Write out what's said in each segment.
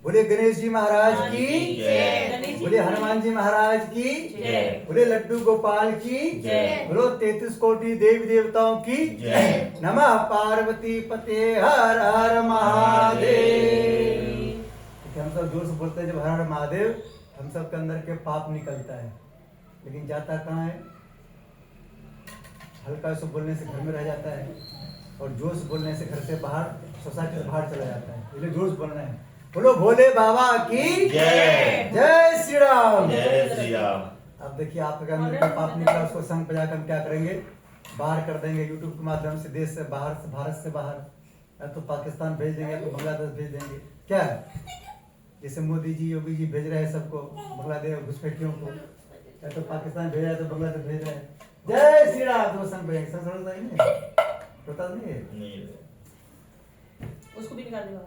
बोले गणेश जी महाराज की जय। बोले हनुमान जी महाराज की जय। बोले लड्डू गोपाल की जय। बोलो 33 कोटि देवी देवताओं की जय। नमः पार्वती पते हर हर महादेव। हम सब जोर से बोलते हैं जब हर हर महादेव, हम सब के अंदर के पाप निकलता है, लेकिन जाता कहाँ है? हल्का से बोलने से घर में रह जाता है, और जोर से बोलने से घर से बाहर, सोसाइटी से बाहर चला जाता है। इसलिए जोर से बोलना है। बोलो भोले बाबा की जय। जय श्री राम। जय श्री राम। अब देखिए आपके अंदर का पाप निकला, उसको संग बजाकर हम क्या करेंगे? बाहर कर देंगे यूट्यूब के माध्यम से, देश से बाहर, से भारत से बाहर, या तो पाकिस्तान भेज देंगे, तो बांग्लादेश भेज देंगे। क्या जैसे मोदी जी, योगी जी भेज रहे हैं सबको बांग्लादेश घुसपैठियों को, या तो पाकिस्तान भेज रहा है तो बांग्लादेश भेज रहे हैं। जय श्री राम। तो संग बजाएंगे, संग समझता नहीं होता नहीं है। नहीं उसको भी निकाल देगा।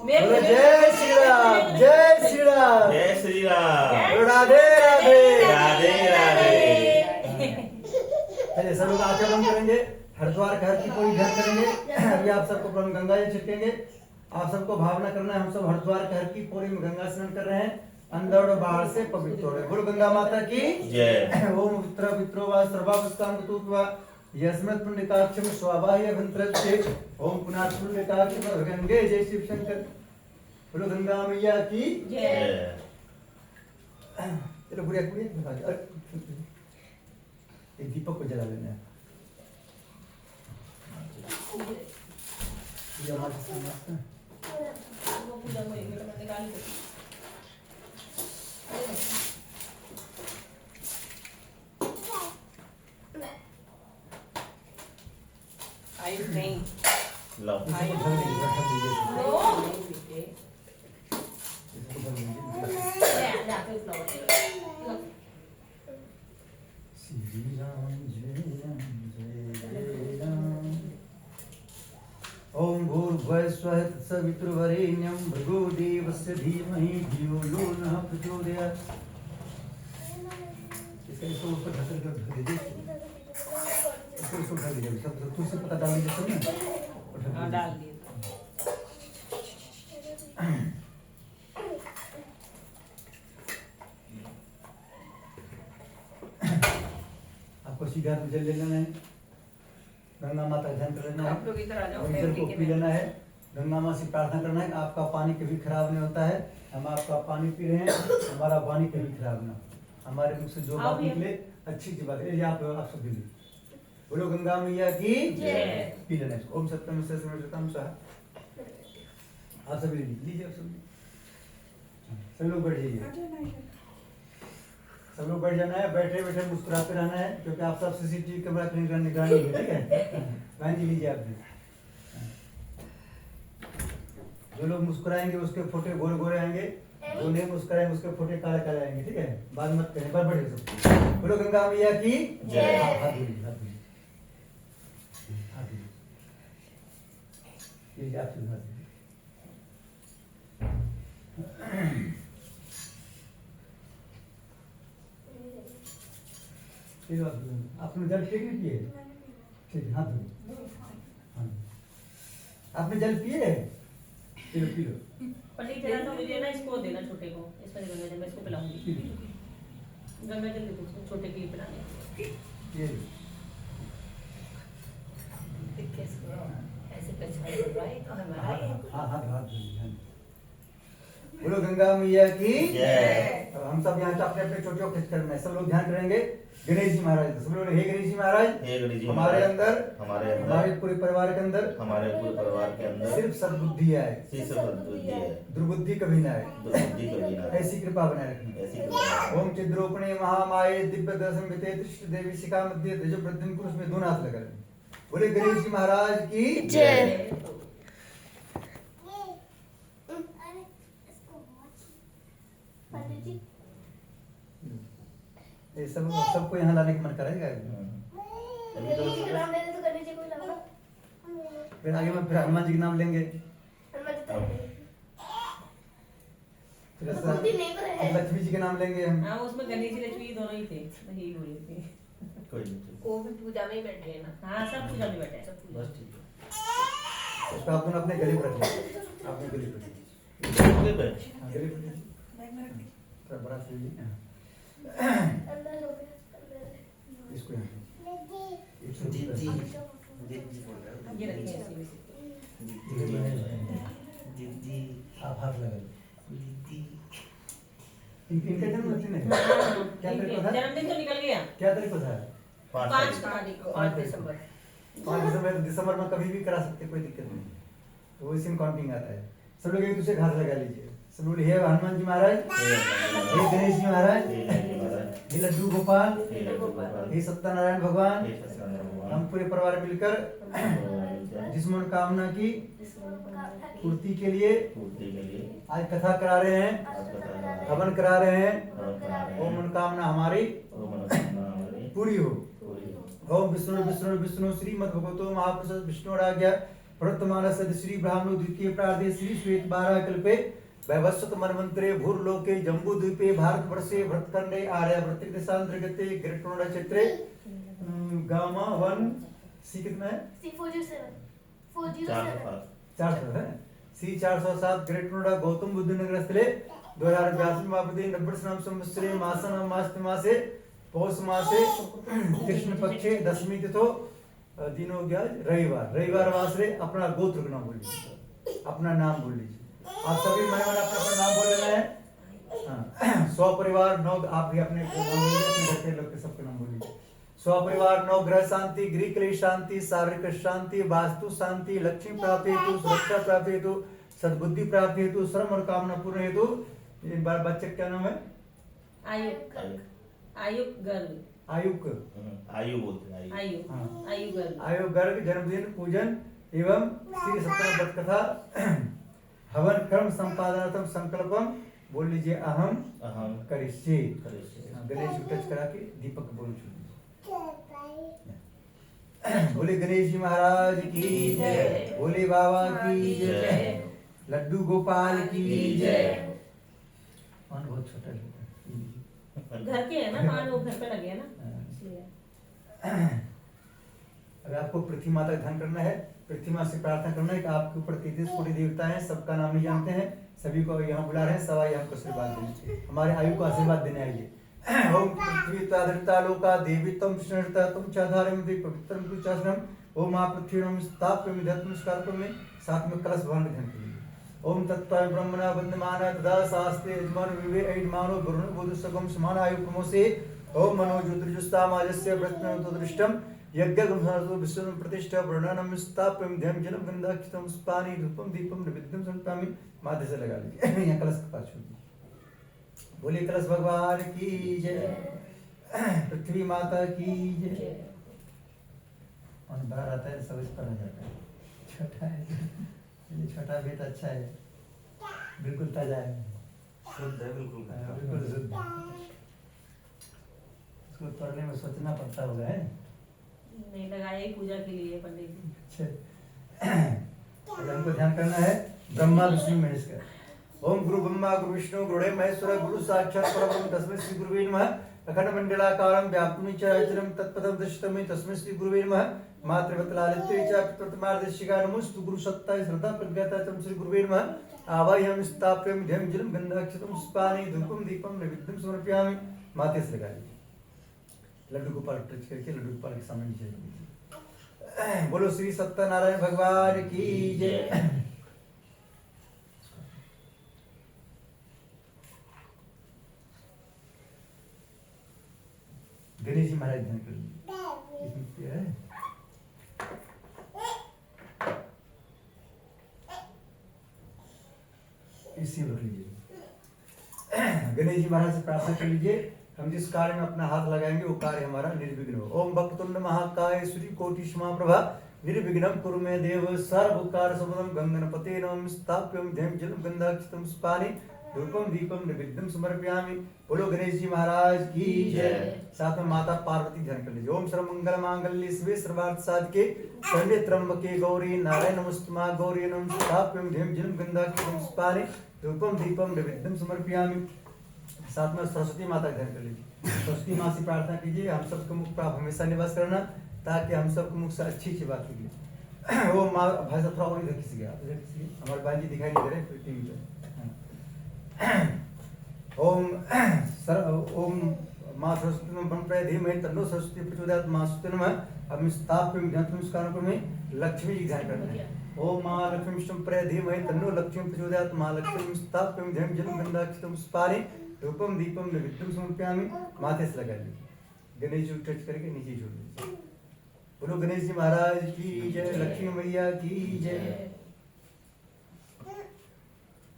बोलो जय श्री राम, जय श्री राम, जय श्री राम। राधे राधे। राधे राधे। चलिए सब लोग आचरण करेंगे, हरिद्वार का हर की कोई ध्यान करेंगे। अभी आप सबको ब्रह्म गंगा जी छिड़केंगे। आप सबको भावना करना है, हम सब हरिद्वार का हर की पूरी में गंगा स्नान कर रहे हैं, अंदर और बाहर से पवित्र हो रहे हैं। बोलो गंगा माता की जय। ओम वित्र वित्रो वा सर्वावस्थान तुत्वा यस्मत् पुण्यकाक्षम स्वाभाय भंत्रस्य ओम पुनात् पुण्यकाक्षम गंगे जय शिव शंकर। बोलो गंगा मैया की जय। चलो बुढ़िया बुढ़िया एक दीपक को जला लेना है। ये हमारे साथ है। वो पूजा में निकाल दे। आयुष नहीं। लो। इसको ढक दीजिए, ढक दीजिए। ओ। इसको ढक दीजिए। ले जाके फ्लावर दे। श्री राम जय राम जय जय राम। ओम भूर्भुवः स्वः तत्सवितुर्वरेण्यं भर्गो देवस्य धीमहि धियो यो नः प्रचोदयात्। इसको ऊपर ढक दीजिए, इसको ढक दीजिए, सब तुलसी पत्ता डाल दीजिए सब में। हाँ डाल दिए। आपको सीधा जल ले लेना है, गंगा माता का ध्यान कर लेना है, आप लोग इधर आ जाओ। और जल को पी लेना है। गंगा माँ से प्रार्थना करना है कि आपका पानी कभी खराब नहीं होता है। हम आपका पानी पी रहे हैं, हमारा पानी कभी खराब ना, हमारे मुख से जो बात निकले अच्छी अच्छी बात है। आप सब भी बोलो गंगा मैया की जय। पी लेना इसको। ओम सत्यम सत्यम स्वाहा। आप सभी लीजिए, आप सभी सब लोग बैठ जाइए, सब लोग बैठ जाना है। बैठे बैठे मुस्कुराते रहना है, क्योंकि आप सब सीसीटीवी कैमरा की निगरानी है। ठीक है बहन जी, लीजिए आप भी। जो लोग मुस्कुराएंगे उसके फोटे गोरे गोरे आएंगे, जो नहीं मुस्कुराएंगे उसके फोटे काले काले आएंगे। ठीक है, बात मत करें, बस बैठे सब। बोलो गंगा मैया की जय। हाथ धोइए, हाथ धोइए, हाथ धोइए। ये आप हाथ धोइए। आपने जल पिए नहीं पिए? ठीक है, हाथ धोइए। हाँ। आपने जल पिए? P low, P low. पल्ली चला तो मुझे ना इसको देना छोटे को, इसमें गंगा जल मैं इसको पिलाऊंगी। गंगा जल दे दो छोटे के लिए पिलाने। ये लो। ऐसे पछाड़ रहा है तो हमारा है। हाँ हाँ हाथ धोइए, हाँ। बोलो गंगा मैया की जय। अब हम सब यहाँ अपने अपने चोटियों खींच करना है। सब लोग ध्यान करेंगे गणेश जी महाराज। सब लोग हे गणेश जी महाराज, हे गणेश जी हमारे महाराज, अंदर, हमारे हमारे पूरे परिवार के अंदर हमारे पूरे परिवार के अंदर सिर्फ सद्बुद्धि आए, सिर्फ सद्बुद्धि है, दुर्बुद्धि कभी ना आए। दुर्बुद्धि कभी ना आए। ऐसी कृपा बनाए रखना। ऐसी कृपा। ओम चिद्रूपणे महामाये दिव्य दर्शन विते त्रिष्ट देवी शिखा मध्य तेजो वृद्धिम कुरुष में दोनों हाथ लगा लें। बोले गणेश जी महाराज की जय। ये सब सबको यहाँ लाने का मन करेगा। अभी तो फिर आगे में फिर हनुमान जी के नाम लेंगे, फिर लक्ष्मी जी के नाम लेंगे हम। हाँ उसमें गणेश जी लक्ष्मी दोनों ही थे, मैं यही बोल रही थी। कोई नहीं। वो भी पूजा में ही बैठ गए ना। हाँ सब पूजा में बैठे हैं। सब पूजा। बस ठीक है। उसको आप अपने गले पर रख लीजिए, अपने गले पर रखिए। कोई बैठ। हाँ, गले पर रखिए। थोड़ा बड़ा से लीजिए। इसको यहाँ इसको दीदी ये रखिए ऐसे में से। दीदी आप हाथ लगा दीदी इनके जन्मदिन है क्या तारीख को था? जन्मदिन तो निकल गया। क्या तारीख को था? 5 तारीख को 8 दिसंबर। 5 दिसंबर, दिसंबर में कभी भी करा सकते, कोई दिक्कत नहीं। तो वो इसी में काउंटिंग आता है। सब लोग एक दूसरे के हाथ लगा लीजिए। सब लोग हे हनुमान जी महाराज, हे गणेश जी महाराज, हे लड्डू गोपाल, हे सत्यनारायण भगवान, हम पूरे परिवार मिलकर जिस मनोकामना की पूर्ति के लिए आज कथा करा रहे हैं, हवन करा रहे हैं, वो मनोकामना हमारी पूरी हो। ओम विष्णु विष्णु विष्णु श्रीमद् भगवतो महापुरुष विष्णुराज्ञा प्रवर्तमानस्य श्री ब्राह्मणो द्वितीय प्रार्थे श्री श्वेत 12 कल्पे वैवस्वत मनवंतरे भूर्लोके जम्बूद्वीपे भारतवर्षे भरतखंडे आर्यावर्त देशांतर्गते ग्रेटनोड क्षेत्रे गामा 1 सी कितना है? C407 400 है। सी 407 ग्रेटनोडा गौतम बुद्ध नगर स्थले 2082 मापदे 90 नाम संवत्सरे मासनाम मासे पौष मासे कृष्ण पक्षे दशमी तिथो दिन हो गया रविवार वासरे अपना गोत्र का नाम बोल लीजिए, अपना नाम बोल लीजिए। आप सभी मन मन अपना नाम बोल लेना है। स्वपरिवार 9 आप भी अपने नाम बोलिए, अपने घर के लोग के सबके नाम बोलिए। स्वपरिवार 9 ग्रह शांति, गृह क्लेश शांति, शारीरिक शांति, वास्तु शांति, लक्ष्मी प्राप्ति हेतु, सुरक्षा प्राप्ति हेतु, सद्बुद्धि प्राप्ति हेतु, श्रम और कामना पूर्ण हेतु। इन बार बच्चे क्या नाम है? आयु गर्ग आयुक आयु बोलते हैं आयु हाँ। आयु गर्ग आयु गर्ग जन्मदिन पूजन एवं श्री सत्यनारायण व्रत कथा हवन कर्म संपादनार्थम संकल्पम बोल लीजिए अहम अहम करिष्ये। करिष्ये। गणेश को टच करा के दीपक बोल बोले गणेश जी महाराज की जय, बोले बाबा की जय, लड्डू गोपाल की जय। मन बहुत छोटा है। घर के है ना पान, वो घर पे लगे है ना इसलिए। अगर आपको पृथ्वी माता का ध्यान करना है, पृथ्वी माता से प्रार्थना करना है कि आपके ऊपर 33 कोटि देवता हैं, सबका नाम नहीं जानते हैं, सभी को यहाँ बुला रहे हैं, सवाई हमको आशीर्वाद देंगे, हमारे आयु को आशीर्वाद देने आइए। ओम पृथ्वी तादृता लोका देवी तम स्नृता तुम चाधारम दे पवित्रम कुचासनम ओम आ पृथ्वी नम स्थाप्यम धत्मस्कारपम में साथ में कलश भगवान ध्यान करिए। ओम तत्त्वाय ब्रह्मणा वंदमाना तदा शास्त्रे यजमान विवे ऐडमानो वरुण बोधसगम समान आयु प्रमोसे ओम मनो ज्योतिर्जुस्ता माजस्य प्रश्न तो दृष्टम यज्ञगम सहस्रो विश्वम प्रतिष्ठा वर्णनम स्थाप्यम ध्यम जलम गंधाक्षितम स्पानि धूपम दीपम नैवेद्यम समर्पयामि। माथे से लगा लीजिए यहाँ कलश के पास छोड़ दीजिए। बोले कलश भगवान की जय, पृथ्वी माता की जय। और बाहर आता है सब इस पर आ जाता है, छोटा है ये छोटा भी तो अच्छा है, बिल्कुल ताजा है, शुद्ध है बिल्कुल। बिल्कुल शुद्ध। इसको तोड़ने में सोचना पड़ता होगा है। नहीं लगाया ही पूजा के लिए पंडित जी। अच्छा अब हमको ध्यान करना है ब्रह्मा विष्णु महेश का। ओम गुरु ब्रह्मा गुरु विष्णु गुरुदेव महेश्वर गुरु साक्षात परब्रह्म तस्मै श्री गुरुवे नमः। अखंड मंडलाकारं व्याप्तं चराचरं तत्पदं दर्शितं तस्मै श्री गुरुवे नमः। मातृवत्लालित्ये च पितृमार्गदर्शिका नमोस्तु गुरु सत्ताय श्रद्धा प्रज्ञाता तं श्री गुरुवे नमः। आवाहयामि स्थाप्यामि ध्यं जलं गन्धाक्षतं पुष्पाणि धूपं दीपं नैवेद्यं समर्पयामि। माथे से लगा लीजिए, लड्डू गोपाल टच करके लड्डू गोपाल के सामने नीचे रख दीजिए। बोलो श्री सत्यनारायण भगवान की जय। गणेश जी महाराज ध्यान कर लीजिए, इसमें क्या है? इसी रख लीजिए। गणेश जी महाराज से प्रार्थना कर लीजिए, हम जिस कार्य में अपना हाथ लगाएंगे वो कार्य हमारा निर्विघ्न हो। ओम वक्रतुंड महाकाय सूर्य कोटि समाप्रभा निर्विघ्नं कुरु मे देव सर्वकार समदं गंगनपते नमः। स्थाप्यं ध्यं जलं गंधाक्षितं पुष्पाणि धूपम दीपम नैवेद्यम समर्पयामि। बोलो गणेश जी महाराज की जय। साथ में माता पार्वती ध्यान कर लीजिए। ओम सर्वमंगल मांगल्ये शिवे सर्वार्थ साधके शरण्ये त्र्यंबके गौरी नारायणी नमोस्तुते गौरी नमः। स्थाप्यं ध्यं जलं गंधाक्षितं पुष्पाणि धूपम दीपम नैवेद्यम समर्पयामि। साथ में सरस्वती माता ध्यान कर लीजिए। सरस्वती माँ से प्रार्थना कीजिए हम सबके मुख पर आप हमेशा निवास करना, ताकि हम सबके मुख से अच्छी अच्छी बात निकले। वो माँ भाई साहब थोड़ा और इधर खिंच गया, इधर खिंच गया, हमारे बहन जी दिखाई नहीं दे रहे टीवी पे। ओम माँ सरस्वती में ब्रह्म धीमहि तन्नो सरस्वती प्रचोदयात् माँ सरस्वती नमः। अब स्थाप्य ध्यान नमस्कार में लक्ष्मी जी ध्यान करना है। ओम माँ लक्ष्मी विष्णु धीमहि तन्नो लक्ष्मी प्रचोदयात् माँ लक्ष्मी स्थाप्य ध्यान जल गंधाक्षतम स्पारे धूपम दीपम नैवेद्यम समर्पयामि। माथे से लगा लीजिए, गणेश जी टच करके नीचे छोड़ दीजिए। बोलो गणेश जी महाराज की जय, लक्ष्मी मैया की जय।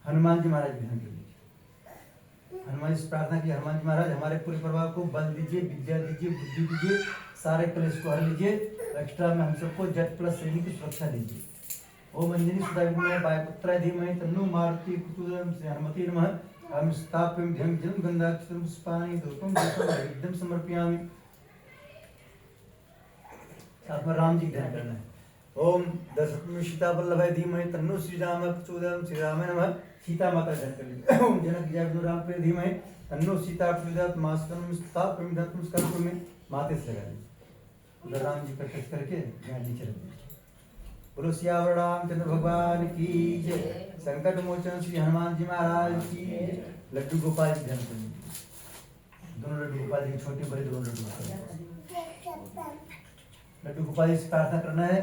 हनुमान जी महाराज ध्यान कर लीजिए। हनुमान जी से प्रार्थना की, हनुमान जी महाराज हमारे पूरे परिवार को बल दीजिए, विद्या दीजिए, बुद्धि दीजिए, सारे कलेश को हर लीजिए, एक्स्ट्रा में हम सबको जेट प्लस श्रेणी की सुरक्षा दीजिए। ओम अंजनी सुधा विद्महे वायुपुत्राय धीमहि तन्नो मारुति प्रचोदयात् श्री हनुमते नमः। हम स्थाप्यं ध्यं जलं गन्धाक्षतं पुष्पाणि धूपं दीपं नैवेद्यं समर्पयामि। साथ में राम जी ध्यान करना है। ओम दशरथ सीता वल्लभाय धीमहि तन्नो श्री राम प्रचोदयात् श्री राम नमः। सीता माता ध्यान कर लीजिए। ओम जनक जय विष्णु राम प्रिय धीमहि तन्नो सीता प्रचोदयात् माँ स्तनम स्थाप्यं ध्यं नमस्कार में माथे से लगा लीजिए। उधर राम जी का टच करके यहाँ नीचे रख दीजिए। बोलो सियावर रामचंद्र भगवान की जय। संकट मोचन श्री हनुमान जी महाराज की जय। लड्डू गोपाल जी ध्यान कर लीजिए। दोनों लड्डू गोपाल जी, छोटे बड़े दोनों लड्डू गोपाल। लड्डू गोपाल जी से प्रार्थना करना है,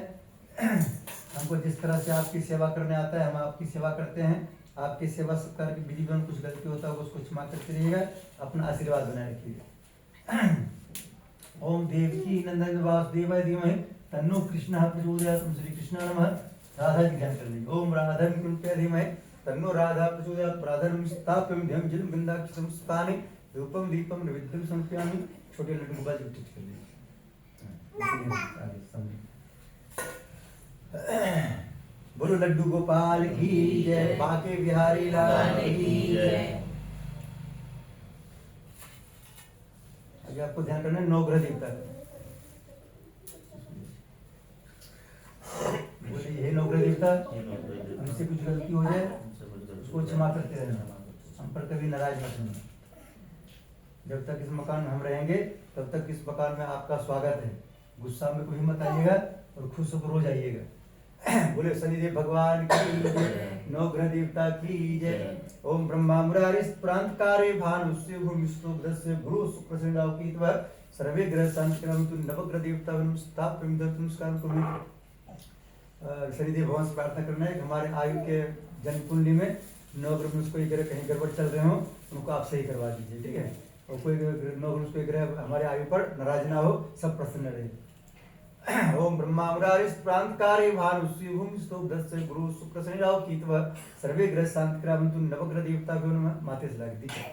हमको जिस तरह से आपकी सेवा करने आता है हम आपकी सेवा करते हैं। आपकी सेवा सत्कार की विधि में कुछ गलती होता है उसको क्षमा करते रहिएगा, अपना आशीर्वाद बनाए रखिएगा। ओम देवकी नंदन वासुदेवाय धीमहि तन्नो कृष्णः प्रचोदयात् श्री कृष्ण नमः। राधा जी ध्यान कर लीजिए। ओम राधा कृपया धीमहि तन्नो राधा प्रचोदयात् राधा स्थाप्यं ध्यं जलं गन्धाक्षतं पुष्पाणि धूपं दीपं नैवेद्यं समर्पयामि। छोटे लड्डू गोपाल जी टच कर लीजिए। बोलो लड्डू गोपाल की जय, बाके बिहारी लाल की जय। अभी आपको ध्यान करना है नवग्रह देवता का। बोले हे नवग्रह देवता, हमसे कुछ गलती हो जाए उसको क्षमा करते रहना, हम पर कभी नाराज मत होना। जब तक इस मकान में हम रहेंगे तब तक इस मकान में आपका स्वागत है। गुस्सा में कोई मत आइएगा और खुश होकर रोज आइएगा। बोले शनिदेव भगवान की जय, नवग्रह देवता की जय। ओम ब्रह्मा मुरारी प्रांतकारे भानुस्य भूमिस्तोग्धस्य गुरु शुक्र शनिराव कीतव सर्वे ग्रह शांतिक्रमतु नवग्रह देवता स्थाप्यं ध्यं नमस्कार कुर्मि। शनिदेव भगवान से प्रार्थना करना है कि हमारे आयु के जन्म कुंडली में नवग्रह में कोई ग्रह कहीं गड़बड़ चल रहे हो उनको आप सही करवा दीजिए, ठीक है। और कोई नवग्रह कोई ग्रह हमारे आयु पर नाराज ना हो, सब प्रसन्न रहे। ओम ब्रह्मा मुरारी प्रांतकारे भानुस्य भूमिस्तोग्धस्य गुरु शुक्र शनिराव कीतव सर्वे ग्रह शांतिक्रमतु नवग्रह देवता को नमः। माथे से लगा दीजिए।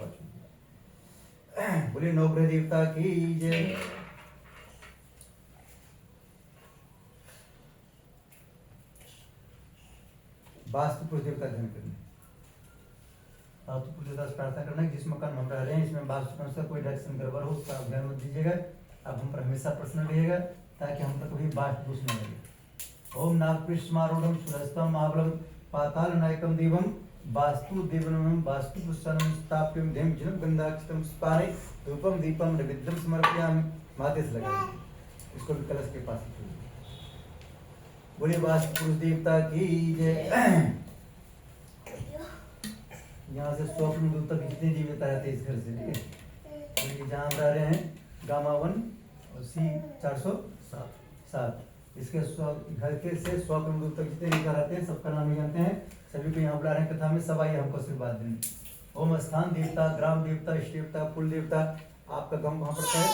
बोले नवग्रह देवता की जय। वास्तु पुरुष देवता ध्यान करना। वास्तु पुरुष देवता से प्रार्थना करना है जिस मकान में हम रह रहे हैं इसमें वास्तु अनुसार कोई डायरेक्शन गड़बड़ हो उसका ध्यान मत दीजिएगा। आप हम पर हमेशा प्रसन्न रहिएगा ताकि हम पर कभी वास्तु दोष न लगे। ओम नागपृष्ठमारूढ़ं सुरस्तम महाबलम पाताल नायकम देवम वास्तु देवनम वास्तु पुरुषानम स्थाप्यं ध्यं जलं गंधाक्षतं पुष्पाणि धूपम दीपम नैवेद्यं समर्पयामि। माथे से लगा इसको भी कलश के पास छोड़। बोले वास्तु पुरुष देवता की जय। यहाँ से 100 किलोमीटर तक जितने जीवित रहते हैं इस घर से, ठीक है। जहाँ हम रह रहे हैं गामा 1 और C 407, इसके घर के से 100 किलोमीटर तक जितने जीवित रहते हैं सबका नाम जानते हैं। सभी को यहाँ बुला रहे हैं कथा में, सब आइए हमको आशीर्वाद देंगे। ओम स्थान देवता, ग्राम देवता, इष्ट देवता, कुल देवता। आपका गाँव कहाँ पड़ता है?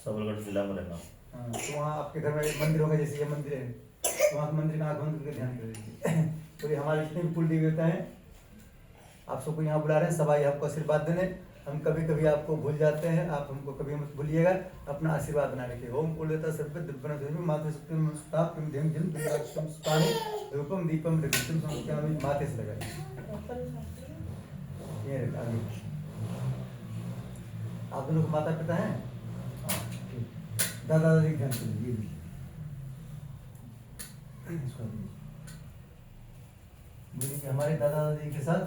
सबलगढ़ जिला में रहना। हाँ, तो वहाँ आपके घर में मंदिर होगा, जैसे ये मंदिर है तो वहाँ मंदिर का आँख बंद करके ध्यान कर लीजिए। तो ये हमारे जितने भी कुल देवता हैं आप सबको यहाँ बुला रहे हैं, सब आइए आपको आशीर्वाद देने। हम कभी कभी आपको भूल जाते हैं, आप हमको कभी मत भूलिएगा, अपना आशीर्वाद बना रखिए। ओम कुल देवता सर्व दिव्यम माते सत्यम स्थाप्यं ध्यं जलं गंधाक्षतं पुष्पाणि धूपम दीपम नैवेद्यं समर्पयामि। माथे से लगा ये आगे। आप दोनों माता पिता हैं? दादा दादी ध्यान कर लीजिए। बोलिए कि हमारे दादा दादी के साथ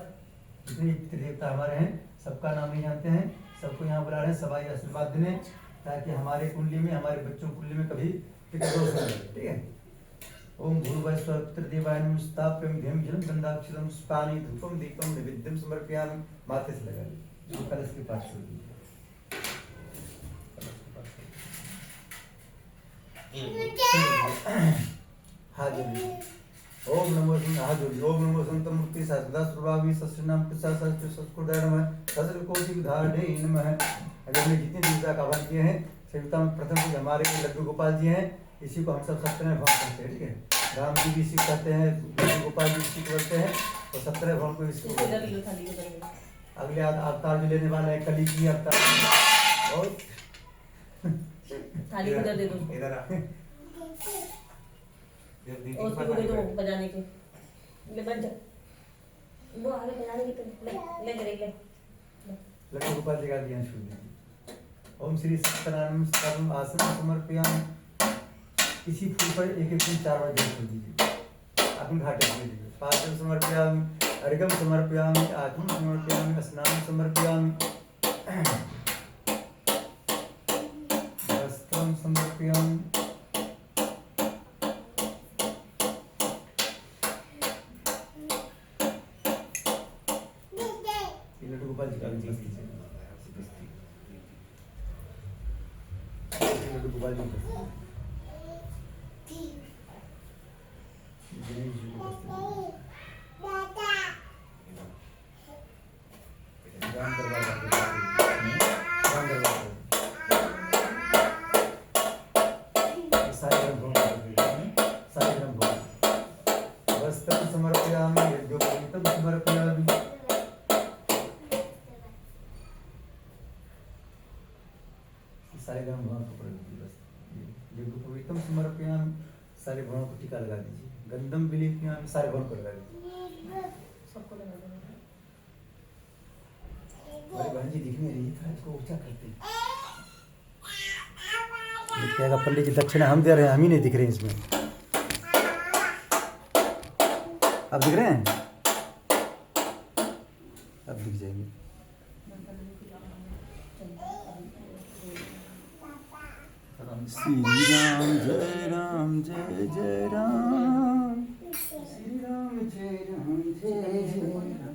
जितने पितृ देवता हमारे हैं सबका नाम नहीं जानते हैं, सबको यहाँ बुला रहे हैं, सबाई आशीर्वाद देने, ताकि हमारे कुंडली में, हमारे बच्चों की कुंडली में कभी टिकट दोष न लगे। ठीक है। ओम भूर्भुवः स्वः पितृदेवाय नमः स्थाप्यं ध्यं जलं गंधाक्षरं स्पानि धूपं दीपं नैवेद्यं समर्पयामि। माथे से लगा लीजिए, कलश के पास छोड़ दीजिए। हाथ जोड़िए। ओम नमो सिंह, हाथ जोड़िए। ओम नमो संत मूर्ति सदा सुरभावी सस्नाम प्रसाद सस्त्र संस्कृत नमः सहस्र कोटि विधाने नमः। अगर हमने जितने देवता का आह्वान किए हैं, सेविता में प्रथम जो हमारे लड्डू गोपाल जी हैं, इसी को हम सब सप्तह भवन करते हैं। ठीक है। राम जी भी इसी को कहते हैं, लड्डू गोपाल जी इसी को बोलते हैं, और सप्तह भवन को इसी को बोलते हैं। अगले अवतार जो लेने वाले हैं, कली की अवतार। और थाली उधर दे दो, इधर आ। और उसको दे दो बजाने के। ले बज जा, वो आगे बजाने की तो ले ले। लड्डू गोपाल जी का ज्ञान छू लीजिए। ओम श्री सत्यनारायण सर्वम आसन समर्पयामि। इसी फूल पर एक एक दिन 4 बार जल छोड़ दीजिए। आत्म घाटे दे दीजिए। पादम समर्पयामि, अर्घ्यम समर्पयामि, आत्म समर्पयामि, स्नानं समर्पयामि, वस्त्रं समर्पयामि। ये लड्डू गोपाल जी का भी बस कीजिए। लड्डू गोपाल जी को गणेश जी को बस कीजिए। राम दरबार जाके राम दरबार सारे ग्रंथों सारे ग्रंथों वस्त्रं समर्पयामि, यज्ञोपवीतं समर्पयामि। सारे ग्रंथ भगवान को प्रयोग कीजिए। बस यज्ञोपवीतं समर्पयामि, सारे भगवान को टीका लगा दीजिए। गंधम विलेपयामि, सारे भगवान को लगा दीजिए। सबको लगा दो। हमारी बहन जी दिख नहीं रही था, इसको ऊंचा करते हैं। ये कहेगा पंडित जी दक्षिणा हम दे रहे हैं, हम ही नहीं दिख रहे हैं इसमें। अब दिख रहे हैं, अब दिख जाएंगे। श्री राम जय जय राम, श्री राम जय जय राम।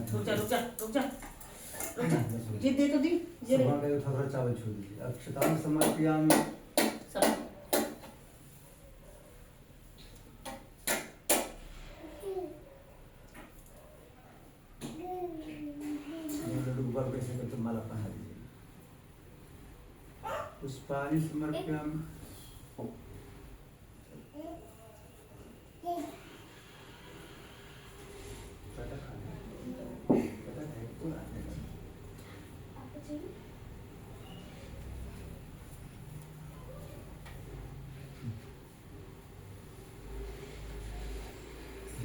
रुक जा रुक जा रुक जा रुक जा, ये दे तो दी, ये भगवान का थोड़ा चावल छोड़ दीजिए। अक्षतां समर्पयामि। सब लड्डू गोपाल को ऐसे करके माला पहना दीजिए। पुष्पाणि समर्पयामि।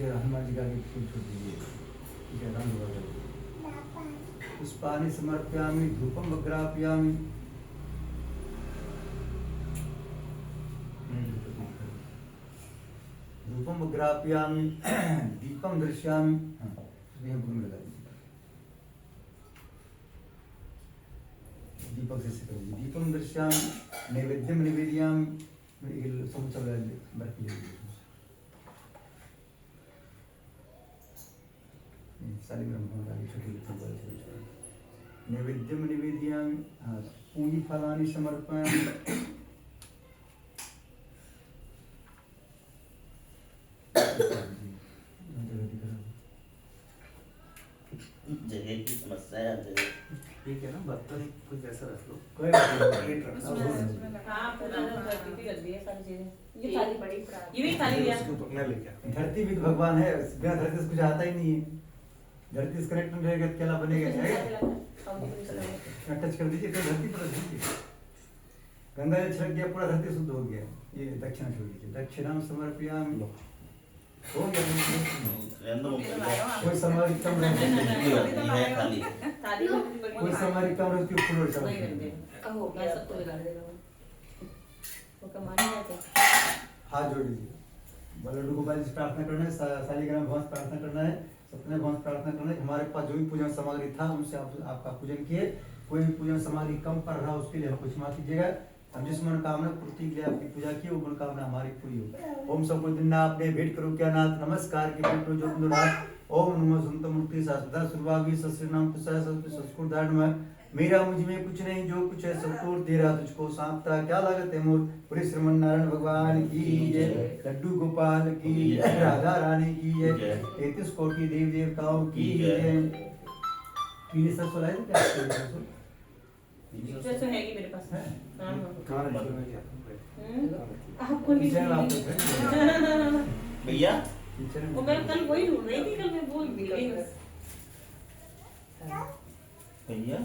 हनुमान जी का भी फूल छोड़ दीजिए। ठीक है। राम पुष्पाणि समर्पयामि, धूपं अग्रापयामि। धूपं अग्रापयामि, दीपं दर्शयामि। इसमें घूम लगा दीजिए। दीपक से कर दीजिए। दीपं दर्शयामि, नैवेद्यं निवेदयामि। समोसा बर्फी ले लीजिए। सारे ब्रह्मों का छोटी नैवेद्यं निवेदयामि, पूंजी फलानि समर्पयामि। जगह की समस्या है जगह। ठीक है ना, बर्तन कुछ ऐसा रख लो। कोई बात नहीं। प्लेट रखना। हाँ पूरा धरती पे रख दिए सारी चीजें। ये थाली बड़ी ये भी थाली लिया। उसके ऊपर मैं लेके आता धरती भी तो भगवान है, बिना धरती से कुछ आता ही नहीं है। धरती से कनेक्ट नहीं रहेगा तो क्या बनेगा? टच कर दीजिए तो धरती पर रख दीजिए। गंगा जल छिड़क गया, पूरा धरती शुद्ध हो गया। ये दक्षिणा छोड़ दीजिए। दक्षिणां समर्पयामि। हो गया। कोई समाधि कम रहती है खाली। थाली में बड़ी कोई समाधि कम रहती है, फूल और वही रख चावल। दे। हो गया, सबको बिगाड़ देगा वो। वो कमाने जाते। हाथ जोड़ दीजिए। लड्डू गोपाल जी से प्रार्थना करना है, शालिग्राम भगवान से प्रार्थना करना है, सत्यनारायण भगवान से प्रार्थना करना है कि हमारे पास जो भी पूजन सामग्री था उनसे आपका पूजन किए। कोई भी पूजन सामग्री कम पड़ रहा उसके लिए हमको क्षमा कीजिएगा। हम जिस मनोकामना पूर्ति के लिए आपकी पूजा की वो मनोकामना हमारी पूरी हो। ओम सबको दिन आपने भेंट करो क्या नाथ नमस्कार की भेंट करो जो नाथ। ओम नमो संत मूर्ति शास्त्रदा सुरभागी सस्त्री नाम तुषार संस्कृत धारण में मेरा मुझ में कुछ नहीं जो कुछ है सब तोड़ दे रहा तुझको सांपता क्या लागत है मोर। पूरे श्रीमन नारायण भगवान की जय, लड्डू गोपाल की जय, राधा रानी की जय, 33 कोटि देव देवताओं की जय। पीले सरसों लाए थे क्या? सरसों है कि मेरे पास? है? हाँ हाँ। कहाँ रखी हुई है? आपको नहीं किचन आप मिली। लोग हैं? भैया किचन वो मैं कल वही ढूंढ रही थी, कल मैं भूल भी गई बस। भैया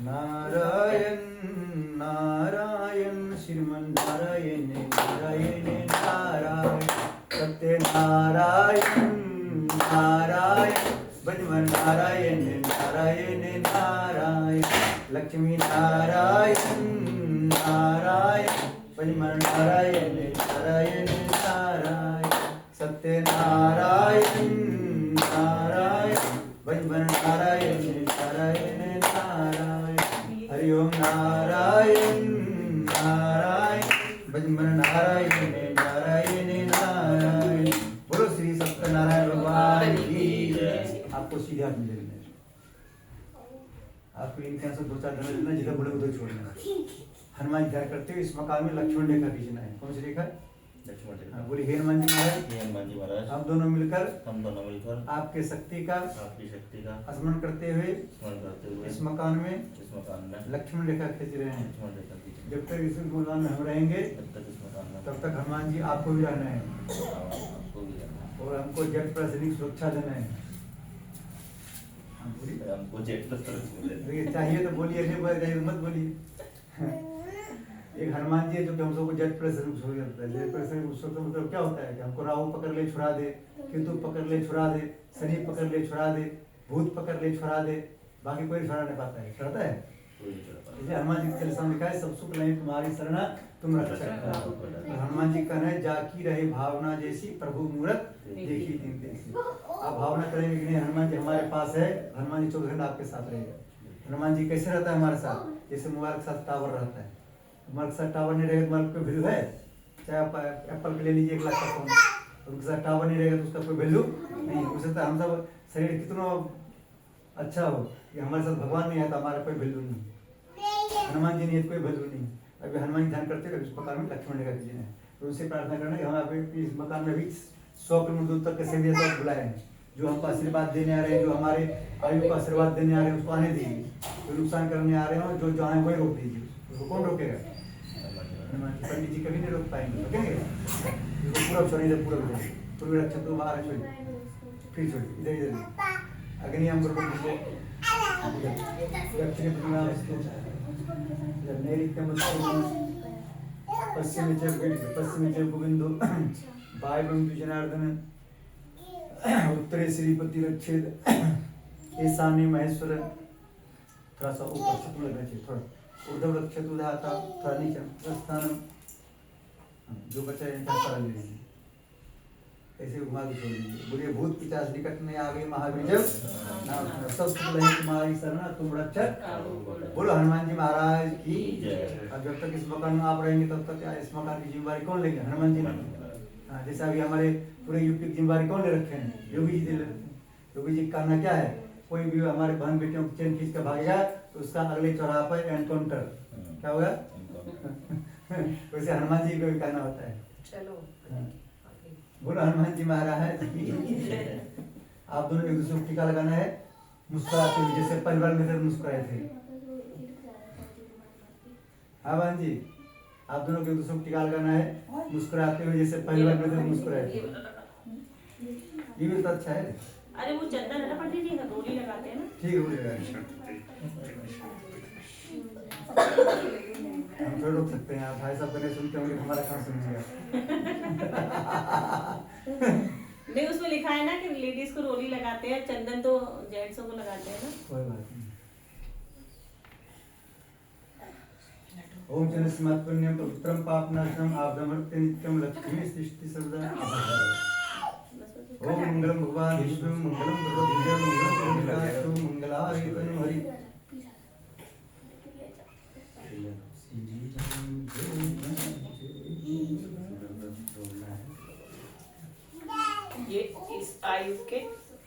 नारायण नारायण श्रीमन नारायण नारायण नारायण सत्य नारायण नारायण भजमन नारायण नारायण नारायण लक्ष्मी नारायण नारायण भजमन नारायण नारायण नारायण सत्य नारायण नारायण भजमन नारायण नारायण नारायण हरि ओम नारायण नारायण भजमन नारायण नारायण नारायण। बोलो श्री सत्यनारायण भगवान की जय। आपको सीधे हाथ मिलेगा आपको इनके से 2-4 दिन देना जिधर बोले उधर छोड़ना। हनुमान ध्यान करते हुए इस मकान में लक्ष्मण रेखा खींचना है। कौन सी रेखा? लक्ष्मण जी हाँ, बोलिए हे हनुमान जी महाराज, हे हनुमान जी महाराज हम दोनों मिलकर आपके शक्ति का आपकी शक्ति का स्मरण करते हुए स्मरण करते हुए इस मकान में लक्ष्मण रेखा खींच रहे हैं। लक्ष्मण रेखा खींचें। जब तक इस मकान में हम रहेंगे जब तक इस मकान में तब तक हनुमान जी आपको भी रहना है आपको भी रहना है। और हमको जट प्रसनिक सुरक्षा देना है। हाँ, बोलिए। हमको जेट प्लस तरफ से मिले। देखिए, चाहिए तो बोलिए, नहीं बोले चाहिए तो मत बोलिए। एक हनुमान जी है जो कि हम सबको जट प्रसनिक सुरक्षा देता है। जट प्रसनिक सुरक्षा मतलब क्या होता है कि हमको राहु पकड़ ले छुड़ा दे, केतु पकड़ ले छुड़ा दे, शनि पकड़ ले छुड़ा दे, भूत पकड़ ले छुड़ा दे, बाकी कोई छुड़ा नहीं पाता है। छुड़ाता है इसलिए हनुमान जी के लिसान लिखा है सब सुख नहीं तुम्हारी शरणा तुम रक्षक। तो हनुमान जी कहना है जाकी रहे भावना जैसी प्रभु मूरत देखी दिन देखी। आप भावना करेंगे कि नहीं हनुमान जी हमारे पास है, हनुमान जी 24 घंटा आपके साथ रहेगा। हनुमान जी कैसे रहता है हमारे साथ? जैसे मोबाइल के साथ टावर रहता है। मोबाइल के साथ टावर नहीं रहेगा तो मोबाइल कोई वैल्यू है? चाहे आप एप्पल के ले लीजिए 1 लाख का फोन, उनके साथ टावर नहीं रहेगा तो उसका कोई वैल्यू नहीं। हो सकता है हम सब शरीर कितना अच्छा हो कि हमारे साथ भगवान नहीं है तो हमारा कोई वैल्यू नहीं। हनुमान जी नहीं है तो कोई वैल्यू नहीं। अभी हनुमान जी ध्यान करते हुए इस मकान में लक्ष्मण रेखा खींचना है। तो उनसे प्रार्थना करना है कि हम अभी इस मकान में भी 100 किलोमीटर दूर तक कैसे भी तो बुलाए हैं। जो हमको आशीर्वाद देने आ रहे हैं, जो हमारे आयु को आशीर्वाद देने आ रहे हैं उसको आने दीजिए। जो नुकसान करने आ रहे हैं जो जाए वही रोक दीजिए। उसको कौन रोकेगा? हनुमान जी। पंडित जी कभी नहीं रोक पाएंगे, रोकेंगे? इसको पूरा छोड़िए, पूरा पूर्वी रक्षा तो बाहर छोड़िए, फिर छोड़िए इधर इधर अग्नि हम रोक दीजिए। पश्चिमी गोविंदो वायव्यं जनार्दन उत्तरे श्रीपति रक्षेद ईशान्य महेश्वर। थोड़ा सा ऊपर छतु लगना चाहिए, थोड़ा ऊर्ध्व रक्षेद उदाता, थोड़ा नीचे प्रस्थान जो बचा है इनका सारा ले लीजिए। ऐसे घुमा के छोड़ दीजिए। बोलिए भूत पिशाच निकट में आ गए महावीर जब सब तुम्हारी शरणा तुम रक्षक। बोलो हनुमान जी महाराज की जय। अब जब तक इस मकान में आप रहेंगे तब तक इस मकान की जिम्मेवारी कौन लेंगे? हनुमान जी ने। जैसे अभी हमारे पूरे यूपी की जिम्मेवारी कौन ले रखे हैं? योगी जी। योगी जी का कहना क्या है? कोई भी हमारे बहन बेटियों को चैन खींच कर भागेगा तो उसका अगले चौराहा पर एनकाउंटर। क्या होगा? वैसे हनुमान जी को भी कहना होता है। चलो बोलो हनुमान जी महाराज की। आप दोनों एक दूसरे को टीका लगाना है मुस्कुराते हुए, जैसे परिवार में सब मुस्कुराए थे। हाँ बहन जी, आप दोनों को एक दूसरे को टीका लगाना है मुस्कुराते हुए, जैसे परिवार में सब मुस्कुराए थे। ये भी तो अच्छा है। अरे वो चंदन है ना पंडित जी, रोली लगाते हैं ना। ठीक है बोलेगा। हम थोड़ा रोक सकते हैं। आप भाई साहब पहले सुनते होंगे हमारा काम सुनिएगा। नहीं उसमें लिखा है ना कि लेडीज को रोली लगाते हैं, चंदन तो जेंट्सों को लगाते हैं ना। कोई बात नहीं। ओम जनस्मात् पुण्यं पवित्रं पापनाशनम् आब्रह्मर्ते नित्यं लक्ष्मी तिष्ठति सर्वदा। ओम मंगलम भगवान विष्णु मंगलम भगवद्गीता मंगलम पुण्यकाक्षो मंगलाय तनु हरि। ये इस आयु के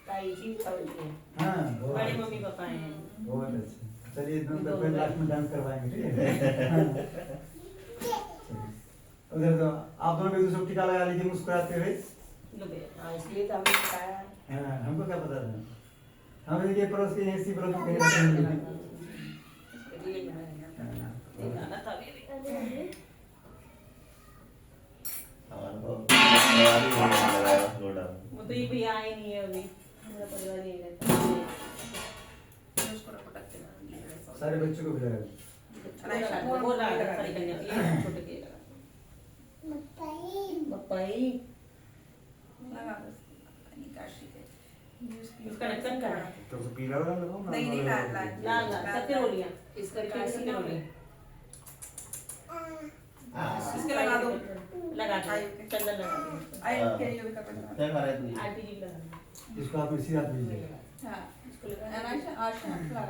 ताई जी ताऊ जी हैं। हाँ बड़े मम्मी पापा हैं। बहुत अच्छा। चलिए एकदम तो फिर लास्ट में डांस करवाएंगे, ठीक है? उधर तो आप दोनों एक दूसरे को टीका लगा लीजिए मुस्कुराते हुए। इसलिए तो हमें बताया है। हाँ, हमको क्या पता था? हम ये पड़ोस के ऐसी पड़ोस के कहीं नहीं। ये गाना था भी। वो तो ये भैया आए नहीं है अभी, मेरा परिवार यही रहता है। उसको पटक के ना सारे बच्चों को बुलाया। वो रहा है सारी कन्या ये छोटे के लगा मप्पाई उसका ढक्कन का है। तो उसे पीला वाला लगाओ ना। नहीं लाल लाल सत्य रोलियां इसका काशी रोली इसके लगा दो। लगा दो चंदन लगा दो आई के ये भी कर आरपीजी लगा दो इसको आप इसी रात लीजिए। हां इसको लगा आशा आशा लगा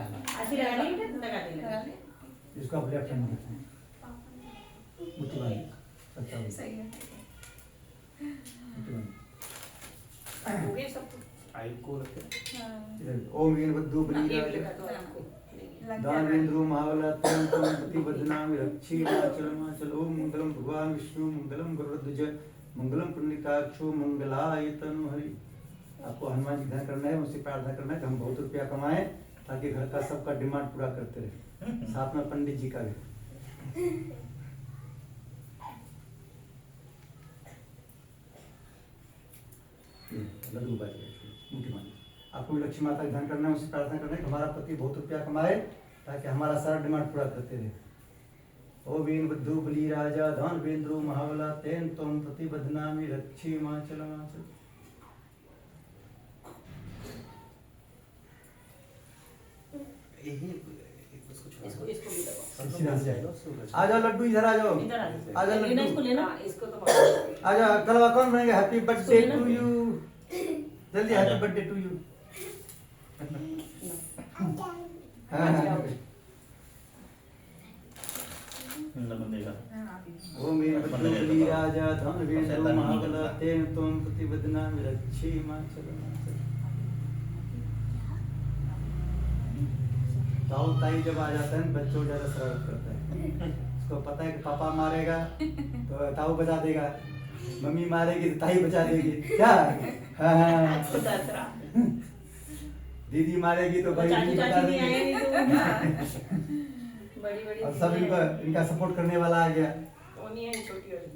आशी लगा ली लगा दे इसको आप लेफ्ट हैंड में रखते हैं। मुट्ठी बांध अच्छा हो सही है। मुट्ठी बांध। हो गए सब आई को रखे। हां इधर ओम वीर बद्दू ये भी बली लगा दो आपको दानेन्द्रो महाबला तंत्रं पति बदनामि रक्षी माचल ओम मंगलम भगवान विष्णु मंगलम गरुड़ध्वज मंगलम पुण्यकाक्षो मंगलाय तनु हरि। आपको हनुमान जी ध्यान करना है, उनसे प्रार्थना करना है कि हम बहुत रुपया कमाएं ताकि घर का सबका डिमांड पूरा करते रहे, साथ में पंडित जी का भी। लड्डू बाज मुट्ठी बांध। आपको भी लक्ष्मी माता का ध्यान करना है, उनसे प्रार्थना करना है कि हमारा पति बहुत रुपया कमाए ताकि हमारा सारा डिमांड पूरा करते रहे। ओ वीन बुद्धू बली राजा धन वेंद्रो महाबला तेन तुम पति बदनामी रक्षी माचल माचल। यही उसको छोड़ इसको इसको भी लगाओ इसी रात जाएगा। आ जाओ लड्डू इधर आ जाओ। इधर आ जाओ लेना इसको लड्डू। लेना इसको तो पकड़ो। आ जाओ कल कौन बनेगा हैप्पी बर्थडे लेना। To you. जल्दी हैप्पी बर्थडे टू यू। हाँ ओम वीर बुद्धू बली राजा धन वेंद्रो महाबला तेन तुम पति बदनामी रक्षी माचल माचल। ताऊ ताई जब आ जाता है बच्चों ज्यादा शरारत करता है। उसको पता है कि पापा मारेगा तो ताऊ बचा देगा, मम्मी मारेगी तो ताई बचा देगी। क्या? हाँ। दूसरा दीदी मारेगी तो भाई चाची बचा चाची नहीं देगी। आएंगे तो बड़ी बड़ी और सब इनका सपोर्ट करने वाला आ गया। वो नहीं है छोटी वाली।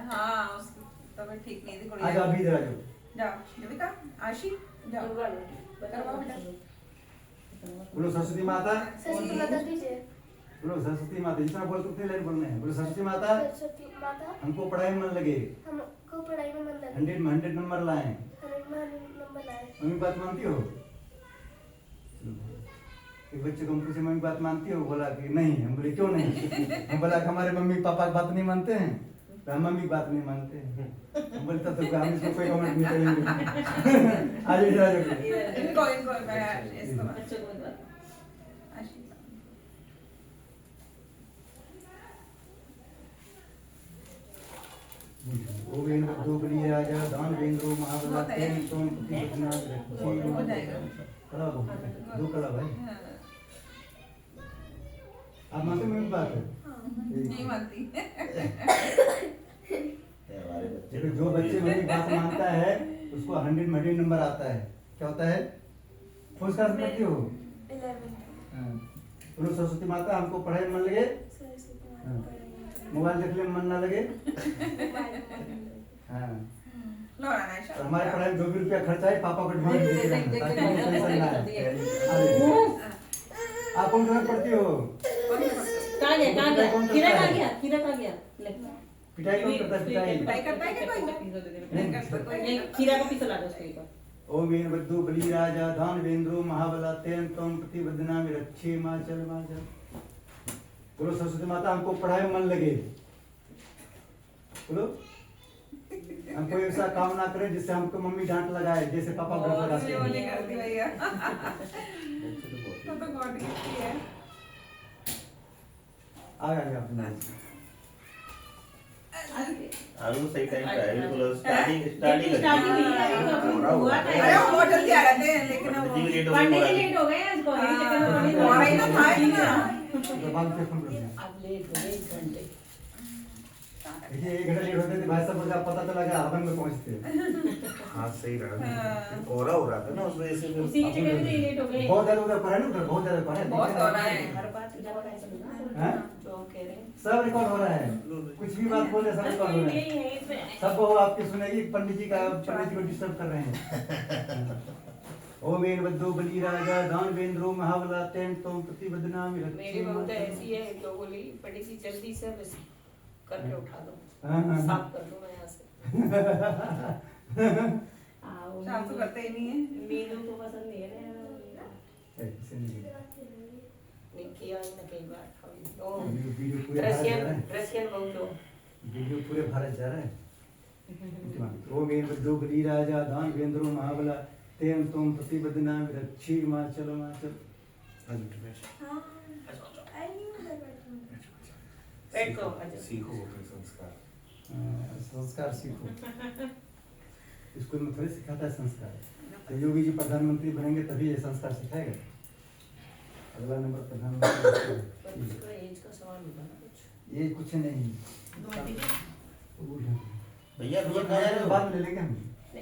हां उसकी तबीयत ठीक नहीं थी। आ जाओ अभी इधर आ जाओ। जाओ देविका आशी जाओ करवाओ बेटा। बोलो सरस्वती माता। सरस्वती माता कीजिए। बोलो सरस्वती माता। जितना बोल तो उतने लाइन बोलने हैं। बोलो सरस्वती माता सरस्वती माता हमको पढ़ाई में मन लगे, हमको पढ़ाई में मन लगे, 100 में 100 नंबर लाए। 100 में नंबर लाए। मम्मी बात मानती हो? एक बच्चे को हम पूछे मम्मी बात मानती हो? बोला कि नहीं। हम बोले क्यों नहीं? हम बोला कि हमारे मम्मी पापा की बात नहीं मानते हैं तो हम मम्मी की बात नहीं मानते हैं। हम बोले तब तो हम इसको कोई कमेंट नहीं करेंगे। आज इधर आ जाओ। इनको मैं इसको बच्चों को बता आशी ओ वेंद्र दो बली राजा दान वेंद्रो महाबला तेन तुम पति बदनामी रक्षी हो जाएगा। कला दो कला भाई। आप मानते हो मेरी बात है? नहीं मानती। देखो जो बच्चे मेरी बात मानता है उसको 100 में 100 नंबर आता है। क्या होता है? पुरस्कार करती हो? 11 हाँ। बोलो सरस्वती माता हमको पढ़ाई में मन लगे, सरस्वती माता हाँ। पढ़ाई मोबाइल देखने में मन ना लगे। हाँ। लो आशा और हमारे पढ़ाई में जो भी रुपया खर्चा है पापा को डिमांड देते रहना ताकि उनको टेंशन ना आए। आप कौन क्लास पढ़ती हो? कहाँ गया खीरा कहाँ गया ले पिटाई कौन करता है? पिटाई पिटाई करता है क्या कोई? नहीं करता कोई। नहीं खीरा का पीस ला दो उसको एक बार। ओ वीर बद्दू बली राजा दान वेंद्रो महाबला तेन तुम पति बदनामी रक्षी माचल माचल। बोलो सरस्वती माता हमको पढ़ाई में मन लगे। बोलो हम कोई ऐसा काम ना करें जिससे हमको मम्मी डांट लगाए, जैसे पापा डांट बहुत लगाते ये वाली हैं। करती भैया। बच्चे तो बहुत वो तो गॉड गिफ्ट ही है। आ गया अपना आलू सही टाइम पे आया, बिल्कुल स्टार्टिंग स्टार्टिंग स्टार्टिंग हुई है, हुआ था। अरे वो बहुत जल्दी आ रहे थे लेकिन वो बच्चे भी लेट हो पढ़ने के गए। लेट हो गए आज कॉलेज के चक्कर में थोड़ी हो रही तो था ही ना। जबान पे फोन कर दिया। अब लेट हो गए 1 घंटे। देखिए 1 घंटा लेट होते थे भाई साहब, मुझे पता चला कि हवन में पहुंचते। हाँ सही रहा, ओरा हो रहा था ना उस वजह से फिर उसी के चक्कर में लेट हो गए। बहुत ज्यादा उधर पढ़ा है ना, उधर बहुत ज्यादा पढ़ा है। बहुत हो रहा है। हर बात की जवाब ऐसा नहीं हैं? जो हम कह रहे हैं। सब रिकॉर्ड हो रहा है, कुछ भी बात बोले सब रिकॉर्ड हो रहा है। यही है इसमें। सब वो आपकी सुनेगी, पंडित जी को डिस्टर्ब कर रहे हैं। ओ वेन बद्दो बली राजा दान वेंद्रो महाबला तेन तो प्रतिबद्धना में मेरी बहुत ऐसी है तो बोली बड़ी सी जल्दी से बस करके उठा दो, हाँ। साफ कर दो मैं यहाँ से। शाम तो करते ही नहीं है। मीनू को पसंद नहीं है ना। नहीं किया ना कई बार तो वीडियो पूरे भारत जा रहा है। रशियन बहुत हो। वीडियो पूरे भारत जा रहा है। ओ वेन बद्दो बली राजा दान वेंद्रो महाबला तेन तुम प्रतिबद्धना में रक्षी हिमाचल हिमाचल। हाँ आई नहीं उधर बैठूंगा। बैठ जाओ अच्छा। सीखो अपने संस्कार। संस्कार सीखो। स्कूल में थोड़ी सिखाता है संस्कार, तो योगी जी प्रधानमंत्री बनेंगे तभी ये संस्कार सिखाएगा। अगला नंबर पर प्रधानमंत्री। उसका एज का सवाल होगा ना कुछ। ये कुछ नहीं, भैया भैया कहाँ जा रहे हो? बाद में ले लेंगे हम। ले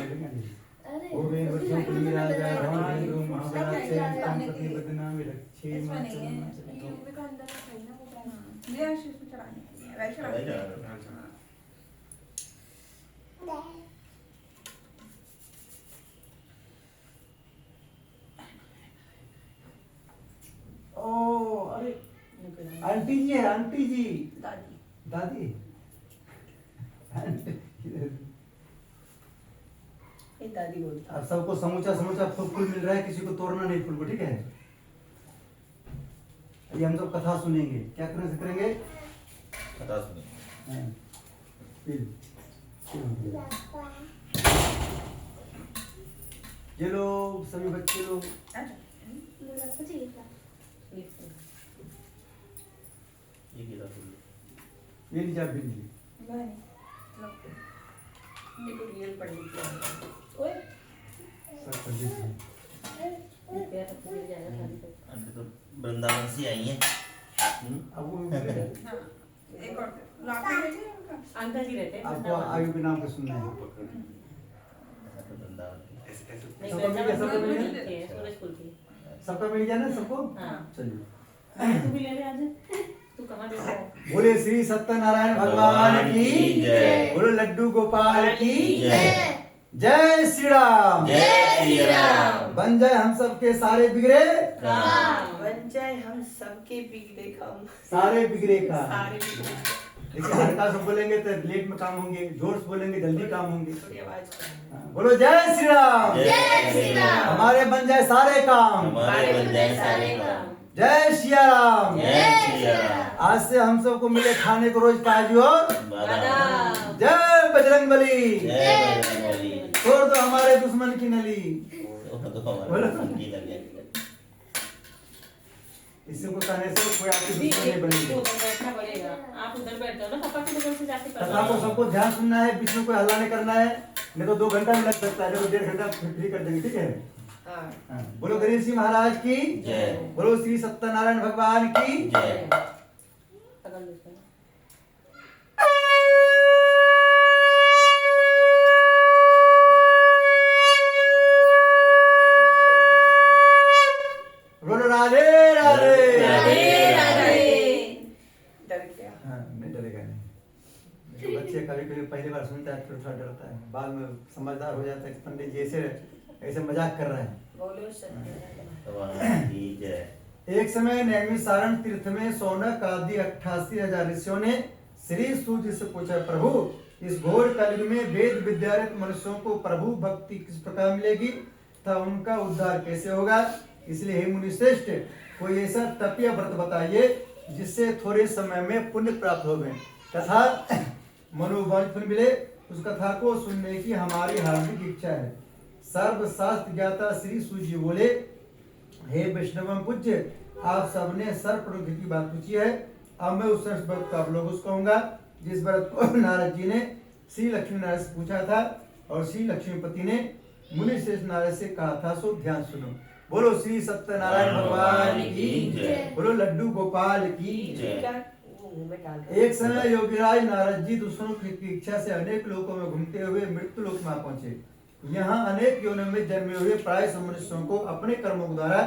लेंगे। अरे ओ वेन बच्चों को लिए राजा राम वेंद्रो महाबला तेन तुम प्रतिबद्धना में रक्षी इसमें नहीं हिमाचल है। हिमाचल। ये मम्मी को अंदर रखाई ना वो बैग। ये आशीष को चढ़ाने के लिए वैसे चढ़ाई जा रखते रहा हैं। ओ अरे निकल आंटी जी है, आंटी जी। दादी दादी ये दादी बोलता अब सबको समूचा समूचा फूल मिल रहा है, किसी को तोड़ना नहीं फूल को, ठीक है। ये हम सब कथा सुनेंगे, क्या करने से करेंगे? बता सुनिए। हाँ, फिर ये लोग सभी बच्चे लोग अच्छा। मेरा कुछ ही था। ये गिरा फूल। ये लीजिए आप भी लीजिए। नहीं, लो। देखो रियल पंडित क्या है। ओए सब कर दीजिए। प्यार तो मिल जाएगा शादी तक। आंटी तो वृंदावन से आई हैं। अब वो हाँ, एक और लॉक में भेजिए उनका। अंकल जी रहते हैं आपको आयु के नाम पे सुनना है। तो वृंदावन की। ऐसे ऐसे नहीं सबको मिल गया, सबको मिल गया? गया सूरज स्कूल की। सबका मिल गया ना सबको? हाँ। चलिए तू भी ले ले आज। तू कहाँ देख रहा है? बोले श्री सत्यनारायण भगवान की जय। बोलो लड्डू गोपाल की जय। जय श्री राम। जय श्री राम। बन जाए हम सबके सारे बिगड़े काम। बन जाए हम सबके बिगड़े काम। सारे बिगड़े का। सारे बिगड़े। देखिए हल्का से बोलेंगे तो लेट में काम होंगे, जोर से बोलेंगे जल्दी काम होंगे। थोड़ी आवाज करो। हाँ, बोलो जय श्री राम। जय श्री राम। हमारे बन जाए सारे काम। हमारे बन जाए सारे काम। जय सिया राम। जय श्री राम। आज से हम सबको मिले खाने को रोज काजू और बादाम। जय बजरंग बली। जय बजरंगबली। छोड़ दो हमारे दुश्मन की नली। तो हमारे संगी लगे। इससे को कहने से कोई आपकी भी दुश्मन नहीं बनेगी। उधर बैठना पड़ेगा। आप उधर बैठ जाओ ना, पापा की बगल से जाके पढ़ो। कथा को सबको ध्यान सुनना है, बीच में कोई हल्ला नहीं करना है, नहीं तो 2 घंटा भी लग सकता है, नहीं तो 1.5 घंटा फ्री कर देंगे, ठीक है। हाँ। हाँ, बोलो गणेश जी महाराज की जय। बोलो श्री सत्यनारायण भगवान की जय। पकड़ लो इसको। बोलो राधे राधे। डर गया। हाँ, नहीं डरेगा नहीं। जो बच्चे कभी कभी पहली बार सुनता है थोड़ा डरता है, बाद में समझदार हो जाता है कि पंडित जी ऐसे मजाक कर रहे हैं। बोलो सत्यनारायण। भगवान की जय। एक समय नैमिसारण तीर्थ में सौनक आदि 88,000 ऋषियों ने श्री सूर्य से पूछा, प्रभु इस घोर कलयुग में वेद विद्यारत मनुष्यों को प्रभु भक्ति किस प्रकार मिलेगी तथा उनका उद्धार कैसे होगा? इसलिए हे मुनि श्रेष्ठ कोई ऐसा तप या व्रत बताइए जिससे थोड़े समय में पुण्य प्राप्त हो गए तथा मनोवांछित फल मिले, उस कथा को सुनने की हमारी हार्दिक इच्छा है। सर्वशास्त्र ज्ञाता श्री सूजी बोले, हे वैष्णव पूज्य, आप सबने सर्वप्रमुख की बात पूछी है। अब मैं उस व्रत का अवलोकन कहूंगा जिस व्रत को नारद जी ने श्री लक्ष्मी नारायण से पूछा था और श्री लक्ष्मीपति ने मुनि श्रेष्ठ नारायण से कहा था। सो ध्यान सुनो। बोलो श्री सत्यनारायण भगवान की जय, बोलो लड्डू गोपाल की जय। एक समय योगीराज नारद जी दूसरों की इच्छा से अनेक लोकों में घूमते हुए मृत्यु लोक में पहुंचे। यहाँ अनेक योनियों में जन्मे हुए प्राय मनुष्यों को अपने कर्मों द्वारा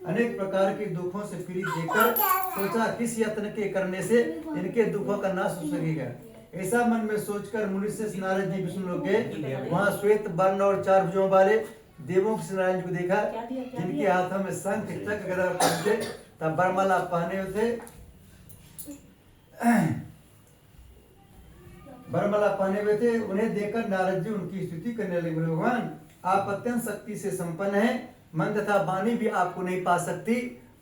अनेक प्रकार के दुखों से पीड़ित देखकर सोचा किस यत्न के करने से इनके दुखों का नाश हो सकेगा। ऐसा मन में सोचकर मुनि से नारद जी विष्णु लोक गए। वहाँ श्वेत वर्ण और 4 भुजों वाले देवों के नारायण को देखा, जिनके हाथों में शंख चक्र गदा पहनते तब वरमाला पहने हुए थे, वरमाला पहने हुए थे। उन्हें देखकर नारद जी उनकी स्तुति करने लगे। भगवान, आप अत्यंत शक्ति से संपन्न हैं, मन तथा वाणी भी आपको नहीं पा सकती।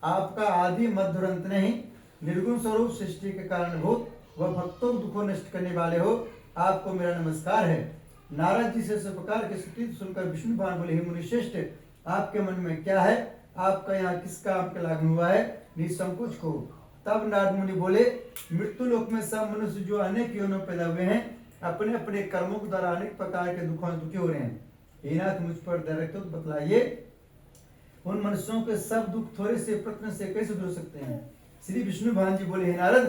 आपका आदि मध्य अंत नहीं, निर्गुण स्वरूप सृष्टि के कारणभूत वह भक्तों दुखों नष्ट करने वाले हो, आपको मेरा नमस्कार है। नारद जी से इस प्रकार की स्तुति सुनकर विष्णु भगवान बोले, हे मुनिश्रेष्ठ, आपके मन में क्या है? आपका यहाँ किस काम के लागू हुआ है? निसंकोच को। तब नारद मुनि बोले, मृत्यु लोक में सब मनुष्य जो अनेक योनियों में पैदा हुए हैं, अपने अपने कर्मों के द्वारा अनेक प्रकार के दुखों से दुखी हो रहे हैं। हे नाथ, मुझ पर दया रखते हो तो बतलाइए, उन मनुष्यों के सब दुख थोड़े से प्रश्न से कैसे दूर हो सकते हैं? श्री विष्णु भगवान जी बोले, हे नारद,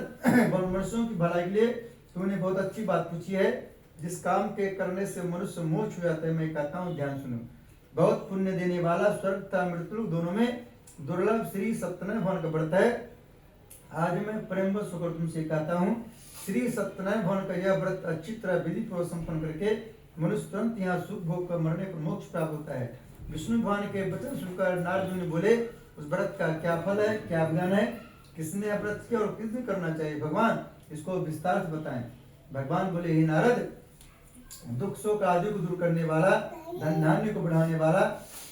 मनुष्यों की भलाई के लिए तुमने बहुत अच्छी बात पूछी है। जिस काम के करने से मनुष्य मोक्ष हो जाता है, मैं कहता हूँ ध्यान सुनो। बहुत पुण्य देने वाला स्वर्ग तथा मृत्यु दोनों में दुर्लभ श्री सत्यनारायण भगवान का व्रत है। आज मैं प्रेम होकर तुमसे कहता हूँ, श्री सत्यनारायण भगवान का यह व्रत अच्छी तरह विधि पूर्वक संपन्न करके मनुष्य तुरंत यहाँ सुख भोग कर मरने पर मोक्ष प्राप्त होता है। विष्णु भगवान के वचन सुनकर नारद ने बोले, उस व्रत का क्या फल है, क्या ज्ञान है, किसने यह व्रत किया और किसने करना चाहिए? भगवान, इसको विस्तार से बताएं। भगवान बोले, हे नारद, दुख शोक आदि को दूर करने वाला, धन धान्य को बढ़ाने वाला,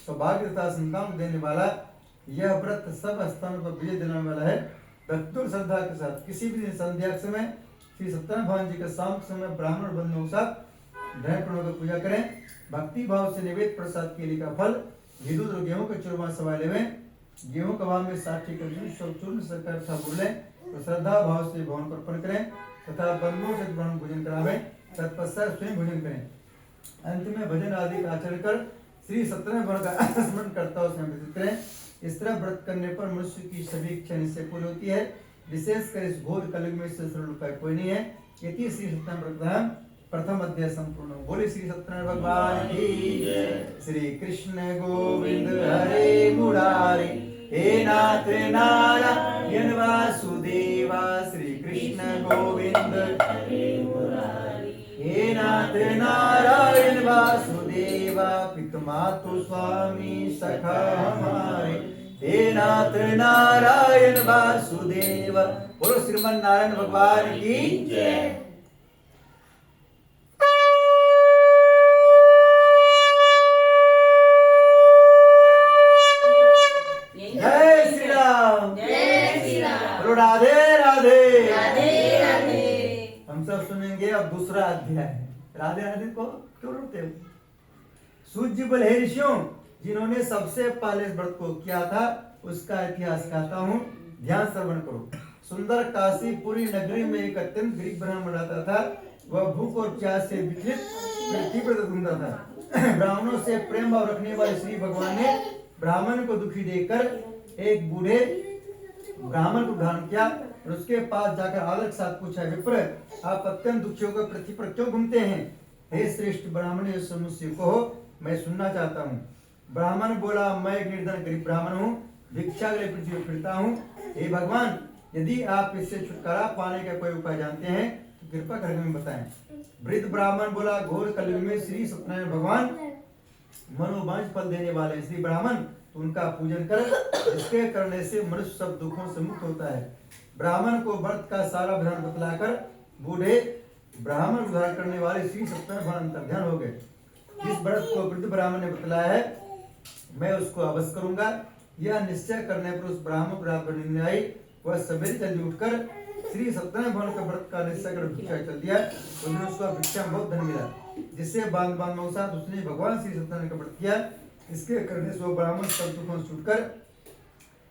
सौभाग्य तथा संतान को देने वाला, यह व्रत सब स्थानों पर विजय दिलाने वाला है। भक्ति और श्रद्धा के साथ किसी भी दिन संध्या के समय श्री सत्यनारायण भगवान जी के शाम के समय ब्राह्मण बंधुओं के साथ ध्यान पूर्वक पूजा करें। भक्ति भाव से निवेद प्रसाद केले का फल विद्युत और गेहूं का चूरमा सवाले हुए, गेहूं का भाव में 60 चूर्ण शर्करा तथा गुड़ लें तो श्रद्धा भाव से भवन पर अर्पण करें तथा बंधुओं से ब्राह्मण भोजन करावें, तत्पश्चात स्वयं भोजन करें। अंत में भजन आदि का आचरण कर श्री सत्यनारायण भगवान का स्मरण करता हुआ समय व्यतीत करें। इस तरह व्रत करने पर मनुष्य की सभी इच्छा निश्चय पूरी होती है। विशेषकर इस घोर कलयुग में इससे सरल उपाय कोई नहीं है। इति श्री सत्यनारायण व्रत प्रथम अध्याय संपूर्ण। बोले श्री सत्यनारायण भगवान की जय। श्री कृष्ण गोविंद हरे मुरारे, हे नाथ नारायण वासुदेवा। श्री कृष्ण गोविंद हरे मुरारे, हे नाथ नारायण वासुदेवा। पितुमातु स्वामी सखा हमारे, हे नाथ नारायण वासुदेव। बोलो श्रीमन नारायण भगवान की जय। जय श्री राम, जय श्री राम। बोलो राधे राधे, राधे राधे। हम सब सुनेंगे अब दूसरा अध्याय। राधे राधे को क्यों रोते हो? सूर्य बल हे ऋषियों, जिन्होंने सबसे पहले इस व्रत को किया था उसका इतिहास कहता हूँ, ध्यान श्रवण करो। सुंदर काशीपुरी नगरी में एक अत्यंत गरीब ब्राह्मण रहता था। वह भूख और प्यास से विचलित पृथ्वी पर घूमता था। ब्राह्मणों से प्रेम भाव रखने वाले श्री भगवान ने ब्राह्मण को दुखी देखकर एक बूढ़े ब्राह्मण को धारण किया और उसके पास जाकर आदर के साथ पूछा, विप्र, आप अत्यंत दुखी होकर पृथ्वी पर क्यों घूमते हैं? हे श्रेष्ठ ब्राह्मण, मुझसे कहो, मैं सुनना चाहता हूँ। ब्राह्मण बोला, मैं एक निर्धन गरीब ब्राह्मण हूँ, भिक्षा के लिए पृथ्वी पर फिरता हूँ। हे भगवान, यदि आप इससे छुटकारा पाने का कोई उपाय जानते हैं तो कृपा करके हमें बताएं। वृद्ध ब्राह्मण बोला, घोर कलयुग में श्री सत्यनारायण भगवान मनोवांछित फल देने वाले श्री ब्राह्मण, तो उनका पूजन कर, इसके करने से मनुष्य सब दुखों से मुक्त होता है। ब्राह्मण को व्रत का सारा विधान बतलाकर बूढ़े ब्राह्मण को धारण करने वाले श्री सत्यनारायण भगवान अंतर्ध्यान हो गए। जिस व्रत को वृद्ध ब्राह्मण ने बतलाया है मैं उसको अवश्य करूंगा। यह निश्चय करने पर उस ब्राह्मण को रात भर नींद आई। वह सवेरे जल्दी उठकर श्री सत्यनारायण भगवान का व्रत का निश्चय कर भिक्षा चल दिया। उस दिन उसको भिक्षा में बहुत धन मिला, जिससे बांध साथ उसने भगवान श्री सत्यनारायण का व्रत किया। इसके करने से वो ब्राह्मण सब दुखों से छूटकर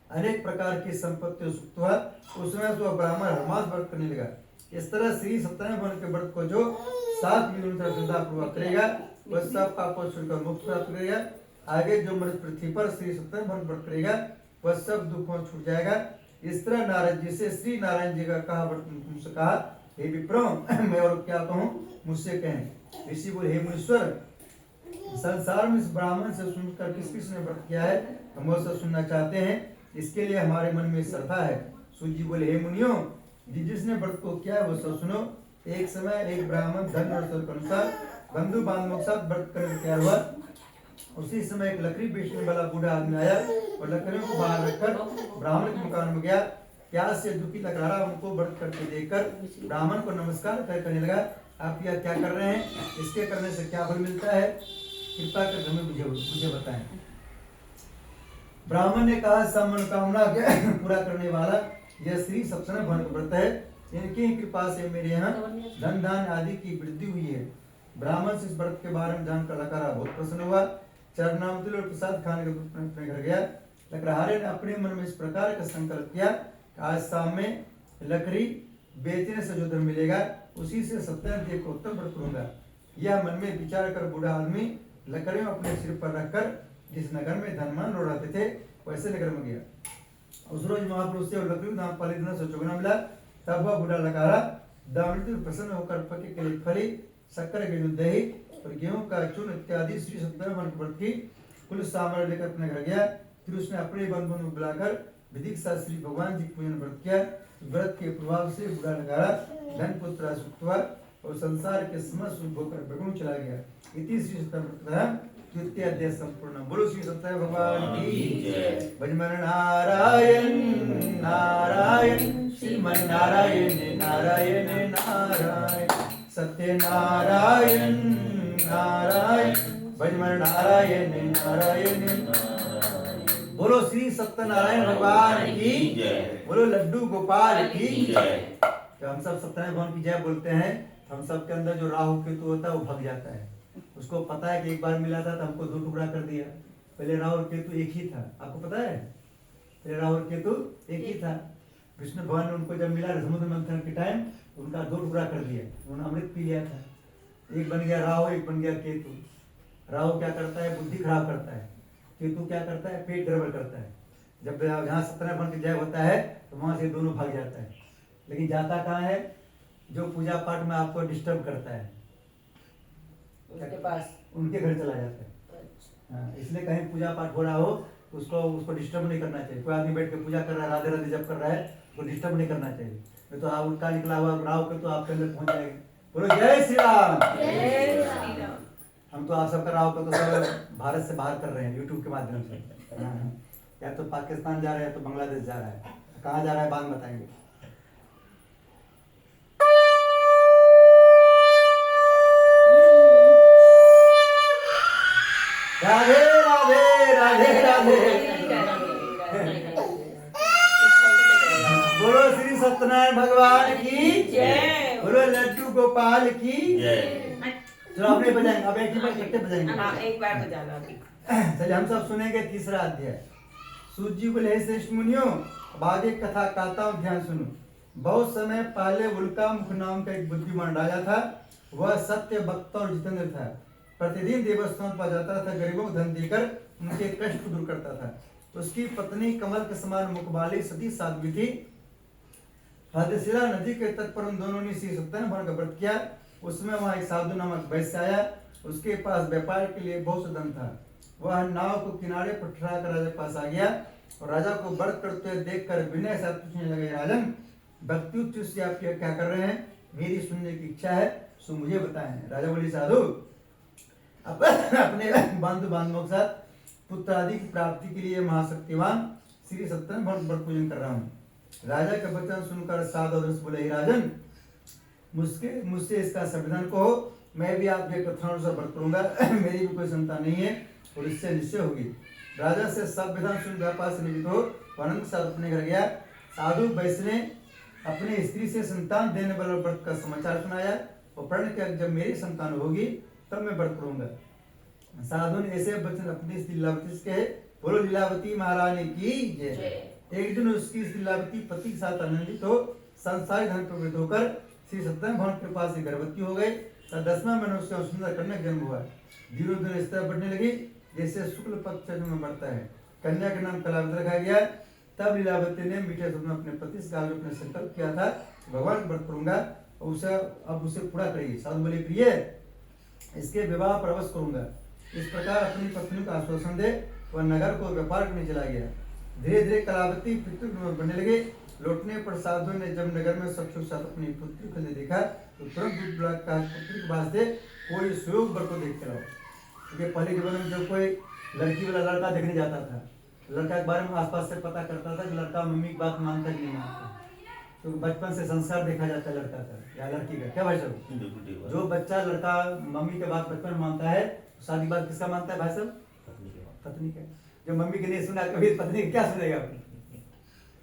अनेक प्रकार की संपत्ति सुख हुआ। उस समय तो ब्राह्मण हरमास व्रत करने लगा। इस तरह श्री सत्यनारायण भगवान के व्रत को जो 7 किलोमीटर श्रद्धापूर्वक करेगा वह सब पापों से छूटकर मुक्त प्राप्त करेगा। आगे जो मनुष्य पृथ्वी पर श्री सत्यनारायण भगवान व्रत करेगा वह सब दुखों से छूट जाएगा। इस तरह नारायण जी से श्री नारायण जी का कहा व्रत तुमसे कहा, हे विप्रो मैं और क्या कहूँ मुझसे कहें। ऋषि बोले, हे मुनीश्वर संसार में इस ब्राह्मण से सुनकर किस किसने व्रत किया है हम वो सब सुनना चाहते हैं, इसके लिए हमारे मन में श्रद्धा है। सूत जी बोले, हे मुनियों जिसने व्रत को किया है वो सब सुनो। एक समय एक ब्राह्मण धन और के अनुसार बंधु बांधवों के साथ व्रत करने तैयार हुआ। उसी समय एक लकड़ी बेचने वाला बूढ़ा आदमी आया और लकड़ियों को बाहर रखकर ब्राह्मण के मकान में गया। प्यास से दुखी लग रहा उनको व्रत करते देखकर ब्राह्मण को नमस्कार करने लगा, आप यह क्या कर रहे हैं, इसके करने से क्या फल मिलता है, कृपा कर हमें मुझे बताएं। ब्राह्मण ने कहा, सब मनोकामना पूरा करने वाला यह श्री सत्यनारायण भगवान का व्रत है। इनकी कृपा से मेरे यहाँ धन धान आदि की वृद्धि हुई है। ब्राह्मण से इस व्रत के बारे में जानकर लकड़ा बहुत प्रसन्न हुआ। चरणामृत और प्रसाद खाने के अपने घर गया। लकड़हारे ने अपने मन में इस प्रकार का संकल्प किया, आज शाम में लकड़ी बेचने से जो धन मिलेगा उसी से सत्यनारायण देव को उत्तम व्रत करूंगा। यह मन में विचार कर बूढ़ा आदमी लकड़ियों अपने सिर पर रखकर जिस नगर में धनमान लौटाते थे वैसे नगर में गया। उस रोज महापुरुष से लकड़ी दाम पाले दिन से चुगना मिला। तब वह बूढ़ा लकारा दामृत प्रसन्न होकर पके के लिए फली शक्कर के दूध दही और गेहूं का चूर्ण इत्यादि श्री सत्यनारायण व्रत की कुल सामग्री लेकर अपने घर गया। फिर उसने अपने बंधुओं को बुलाकर विधि के साथ श्री भगवान जी पूजन व्रत किया। व्रत के प्रभाव से बूढ़ा लकारा धन पुत्र सुख हुआ और संसार के समस्त सुख होकर बैकुंठ चला गया। इति श्री सत्यनारायण द्वितीय अध्याय संपूर्ण। बोलो श्री सत्यनारायण भगवान की जय। भजमन नारायण नारायण श्रीमन नारायण नारायण नारायण सत्य नारायण नारायण भजमन नारायण नारायण नारायण। बोलो श्री सत्यनारायण भगवान की जय। बोलो लड्डू गोपाल की जय। जब हम सब सत्यनारायण भगवान की जय बोलते हैं हम सब के अंदर जो राहु केतु होता है वो भग जाता है। उसको पता है कि एक बार मिला था तो हमको 2 टुकड़ा कर दिया। पहले राहु और केतु एक ही था, आपको पता है, पहले राहु और केतु एक ही था। विष्णु भगवान ने उनको जब मिला समुद्र मंथन के टाइम उनका 2 टुकड़ा कर दिया, उन्होंने अमृत पी लिया था। एक बन गया राहु, एक बन गया केतु। राहु क्या करता है, बुद्धि खराब करता है। केतु क्या करता है, पेट गड़बड़ करता है। जब जहाँ सत्यनारायण भगवान की जय होता है तो वहां से दोनों भाग जाता है। लेकिन जाता कहाँ है, जो पूजा पाठ में आपको डिस्टर्ब करता है उसके पास उनके घर चला जाता है। हाँ, इसलिए कहीं पूजा पाठ हो रहा हो उसको डिस्टर्ब नहीं करना चाहिए। कोई आदमी बैठ के पूजा कर रहा है, राधे राधे जप कर रहा है, उसको डिस्टर्ब नहीं करना चाहिए। नहीं तो आप उनका निकला हुआ राव के तो आपके अंदर पहुंच जाएंगे। बोलो जय श्री राम। जय श्री राम। हम तो आप सबका राव को तो सब भारत से बाहर कर रहे हैं यूट्यूब के माध्यम से। हाँ, या तो पाकिस्तान जा रहा है तो बांग्लादेश जा रहा है, कहाँ जा रहा है बाद में बताएंगे। राधे राधे राधे राधे। बोलो श्री सत्यनारायण भगवान की जय। बोलो लड्डू गोपाल की जय। चलो अपने बजाएंगे, अब एक ही बार इकट्ठे बजाएंगे। हाँ एक बार बजाना अभी। चलिए हम सब सुनेंगे तीसरा अध्याय। सूत जी बोले, हे श्रेष्ठ मुनियों अब आगे कथा कहता हूँ, ध्यान सुनो। बहुत समय पहले उल्का मुख नाम का एक बुद्धिमान राजा था। वह सत्य वक्ता और जितेंद्र था। प्रतिदिन देवस्थान पर जाता था, गरीबों को धन देकर उनके कष्ट को दूर करता था। उसकी पत्नी कमल के समान मुख वाली सती साध्वी थी। हदशिला नदी के तट पर उन दोनों ने श्री सत्यनारायण भगवान का व्रत किया। उसमें वहां एक साधु नामक वैश्य आया। उसके पास व्यापार के लिए बहुत सा धन था। वह नाव को किनारे पर ठहरा कर राजा के पास आ गया और राजा को व्रत करते हुए देखकर विनय से पूछने लगे, राजन भक्ति उच्च से आप क्या कर रहे हैं, मेरी सुनने की इच्छा है, सो मुझे बताएं। राजा बोली, साधु अपने बंधु बांधवों के साथ पुत्र आदि की प्राप्ति के लिए महाशक्तिवान श्री सत्यनारायण भगवान व्रत पूजन कर रहा हूँ। राजा का वचन सुनकर साधु दृष्ट बोले, राजन मुझसे इसका संविधान कहो, मैं भी आपके कथनानुसार व्रत करूंगा। मेरी भी कोई संतान नहीं है और इससे निश्चय होगी। राजा से सब विधान सुन व्यापार से निवृत्त हो आनंद के साथ अपने घर गया। साधु वैश्य ने अपनी स्त्री से संतान देने वाले व्रत का समाचार सुनाया और प्रण किया जब मेरी संतान होगी तब मैं व्रत करूंगा। साधु ने ऐसे वचन अपनी स्त्री लीलावती से कहे, बोलो लीलावती महारानी की जय। एक दिन उसकी स्त्री लीलावती पति के साथ आनंदित हो संसार धन प्रवृत्त होकर श्री सत्यनारायण भगवान की कृपा से गर्भवती हो गई। 10वां महीने उसका सुंदर कन्या जन्म हुआ। धीरे धीरे इस तरह बढ़ने लगी जैसे शुक्ल पक्ष में बढ़ता है। कन्या का नाम कलावती रखा गया। तब लीलावती ने मीठे शब्द में अपने पति से अपने संकल्प किया था भगवान व्रत करूंगा और उसे पूरा करिए। साधु बोले प्रिय इसके विवाह पर अवश्य करूंगा। इस प्रकार अपनी पत्नी को आश्वासन दे वह नगर को व्यापार करने चला गया। धीरे धीरे कलावती पितृ बनने लगे। लौटने पर साधु ने जब नगर में सब के साथ अपनी पुत्री को देखा तो तुरंत दूध बुला कहा पुत्री के वास्ते कोई सुयोग वर को देख कर आओ। क्योंकि पहले के में जब कोई लड़की वाला लड़का देखने जाता था, लड़का के बारे में आसपास से पता करता था कि लड़का मम्मी की बात मानता कि नहीं मानता। तो बचपन से संस्कार देखा जाता है लड़का का या लड़की का। क्या भाई साहब, जो बच्चा लड़का मम्मी के बात बचपन मानता है शादी बाद किसका मानता है भाई साहब? पत्नी का। जो मम्मी के नहीं सुना कभी पत्नी क्या सुनेगा?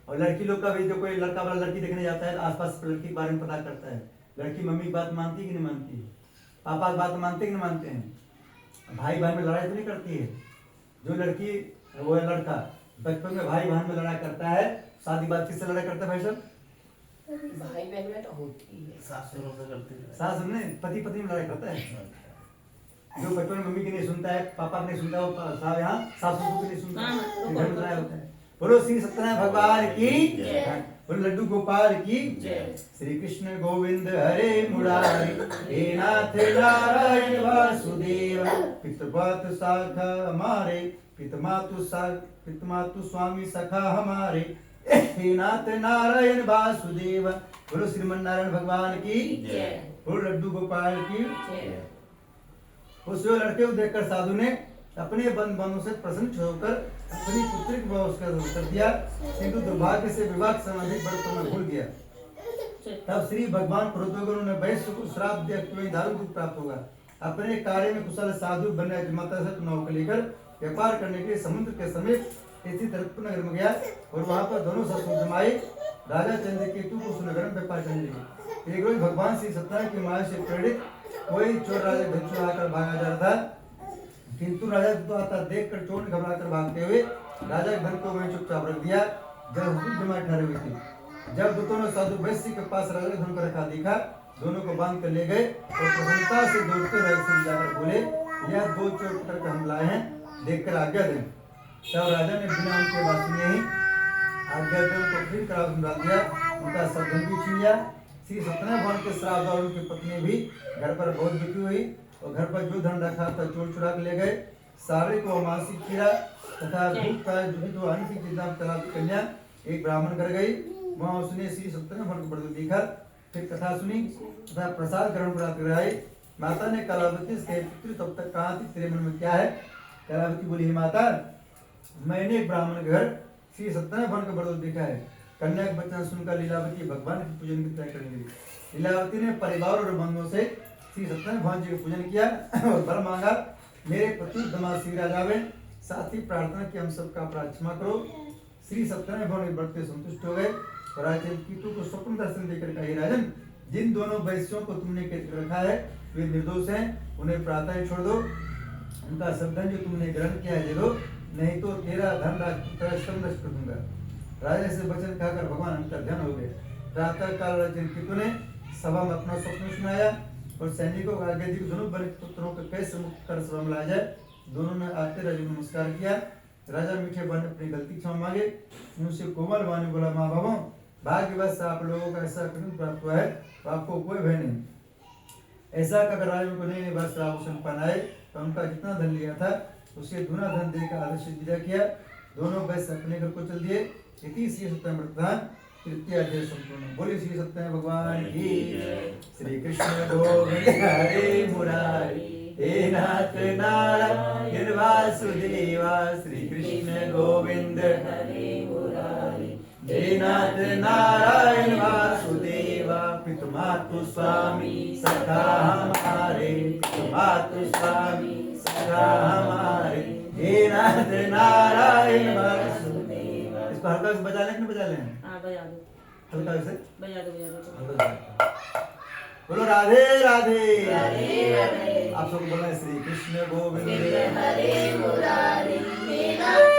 और लड़की लोग का भी जो कोई लड़का वाला लड़की देखने जाता है आसपास लड़की के बारे में पता करता है लड़की मम्मी की बात मानती है कि नहीं मानती है, पापा की बात मानते कि नहीं मानते हैं, भाई बहन में लड़ाई तो नहीं करती है। जो लड़की वो लड़का बचपन में भाई बहन में लड़ाई करता है शादी बाद किससे लड़ाई करता है भाई साहब? भाई बहन में तो होती है, सासुरों से करते हैं। सास में पति पत्नी में लड़ाई करता है। जो बचपन में मम्मी की नहीं सुनता है पापा की नहीं सुनता वो साहब यहाँ सास ससुर की नहीं सुनता है, घर में लड़ाई होता है। बोलो श्री सत्यनारायण भगवान की जय। बोलो लड्डू गोपाल की जय। श्री कृष्ण गोविंद हरे मुरारी हे नाथ नारायण वासुदेव पितृपात शाखा हमारे पितमातु स्वामी सखा हमारे हे नाथ नारायण वासुदेव। बोलो श्रीमन नारायण भगवान की जय। बोलो लड्डू गोपाल की जय। उस लड़के को देखकर साधु ने अपने बंधुओं से प्रसन्न होकर अपनी पुत्री को विवाह कर दिया, किंतु दुर्भाग्य से विवाह संबंधित व्रतों में भूल गया। तब श्री भगवान क्रोधोग्र ने वैश्य को श्राप दिया कि दारू दूध प्राप्त होगा। अपने कार्य में कुशल साधु बनने माता से नौकर लेकर व्यापार करने के लिए समुद्र के समीप स्थित रत्न नगर में गया और वहां पर दोनों ससुर जमाई राजा चंद्रकेतु को सुनगर में व्यापार करने लगे। एक रोज भगवान श्री सत्यनारायण की माया से प्रेरित कोई चोर राजा भिक्षु आकर भागा जा रहा था, किंतु राजा तो आता देखकर चोर ने घबरा कर भागते हुए राजा के धन को वहीं चुपचाप रख दिया जब हुजूर जमा ठहरे हुए थे। जब दूतों ने साधु वैश्य के पास राजा के धन को रखा देखा, दोनों को बांध कर ले गए और प्रसन्नता से दौड़ते राजा से जाकर बोले यह दो चोर पकड़ कर हम लाए हैं, देखकर आज्ञा दें। तब राजा ने बिना उनके बात सुने ही आज्ञा दें उनको फिर करार सुना दिया, उनका सब धन भी छीन लिया। श्री सत्यनारायण भगवान के श्राप और उनकी पत्नी भी घर पर बहुत दुखी हुई और घर पर जो धन रखा था चोर चुरा के ले गए। शारीरिक व मानसिक पीड़ा तथा दुख का दुखित व अन्य की चिंता तलाक कन्या एक ब्राह्मण घर गई। वहां उसने श्री सत्यनारायण भगवान को बड़ा देखा, फिर कथा सुनी तथा प्रसाद ग्रहण कराई। माता ने कलावती से पुत्री तब तक कहा थी तेरे मन में क्या है? कलावती बोली हे माता मैंने एक ब्राह्मण घर श्री सत्यनारायण भगवान का बड़ा देखा है। कन्या के वचन सुनकर लीलावती भगवान के पूजन की तैयारी करने लगी। लीलावती ने परिवार और बंधुओं से श्री सत्यनारायण भगवान जी का पूजन किया और वर मांगा मेरे पति दमाद श्री राजा में साथ ही प्रार्थना की हम सबका अपराध क्षमा करो। श्री सत्यनारायण भगवान व्रत से संतुष्ट हो गए। राजा कीतु को स्वप्न दर्शन देकर कहे राजन जिन दोनों वैश्यों को तुमने कैद रखा है वे निर्दोष हैं, उन्हें प्रातः छोड़ दो, उनका सब धन जो तुमने ग्रहण किया है दे दो, नहीं तो तेरा धन नष्ट कर दूंगा। राजा से वचन खाकर भगवान अंतर ध्यान हो गए। प्रातः काल राजा कीतु ने सभा में अपना स्वप्न सुनाया और सैनिकों को आज्ञा दी दोनों बड़े पुत्रों को कैसे मुक्त कर सभा में लाया जाए। दोनों ने आते राजा को नमस्कार किया। राजा मीठे बाने अपनी गलती क्षमा मांगे। उनसे कोमल बाने बोला माँ बाबा भाग्यवश आप लोगों का ऐसा कदम प्राप्त हुआ है तो आपको कोई भय नहीं। ऐसा अगर राजा को नहीं वस्त्र आभूषण पहनाए तो उनका जितना धन लिया था उसे दूना धन देकर आदेश विदा किया। दोनों वैश्य अपने घर को चल दिए। इति श्री सत्यनारायण तृतीय अध्याय संपूर्ण। बोलिए श्री सत्यनारायण भगवान की। श्री कृष्ण गोविंद हरे मुरारी हे नाथ नारायण वासुदेवा। श्री कृष्ण गोविंद हरे मुरारी हे नाथ नारायण वासुदेवा। पितुमातु स्वामी सखा हमारे पितुमातु स्वामी सखा हमारे हे नाथ नारायण वासुदेवा। इसको हल्का से बजा लें कि नहीं बजा लें? हाँ बजा दो हल्का से बजा दो तुम। बोलो राधे राधे आप सबको बोलना है श्री कृष्ण गोविंद हरे मुरारी हे नाथ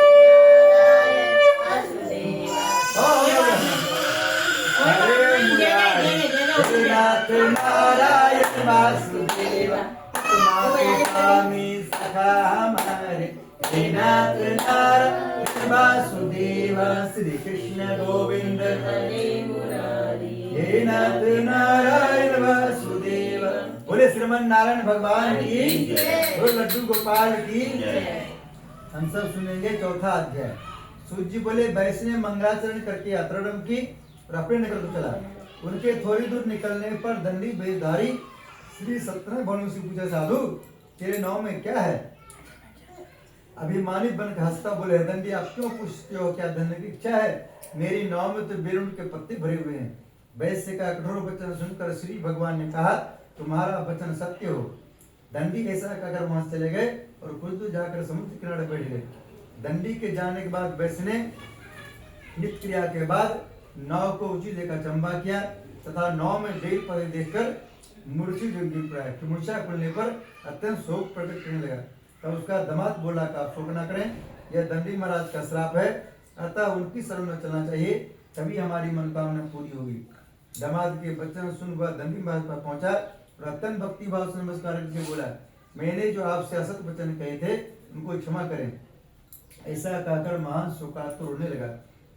नारायण वासुदेव तुम्हारे स्वामी सखा हमारे हे नाथ नारायण वासुदेव श्री कृष्ण गोविंद हरे मुरारी हे नाथ नारायण वासुदेव। बोले श्रीमन नारायण भगवान की बोले लड्डू गोपाल की। हम सब सुनेंगे चौथा अध्याय। सूत जी बोले वैष्णव मंगलाचरण करके यात्रारंभ की और अपने नगर को चला। उनके थोड़ी दूर निकलने पर दंडी वेशधारी श्री सत्यनारायण भानु से पूछा, साधु तेरे नाव में क्या है? अभिमानित बनकर हंसता बोले, दंडी आप क्यों पूछते हो, क्या धन की इच्छा है? मेरी नाव में तो बेरुण के पत्ते भरे हुए हैं। वैश्य का कठोर वचन सुनकर श्री भगवान ने कहा, तुम्हारा वचन सत्य हो। दंडी ऐसा कहकर वहां से चले गए और कुछ दूर जाकर समुद्र किनारे बैठ गए। दंडी के जाने के बाद वैश्य ने नित्य क्रिया के बाद नाव को ऊंची लेकर चंबा किया तथा नाव में बेल पड़े देखकर मूर्छित गिर पड़ा। मूर्छा खुलने पर अत्यंत शोक प्रकट करने लगा। तब उसका दामाद बोला कि आप शोक न करें, यह दंडी महाराज का श्राप है, अतः उनकी शरण में चलना चाहिए, तभी हमारी मनोकामना पूरी होगी। दामाद के वचन सुन वह दंडी महाराज पर पहुंचा और अत्यंत भक्ति भाव से नमस्कार करके बोला, मैंने जो आपसे असत वचन कहे थे उनको क्षमा करें। ऐसा कहकर महान शोकातुर रोने लगा।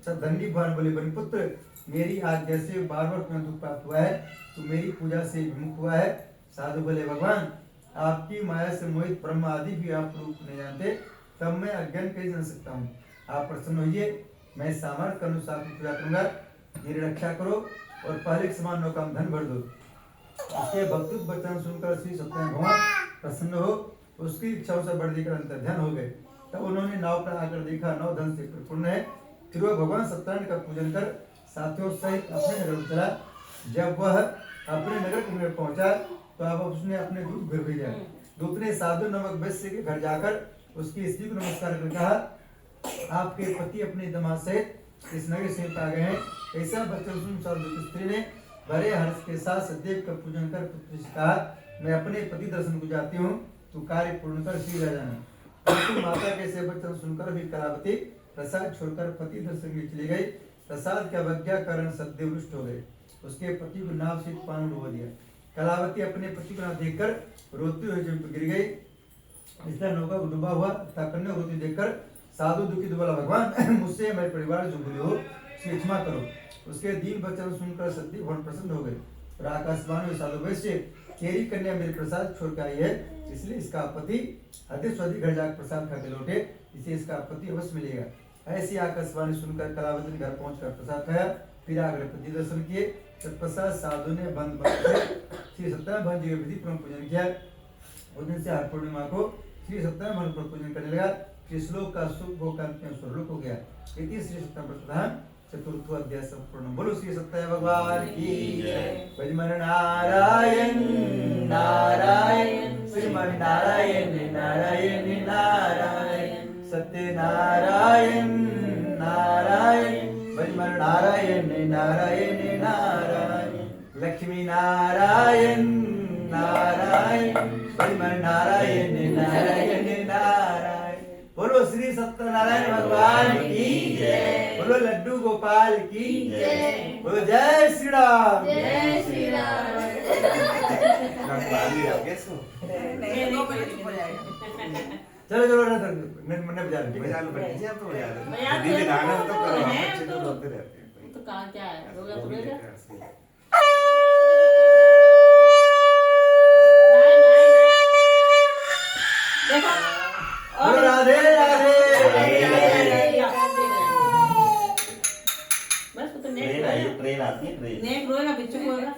तब दंडी भगवान बोले, बलिपुत्र मेरी आज्ञा से बार बार तुम्हें दुख प्राप्त हुआ है, तो मेरी पूजा से विमुख हुआ है। साधु बोले, भगवान आपकी माया से मोहित ब्रह्म आदि भी आप रूप नहीं जानते, तब मैं अज्ञान कैसे जान सकता हूँ। आप प्रसन्न होइए, मैं सामर्थ्य के अनुसार आपकी पूजा करूंगा, मेरी रक्षा करो और पहले के समान नौका में धन भर दो। उसके भक्ति वचन सुनकर श्री सत्यनारायण भगवान प्रसन्न हो उसकी इच्छाओं से बढ़ देकर अंतर्ध्यान हो गए। तब उन्होंने नाव पर आकर देखा नाव धन से परिपूर्ण है। फिर वह भगवान सत्यनारायण का पूजन कर साथियों सहित अपने नगर में चला। जब वह अपने नगर के निकट पहुंचा तो अब उसने अपने दूत घर भेजा। दूत ने साधु नामक वैश्य के घर जाकर उसकी स्त्री को नमस्कार कर कहा, आपके पति अपने दामाद सहित इस नगर से आ गए हैं। ऐसा वचन सुन साधु स्त्री ने बड़े हर्ष के साथ सदैव का पूजन कर पुत्र से कहा, मैं अपने पति दर्शन को जाती हूँ, तू कार्य पूर्ण कर शीघ्र जाना। परंतु माता के से वचन सुनकर भी कलावती प्रसाद छोड़कर पति दर्शन के लिए चली गई। प्रसाद की अवज्ञा कारण सदैव रुष्ट हो गए। उसके पति को नाव से पानी डुबो दिया। कलावती अपने पति को नाव देखकर रोती हुई गिर गई। इसलिए नौका को डूबा हुआ तथा कन्या रोती देखकर साधु दुखी बोला, भगवान मुझसे मेरे परिवार जो भूले हो उसकी क्षमा करो। उसके दीन वचन सुनकर सत्य भगवान प्रसन्न हो गए और आकाशवाणी में साधु वैश्य, तेरी कन्या मेरे प्रसाद छोड़ के आई है, इसलिए इसका पति अधिक से अधिक घर जाकर प्रसाद खा के लौटे, इसे इसका पति अवश्य मिलेगा। ऐसी आकाशवाणी सुनकर कलावती ने घर पहुंचकर प्रसाद खाया, फिर आकर पति दर्शन किए। तत्पश्चात साधु ने बंद श्री सत्यनारायण भगवान जी का विधि पूर्वक पूजन किया। उस दिन से हर पूर्णिमा को श्री सत्यनारायण भगवान पर पूजन करने लगा। श्री श्लोक का शुभ होकर स्वरूप हो गया। इति श्री सत्यनारायण प्रधान चतुर्थ अध्याय संपूर्ण। बोलो श्री सत्यनारायण भगवान की जय। भजमन नारायण नारायण श्रीमन नारायण नारायण नारायण सत्यनारायण नारायण भजमन नारायण नारायण नारायण लक्ष्मी नारायण नारायण भजमन नारायण नारायण नारायण। बोलो श्री सत्यनारायण भगवान की जय। बोलो लड्डू गोपाल की जय। बोलो जय श्री राम। जय श्री राम। चलो चलो मैंने बजा ली। दीदी गाना तो करो, बच्चे तो रोते रहते हैं। तो कहाँ क्या है हो गया तुम्हें क्या? देखो बोलो राधे राधे। बस तो ट्रेन नेट आई, ट्रेन आती है, ट्रेन। नेट रोएगा बिच्छू रोएगा।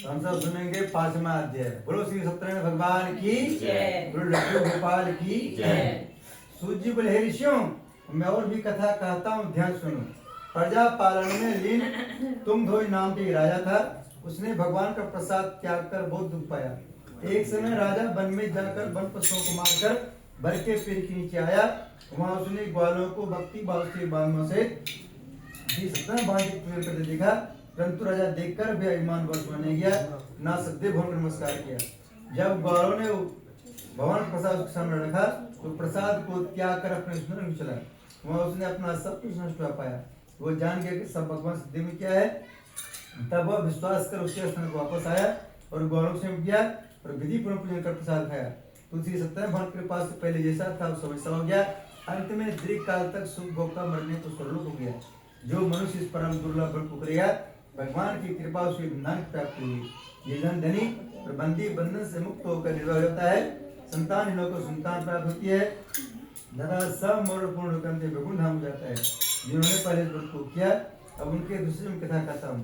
हम सब सुनेंगे पांचवा अध्याय। बोलो श्री सत्यनारायण भगवान की जय। बोलो लड्डू गोपाल की जय। सूत जी बोले, हे ऋषियों मैं और भी कथा कहता हूँ, ध्यान सुनो। प्रजा पालन में लीन तुंगध्वज नाम के राजा था। उसने भगवान का प्रसाद त्याग कर बहुत दुख पाया। एक समय राजा वन में जाकर वन पशुओं को मारकर बर के पेड़ के नीचे आया, वहां उसने ग्वालों को भक्ति भाव से बांधों से सत्तर बांध के पूजन करते देखा, परंतु राजा देखकर भी अभिमान वश बने गया, ना सद्य भवन नमस्कार किया। जब ग्वालों ने भवन प्रसाद उसके सामने रखा तो प्रसाद को त्याग कर अपने सुंदर में चला, वहां उसने अपना सब कुछ नष्ट हो पाया। वो जान गया कि सब भगवान सिद्धि में क्या है, तब वह विश्वास कर उसके स्थान को वापस आया और ग्वालों से गया और विधि पूर्ण पूजन कर प्रसाद खाया। तुलसी सत्यनारायण भगवान के पास से पहले जैसा था वैसा हो गया। अंत में दीर्घ काल तक सुख भोग का मरने को स्वर्लोक हो गया। जो मनुष्य इस परम दुर्लभ फल को करेगा, भगवान की कृपा उसे नाम प्राप्त होगी। ये जन धनी और बंदी बंधन से मुक्त होकर निर्भय होता है, संतान को संतान प्राप्त होती है, तथा सब मोर पूर्ण होकर वैकुंठ धाम हो जाता है। जिन्होंने पहले व्रत को किया, अब उनके दूसरे में कथा कहता हूँ।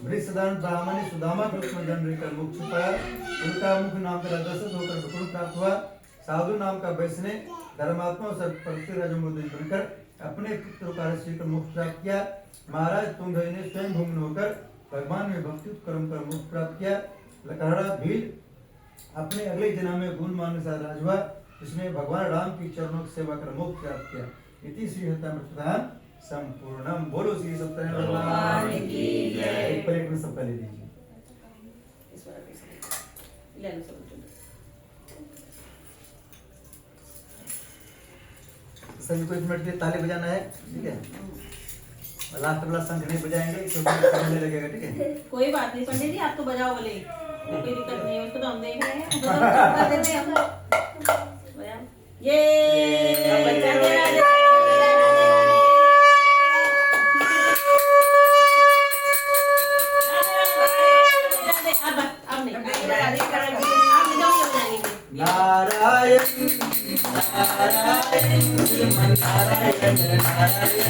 वृषधारण ब्राह्मण ने सुदामा के रूप में जन्म लेकर मोक्ष पाया, उनका मुख नाम का दशरथ होकर वैकुंठ प्राप्त हुआ। साधु नाम का वैश्य ने धर्मात्मा और राजमोदेश बनकर अपने पुत्र का श्री मोक्ष प्राप्त किया। महाराज तुंगध्वज ने स्वयं भूमि होकर भगवान में भक्ति कर्म कर मोक्ष प्राप्त किया। लकहड़ा भील अपने अगले जन्म में गुण मान के साथ राज हुआ, जिसने भगवान राम की चरणों की सेवा कर मोक्ष प्राप्त किया। इति श्री सत्यनारायण संपूर्णम। बोलो श्री सत्यनारायण भगवान की जय। एक प्लेट में सबका ले लीजिए। इस बार ले लो सब। सभी को 1 मिनट के ताली बजाना है, ठीक है। लास्ट वाला शंख नहीं बजाएंगे क्योंकि करने लगेगा, ठीक है। कोई बात नहीं पंडित जी, आप तो बजाओ बोले, कोई दिक्कत नहीं है, उसको तो हम देख रहे हैं, बजा देते हैं हम। ये बच्चा मेरा नारायण नारायण श्रीमन नारायण नारायण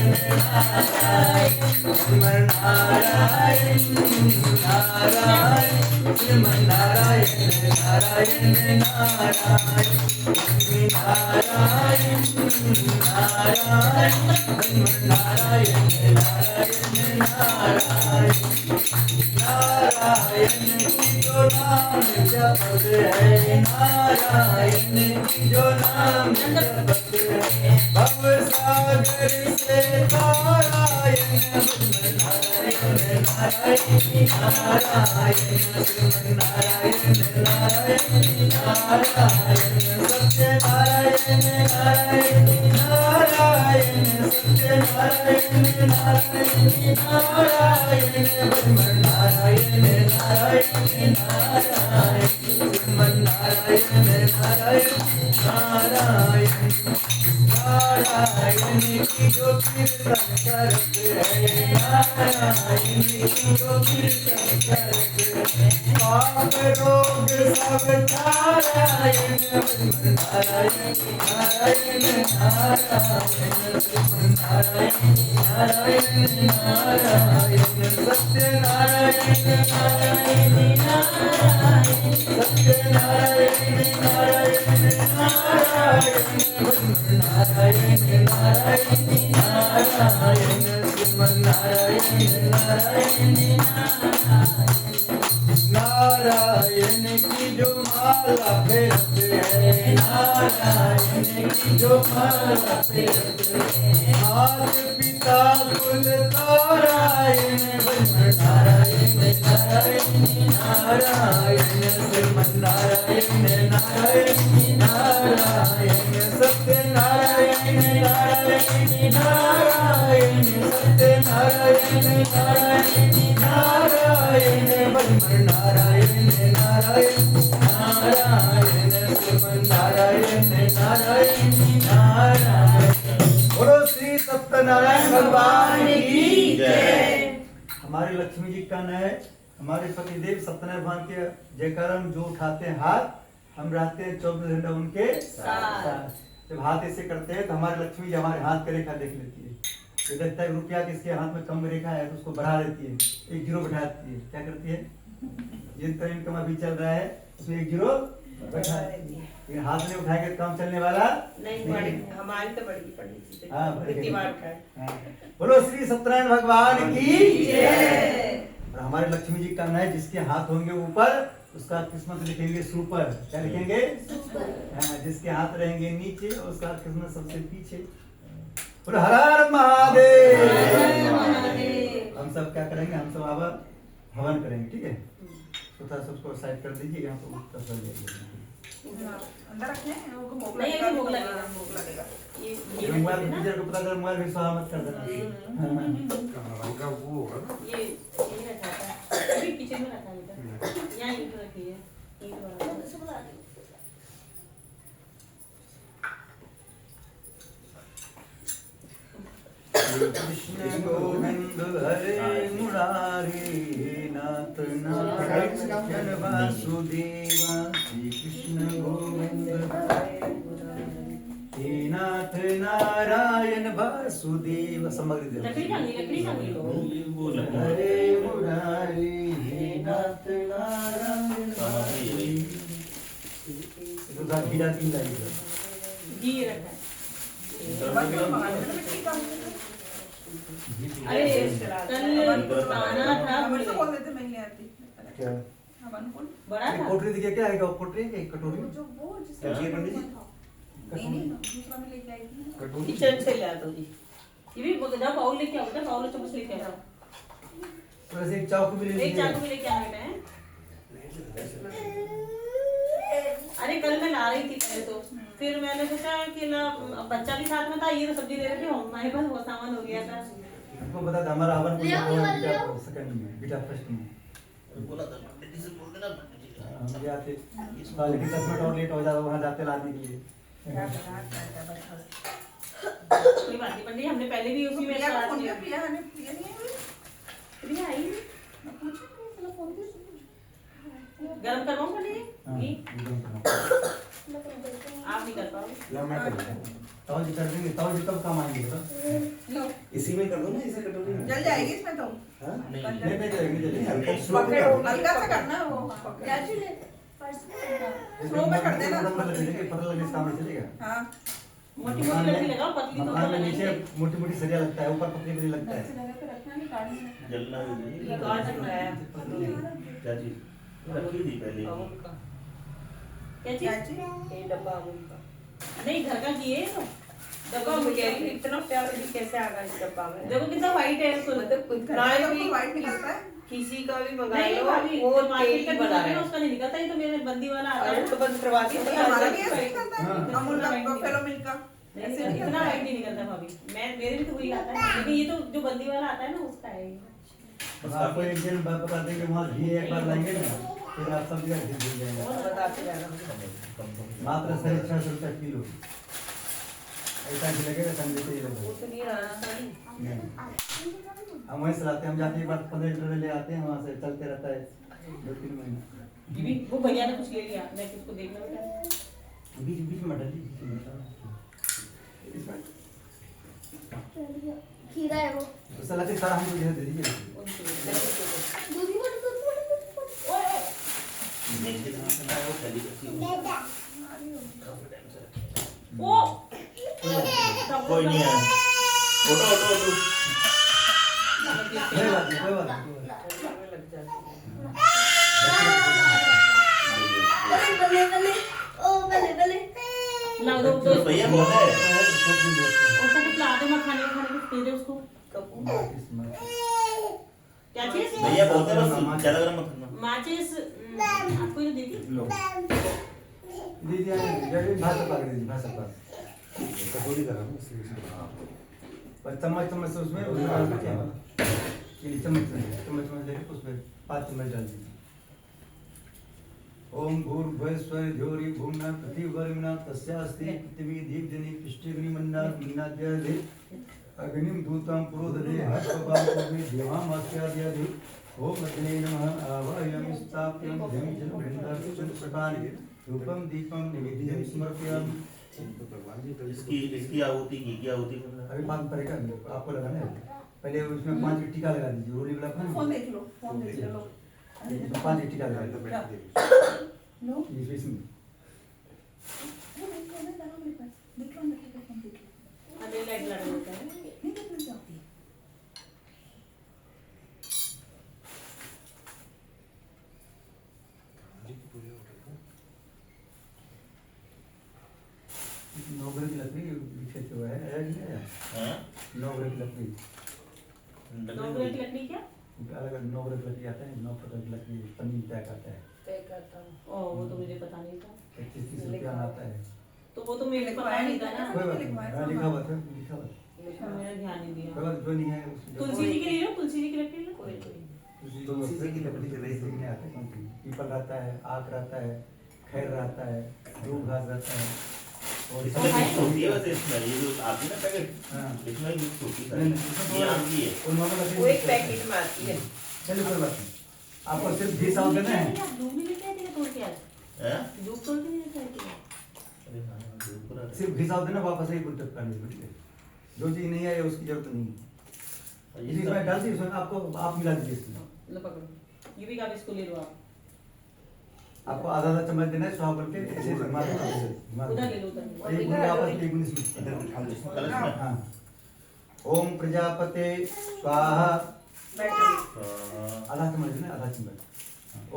नारायण नारायण नारायण श्रीमन नारायण नारायण नारायण नारायण नारायण नारायण नारायण नारायण जो नाम जपते हैं, नारायण जो नाम जपते हैं, भव सागर से तारायण नारायण नारायण नारायण नारायण नारायण नारायण सत्य नारायण नारायण नारायण सत्य नारायण नारायण नारायण नारायण नारायण नारायण नारायण नारायण नारायण नारायण की जो कीर्तन करते हैं, नारायण की जो कीर्तन करते हैं, पाप रोग सब नारायण नारायण नारायण नारायण नारायण नारायण सत्य नारायण नारायण नारायण सत्य नारायण नारायण नारायण नारायण नारायण नारायण श्रीमन नारायण नारायण नारायण की जो माला फेरते हैं, नारायण की जो माला फेरते हैं, मात पिता कुल नारायण नारायण नारायण नारायण श्रीमन नारायण नारायण नारायण सत्य नारायण नारायण नारायण सत्य नारायण नारायण नारायण नारायण नारायण नारायण श्रीमन नारायण नारायण नारायण। बोलो श्री सत्यनारायण भगवान की जय। हमारे लक्ष्मी जी का है, हमारे पतिदेव सत्यनारायण भगवान के जयकार हम जो उठाते हैं हाथ, हम रहते हैं 24 घंटा उनके साथ। जब हाथ ऐसे करते हैं तो हमारी लक्ष्मी जी हमारे हाथ का रेखा देख लेती है, तो देखता है रुपया किसके हाथ में कम रेखा है तो उसको बढ़ा देती है, 1 जीरो बैठा देती है। क्या करती है, जिन तरह इनकम अभी चल रहा है उसमें 1 जीरो बैठा देती है। ये हाथ में उठाएंगे काम चलने वाला नहीं, हमारी तो बढ़ी पंडित जी। हाँ, इतनी बार उठाए। बोलो श्री सत्यनारायण भगवान की जय। और हमारे लक्ष्मी जी का है जिसके हाथ होंगे ऊपर उसका किस्मत लिखेंगे सुपर। क्या लिखेंगे? हाँ, जिसके हाथ रहेंगे नीचे उसका किस्मत सबसे पीछे। और हर हर महादेव। हम सब क्या करेंगे? हम सब अब हवन करेंगे, ठीक है? तो थोड़ा सा उसको साइड कर दीजिए, यहाँ तो तसल्ली जाएगी। अंदर रखने हैं, वो भोग नहीं, लगेगा, अभी भोग लगेगा। भोग लगेगा। ये मोबाइल रखना। टीचर को पता चला, मोबाइल भी स्वाहा मत कर देना। का वो होगा ना। ये रखा था, अभी किचन में रखा है बेटा। यहाँ ईंट रखी है, ईंट वाला। कृष्ण गोविंद हरे मुरारी नाथ नारायण वासुदेवा। श्री कृष्ण गोविंद हे नाथ नारायण वासुदेव। समग्र दे लकड़ी खानी वो लगा हरे मुरारी हे नाथ नारायण वासुदेव। तो दा घीरा तीन लाइए। घी रखा है। बस वो मंगा देना, मिट्टी का। अरे कल आना था, हवन से बोल देते, मैं नहीं आती। क्या? हवन कौन? बड़ा था। कोटरी दिखे क्या आएगा? कोटरी है एक कटोरी? जो वो जिसका क्या चाहिए पंडित जी? नहीं नहीं, दूसरा में लेके आई थी ना। किचन से लाया तो जी। ये भी बगदा बाउल लेके आओ बेटा, बाउल चम्मच लेके आओ। तो ऐसे एक चाकू भी ले एक चाकू भी लेके आना है। अरे कल मैं ला रही थी पहले तो, फिर मैंने सोचा कि ना बच्चा भी साथ में था, ये तो सब्जी ले रहे थे, हमारे पास बहुत सामान हो गया था। आपको बता था हमारा हवन सेकंड में, बेटा फर्स्ट में। बोला था पंडित जी से बोल देना, पंडित जी का। हम भी आते, लेकिन 10 मिनट और लेट हो जाता वहाँ जाते लाने के लिए। कोई बात नहीं पंडित, हमने पहले भी उसी में प्रिया को सलाद फोन किया। किया, प्रिया ने प्रिया नहीं आई। प्रिया आई नहीं? मैं पूछूंगी, चलो फोन किया। गरम करवाऊं पंडित हाँ, जी? एकदम करना। आप नहीं कर पाओगे। लो मैं कर देता हूँ। ताऊ जी कर देंगे, ताऊ जी कब काम आएंगे बता? लो, इसी में कर दो ना, इसे कटोरी में। जल जाएगी इसमें तो। हाँ? नहीं नहीं चलेगी, नहीं, चलेगी। हल्का स्लो में कर दो। हल्का सा करना वो। क्या चीज़ फर्स्ट में स्लो में कर देना। पता लगे इस काम में चलेगा। हाँ, मोटी मोटी लकड़ी लगाओ, पतली तो मकान में लगाएंगे। नीचे मोटी मोटी सरिया लगता है, ऊपर पतली पतली लगता ऐसे है। लगा के रखना, नहीं काटना है। जलना भी नहीं। ये काट सकता है। क्या चीज? रखी थी पहले। क्या क्या चीज? चीज़? ये डब्बा अमूल का नहीं घर का किए तो डब्बा में कह रही हूँ, इतना प्यार भी कैसे आ गया इस डब्बा में। देखो कितना वाइट है उसको। मतलब कुछ घर खाए का भी तो व्हाइट निकलता है। किसी का भी मंगा नहीं लो, भाभी, वो मार्केट का तेल जो बना है है ना उसका नहीं निकलता, ये तो मेरे बंदी वाला आता और है उसको ना। बंद करवा दिया। नहीं, हमारा भी ऐसे निकलता है। हाँ। अमूल का, बफेलो मिल्क का। ऐसे इतना निकलता वाइट है। नहीं निकलता भाभी, मैं मेरे भी तो वही आता है, लेकिन ये तो जो बंदी वाला आता है ना उसका है ये। बस आपको एक दिन बात बता देंगे, वहाँ घी एक बार लाएंगे ना, फिर आप सब जगह घी मिल जाएंगे। और बताते जाना। मात्र 650 रुपये किलो। ऐसा घी लगेगा ठंडे से ही वो लगेगा। तो नहीं रहा। हम वहीं से लाते हैं, हम जाते हैं एक बार 15 लीटर ले आते हैं, वहाँ से चलते रहता है 2-3 महीना। ये भी वो भैया ने कुछ ले लिया, मैं किसको देखना बेटा। बीच बीच में डालिए। इसमें खीरा है वो तो सलाद सारा हमको जो है दे दीजिए। दूध ही बोल नहीं के नाम से ना वो चली गई। ओ कोई नहीं है। उठो उठो उठो। कोई बात नहीं, कोई बात नहीं। लग जाती बल्ले बल्ले ओ बल्ले बल्ले लाओ दो दो तो भैया बोल रहे हैं। उसका कुछ ला दे, मत खाने कुछ दे दे उसको। क्या चीज? भैया बोलते हैं बस ज्यादा गरम मत करना। माचिस आपको ये दीदी लो दीदी ये भाषा पा दीजिए, भाषा पा कटोरी करा ना, इसलिए इसमें। हाँ। पर चम्मच चम्मच से उसमें डाल दीजिए। ये चम्मच चम्मच लेके उसमें 5 चम्मच डाल दीजिए। ओम भूर्भुवस्सुः द्यौरि भूम्ना पृथिवीर्वरुणा तस्यास्ति पृथिवी दीप्तिनि पृष्ठेऽग्नि मन्नाद्यादि अग्निं दूतं पुरोदधे हर्षपावमे देवामास्याद्यादि ओम अग्ने नमः आवाहयामि स्थाप्यं धिं जलं प्रकारे रूपं दीपं नैवेद्यं समर्पयामि। तो भगवान जी तो इसकी आहुति घी की आहुति बोल रहा अभी बात करेगा, आपको लगाना है। पहले उसमें 5 की टीका लगा दीजिए, रोली वाला फोन पान। देख लो, फोन देख लो। इसमें 5 की टीका लगा तो दीजिए। बैठ दे। लो, इसमें देख लो, लगा मेरे पास। देख लो, मेरे पास फोन देख लो। अरे लाइट लगा देता है। नहीं देखना चाहती है। नौकरी की लकड़ी पीछे जो है हाँ? नौकरी की लकड़ी नौकरी की लकड़ी क्या? अलग अलग नौकरी की लकड़ी आता है 9 प्रकार की लकड़ी पन्नी पैक आता है तय करता हूँ। ओ वो तो मुझे पता नहीं था। 25-30 रुपया आता है तो वो तो मेरे को पता नहीं था ना। कोई बात नहीं हाँ, लिखा हुआ था लिखा हुआ था मैंने ध्यान नहीं दिया। कोई बात जो नहीं है उसकी तुलसी जी के लिए लो, तुलसी जी की लकड़ी लो। कोई कोई तुलसी जी की लकड़ी से नहीं सीखने आते कौन सी पीपल रहता है आक रहता है खैर रहता है दूब घास रहता है और इसमें मिक्स होती है वैसे इसमें ये जो आती है ना पैकेट हाँ। इसमें मिक्स होती है नहीं, ये आम की है और नॉर्मल लकड़ी वो एक पैकेट में आती है। चलिए कोई बात नहीं आपको सिर्फ 20 साल देना है धूप नहीं लेके आए थे तोड़ के आज? हैं? धूप तोड़ के नहीं लेके आए थे? अरे हाँ दूर पूरा सिर्फ 20 साल देना वापस एक कुंटल का नहीं ठीक है जो चीज नहीं है उसकी जरूरत नहीं है इसी में डाल दी उसमें आपको आप मिला दीजिए इसमें लो पकड़ो, ये भी आप इसको ले लो आप। आपको आधा आधा चम्मच देना है सुहा बोल के ऐसे घुमा दो उधर ले लो उधर। एक गुण वापस एक गुण इसमें कलश में हाँ ओम प्रजापते स्वाहा बैटरी आधा चम्मच देना आधा चम्मच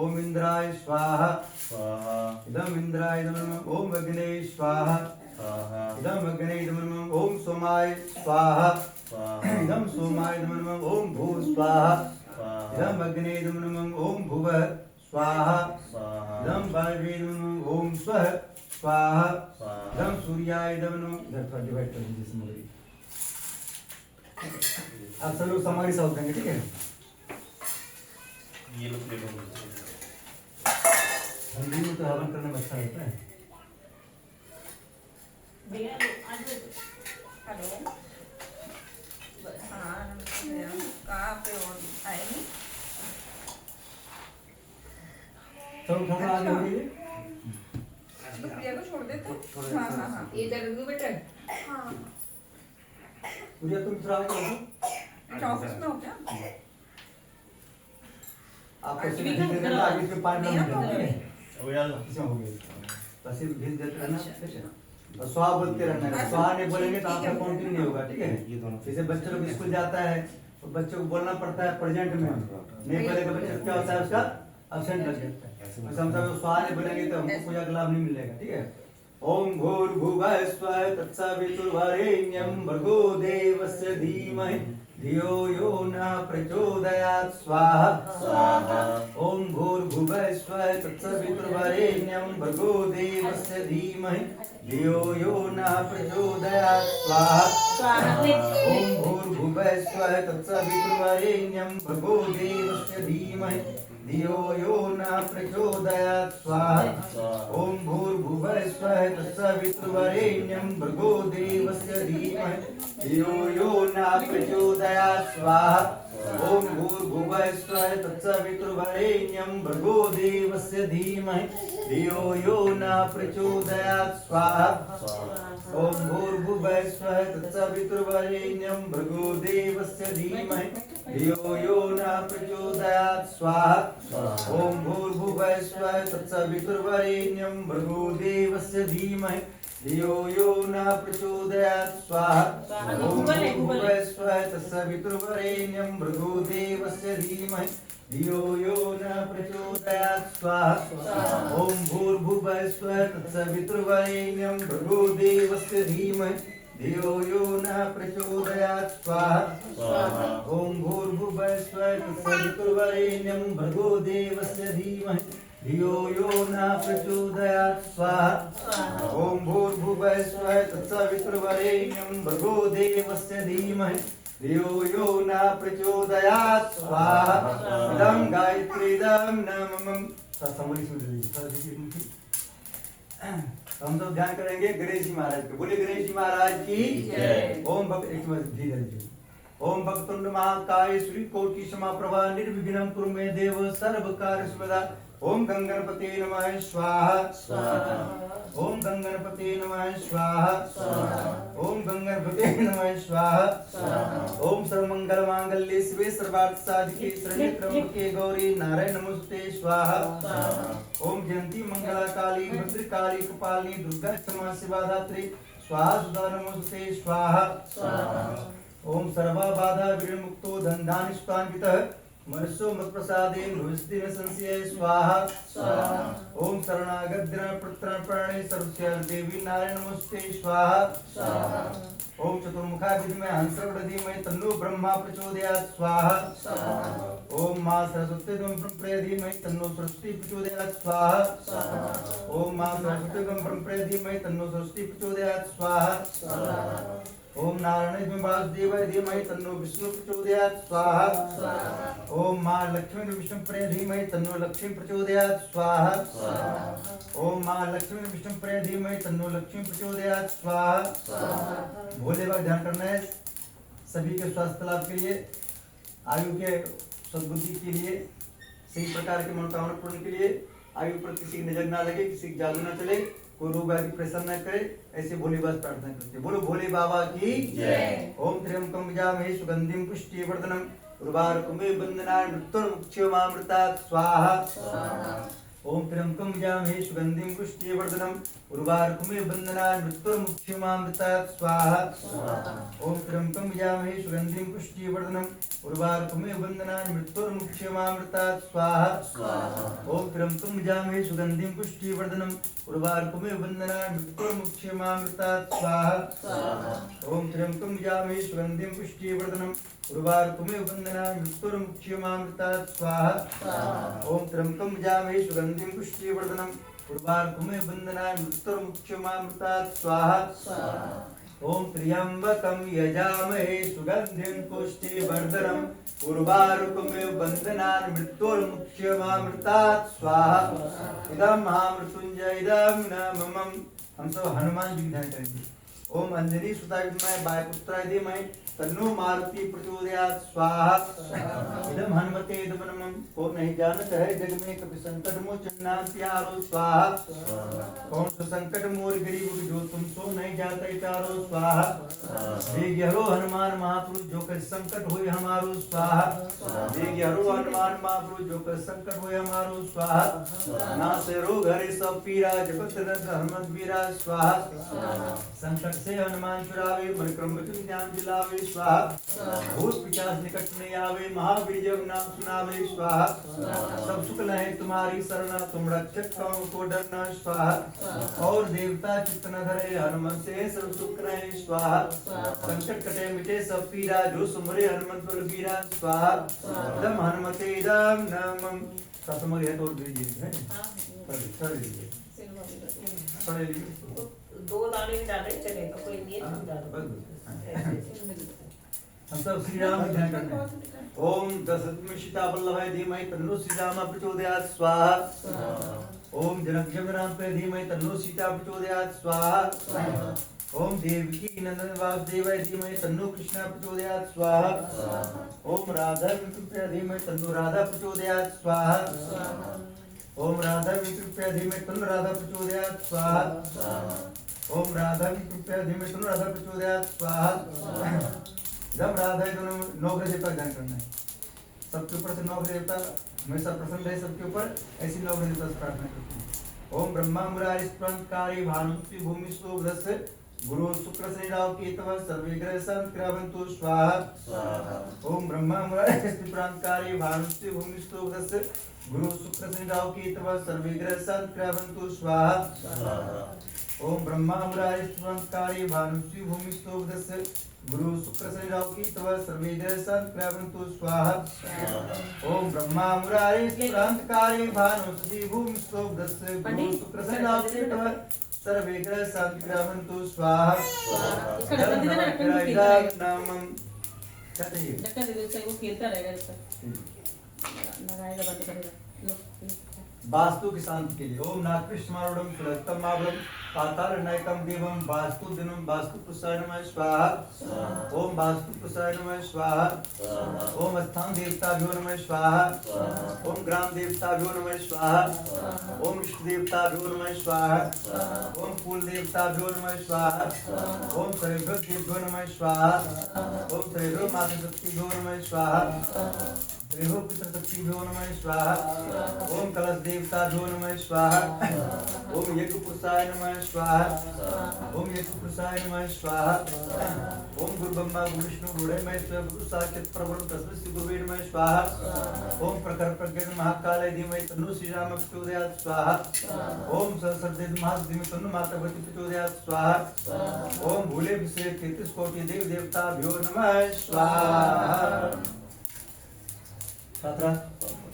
ओम इंद्राय स्वाहा स्वाहा इदम इंद्राय इदम ओम अग्ने स्वाहा स्वाहा इदम अग्ने इदम ओम सोमाय स्वाहा स्वाहा इदम सोमाय इदम ओम भू स्वाहा स्वाहा इदम अग्ने इदम ओम भुवः स्वाहा स्वाहा इदम वायवे इदम ओम स्वः स्वाहा स्वाहा इदम सूर्याय इदम इधर थोड़ा डिवाइड कर दीजिए सामग्री आप सब लोग सामग्री साथ देंगे ठीक है ये लो प्लेट होगी ठंडी में तो हवन करने में अच्छा लगता है भैया आज हेलो हाँ कहाँ पे और आएगी चलो थोड़ा आगे हो गई तो प्रिया को छोड़ देते हाँ हाँ हाँ इधर रखो बेटा। हाँ प्रिया तुम थोड़ा आगे हो ऑफिस में हो क्या आपको सिर्फ भेज देना आगे से 5 मिनट में ठीक है अब यार इसमें हो गया बस सिर्फ भेज देते रहना ठीक है और स्वा बोलते रहना है स्वा नहीं बोलेंगे तो आपका काउंटिंग नहीं होगा ठीक है जैसे बच्चे लोग स्कूल जाता है तो बच्चे को बोलना पड़ता है प्रेजेंट में नहीं बोलेगा बच्चे क्या होता है उसका एब्सेंट लग जाता है समझा स्वा नहीं बोलेंगे तो हमको कोई लाभ नहीं मिलेगा ठीक है ओम भूर्भुवः स्वः तत्सवितुर्वरेण्यं भर्गो देवस्य धीमहि धियो यो न प्रचोदयात् स्वाहा स्वाहा ओम भूर्भुवः स्वः तत्सवितुर्वरेण्यं भर्गो देवस्य धीमहि धियो यो न प्रचोदयात् स्वाहा ओम भूर्भुवः स्वः तत्सवितुर्वरेण्यं भर्गो देवस्य धीमहि धियो यो न प्रचोदयात् स्वाहा ओम भूर्भुवः स्वः तत्सवितुर्वरेण्यं भर्गो देवस्य धीमहि धियो यो न प्रचोदयात् स्वाहा ओम भूर्भुवः स्वः तत्सवितुर्वरेण्यं भर्गो देवस्य धीमहि धियो यो न प्रचोदयात् स्वाहा ओम भूर्भुवः स्वः तत्सवितुर्वरेण्यं भर्गो देवस्य धीमहि धियो यो न प्रचोदयात् स्वाहा ओम भूर्भुवः स्वः तत्सवितुर्वरेण्यं भर्गो देवस्य धीमहि धियो यो न प्रचोदयात् स्वाहा ओम भूर्भुवः स्वः तत्सवितुर्वरेण्यं भर्गो देवस्य धीमहि धियो यो न प्रचोदयात् स्वाहा ओम भूर्भुवः स्वः तत्सवितुर्वरेण्यं भर्गो देवस्य धीमहि धियो यो न प्रचोदयात् स्वाहा ओम भूर्भुवः स्वः तत्सवितुर्वरेण्यं भर्गो देवस्य धीमहि धियो यो न प्रचोदयात् स्वाहा ओम भूर्भुवः स्वः तत्सवितुर्वरेण्यं भर्गो देवस्य धीमहि धियो यो न प्रचोदयात् स्वाहा इदं गायत्रीदं नमः सामग्री सुन लीजिए हम सब ध्यान करेंगे गणेश जी महाराज के बोले गणेश जी महाराज की जय। ओम भक्त एक मिनट धीरे धीरे ओम भक्तुंड महाकाय श्री कोटि समाप्रभा निर्विघ्नं कुरु मे देव सर्व कार्य सर्वदा ओम गंगणपते नमः स्वाहा स्वाहा ओम गंगणपते नमः स्वाहा ओम गंगणपते नमः स्वाहा ओम सर्वमंगल मांगल्ये शिवे सर्वार्थ साधिके शरण्ये त्र्यंबके गौरी नारायण नमोस्तुते स्वाहा ओम जयंती मंगला काली भद्रकाली कपालिनी दुर्गा क्षमा शिवा धात्री स्वाहा सुधा नमोस्तुते स्वाहा ओम सर्वा बाधा विमुक्तो धनधान्य सुतान्वितः मनसो मत प्रसादे भविष्यति न संशय स्वाहा ओम शरणागत दिन प्रत्रण प्राणे सर्वस्य देवी नारायण नमस्ते स्वाहा ओम चतुर्मुखा विद्महे हंसवड़ धीमहि तन्नो ब्रह्मा प्रचोदयात् स्वाहा ओम मां सरस्वती ब्रह्मणे धीमहि तन्नो सरस्वती प्रचोदयात् स्वाहा ओम मां सरस्वती ब्रह्मणे धीमहि तन्नो सरस्वती प्रचोदयात् स्वाहा ओम नारायण वासुदेवाय धीमहि तन्नो विष्णु प्रचोदयात् स्वाहा ओम मां लक्ष्मी विष्णुप्रिय धीमहि तन्नो लक्ष्मी प्रचोदयात् स्वाहा ओम मां लक्ष्मी विष्णुप्रिय धीमहि तन्नो लक्ष्मी प्रचोदयात् स्वाहा भोले बाबा ध्यान करना है सभी के स्वास्थ्य लाभ के लिए, आयु के सद्बुद्धि के लिए, सही प्रकार के मनोकामना पूर्ण के लिए, आयु पर किसी की नजर ना लगे, किसी की जादू ना चले, कोई रोग आदि परेशान न करे, ऐसे भोले बाबा से प्रार्थना करते हैं। बोलो भोले बाबा की जय। ओम त्र्यंबकं यजामहे सुगंधिं पुष्टिवर्धनम् उर्वारुकमिव बन्धनान् मृत्युर्मुक्षयमामृतात् स्वाहा ओम त्र्यंबकं यजामहे सुगंधिं पुष्टिवर्धनम् उर्वारुकमिव बन्धनान् मृत्युर्मुक्षयमामृतात् स्वाहा ओम त्र्यंबकं यजामहे सुगंधिं पुष्टिवर्धनम् उर्वारुकमिव बन्धनान् मृत्युर्मुक्षयमामृतात् स्वाहा ओम त्र्यंबकं यजामहे सुगंधिं पुष्टिवर्धनम् उर्वारुकमिव बन्धनान् मृत्युर्मुक्षयमामृतात् स्वाहा ओम त्र्यंबकं यजामहे सुगंधिं पुष्टिवर्धनम् उर्वारुकमिव बन्धनान् मृत्युर्मुक्षयमामृतात् स्वाहा ओम त्र्यंबकं यजामहे सुगंधिं पुष्टिवर्धनम् उर्वारुकमिव बन्धनान् मृत्युर्मुक्षयमामृतात् स्वाहा ओम त्र्यंबकं यजामहे सुगंधिं पुष्टिवर्धनम् उर्वारुकमिव बन्धनान् मृत्युर्मुक्षयमामृतात् स्वाहा इदं महामृत्युंजय इदं न मम। हम सब हनुमान जी ध्यान करेंगे। ओम अंजनी सुताय विद्महे वायुपुत्राय धीमहि तन्नो मारुति प्रचोदयात् स्वाहा इदं हनुमते इदं नमः। कौन नहीं जानत है जग में कभी संकट मोचन नाम प्यारो स्वाहा कौन सो संकट मोर गरीब जो तुम सो नहीं जानते प्यारो स्वाहा वेग्यरो हनुमान महापुरुष जो कर संकट होय हमारो स्वाहा वेग्यरो हनुमान महापुरुष जो कर संकट होय हमारो स्वाहा नासे रोग हरे सब पीरा जगत रंग हनुमत वीरा स्वाहा संकट से हनुमान छुड़ावे मन क्रम वचन ध्यान दिलावे स्वाहा भूत पिशाच निकट नहीं आवे महावीर जब नाम सुनावे स्वाहा सब सुख लहे तुम्हारी शरण तुम रक्षक कौन को डरना स्वाहा और देवता चित्त न धरे हनुमत से सब सुख रहे स्वाहा संकट कटे मिटे सब पीरा जो सुमरे हनुमत बलबीरा स्वाहा इदं हनुमते इदं नमः। सतमग है तो दीजिए है पढ़ लीजिए पढ़ लीजिए दो दाने भी डाले चलेगा, कोई नहीं है डालो। हम सब श्री राम की ध्यान करते हैं। ओम दशरथ सीता वल्लभाय धीमहि तन्नो श्री राम प्रचोदयात् स्वाहा ओम जनक राम पे धीमहि तन्नो सीता प्रचोदयात् स्वाहा ओम देवकी नंदन वासुदेवाय धीमहि तन्नो कृष्ण प्रचोदयात् स्वाहा ओम राधा विष्णुप्रिय धीमहि तन्नो राधा प्रचोदयात् स्वाहा ओम राधा विष्णुप्रिय धीमहि तन्नो राधा प्रचोदयात् स्वाहा ओम राधा विष्णुप्रिय धीमहि तन्नो राधा प्रचोदयात् स्वाहा जब राधा दोनों 9 ग्रह देवता ध्यान करना है। सबके ऊपर से 9 ग्रह देवता हमेशा प्रसन्न रहे सबके ऊपर, ऐसी 9 ग्रह देवता से प्रार्थना करते हैं। ओम ब्रह्मा मुरारी स्पंदकारी भानुष्टि भूमि सोगधस्य गुरु शुक्र शनि राहु केतवः सर्वे ग्रह संक्रामन्तु स्वाहा ओम ब्रह्मा मुरारी स्पंदकारी भानुष्टि भूमि सोगधस्य गुरु शुक्र शनि राहु केतवः सर्वे ग्रह संक्रामन्तु स्वाहा ओम ब्रह्मा मुरारी स्पंदकारी भानुष्टि भूमि सोगधस्य गुरु शुक्र शनि राहु केतवः सर्वे ग्रह संक्रामन्तु स्वाहा ओम ब्रह्मा मुरारी स्पंदकारी भानुष्टि भूमि सोगधस्य गुरु शुक्र शनि राहु केतवः सर्वे ग्रह संक्रामन्तु स्वाहा नामम क्या चाहिए ढक्कन दे दो, इससे वो खेलता रहेगा जब तक लगाएगा बंद करेगा। लो, वास्तु की शांति के लिए ओम नाकृष्मारुणम सुलक्तम आवरम पाताल नयकम देवम वास्तु दिनम वास्तु पुरुषाय नमः स्वाहा ओम वास्तु पुरुषाय नमः स्वाहा ओम स्थान देवताभ्यो नमः स्वाहा ओम ग्राम देवताभ्यो नमः स्वाहा ओम इष्ट देवताभ्यो नमः स्वाहा ओम कुल देवताभ्यो नमः स्वाहा ओम सर्वेभ्यो देवभ्यो नमः स्वाहा ओम सर्वेभ्यो मातृशक्तिभ्यो नमः स्वाहा देहो पितृशक्तिभ्यो नमः स्वाहा। ओम कलश देवताभ्यो नमः स्वाहा। ओम यज्ञ पुरुषाय नमः स्वाहा। ओम यज्ञ पुरुषाय नमः स्वाहा। ओम गुरु ब्रह्मा गुरु विष्णु गुरुदेव महेश्वर गुरु साक्षात् परब्रह्म तस्मै श्री गुरुवे नमः स्वाहा। ओम प्रखर प्रज्ञ महाकाल धीमहि तन्नो श्रीराम प्रचोदयात् स्वाहा। ओम सरस्वती महाधीमहि तन्नो माता भगवती प्रचोदयात् स्वाहा। ओम भूले विषय 33 कोटि देव देवताभ्यो नमः स्वाहा। छात्रा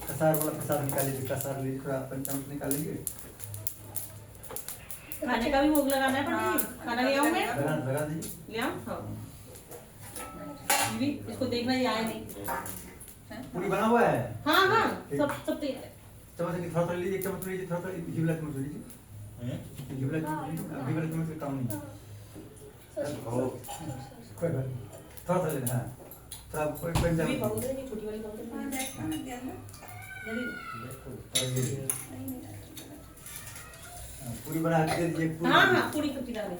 कसार वाला प्रसाद निकालिए, कसार लीजिए, थोड़ा पंचामृत निकालिए। खाने का भी भोग लगाना है पंडित जी। खाना ले आऊं मैं? लगा दीजिए। ले आऊं? हाँ। भी इसको देखना ये आया नहीं। पूरी बना हुआ है। हाँ हाँ सब सब तैयार है। चम्मच से थोड़ा थोड़ा लीजिए, चम्मच लीजिए, थोड़ा थोड़ा घिबला चम्मच लीजिए। घिबला चम्मच काम नहीं। कोई बात नहीं, थोड़ा थोड़ा लेना है। थोड़ा कोई भी पंजाबी बहुत है, छोटी वाली बहुत है। जल्दी। पूरी बना के दे दीजिए। पूरी हाँ हाँ पूरी सब्जी डाल दो।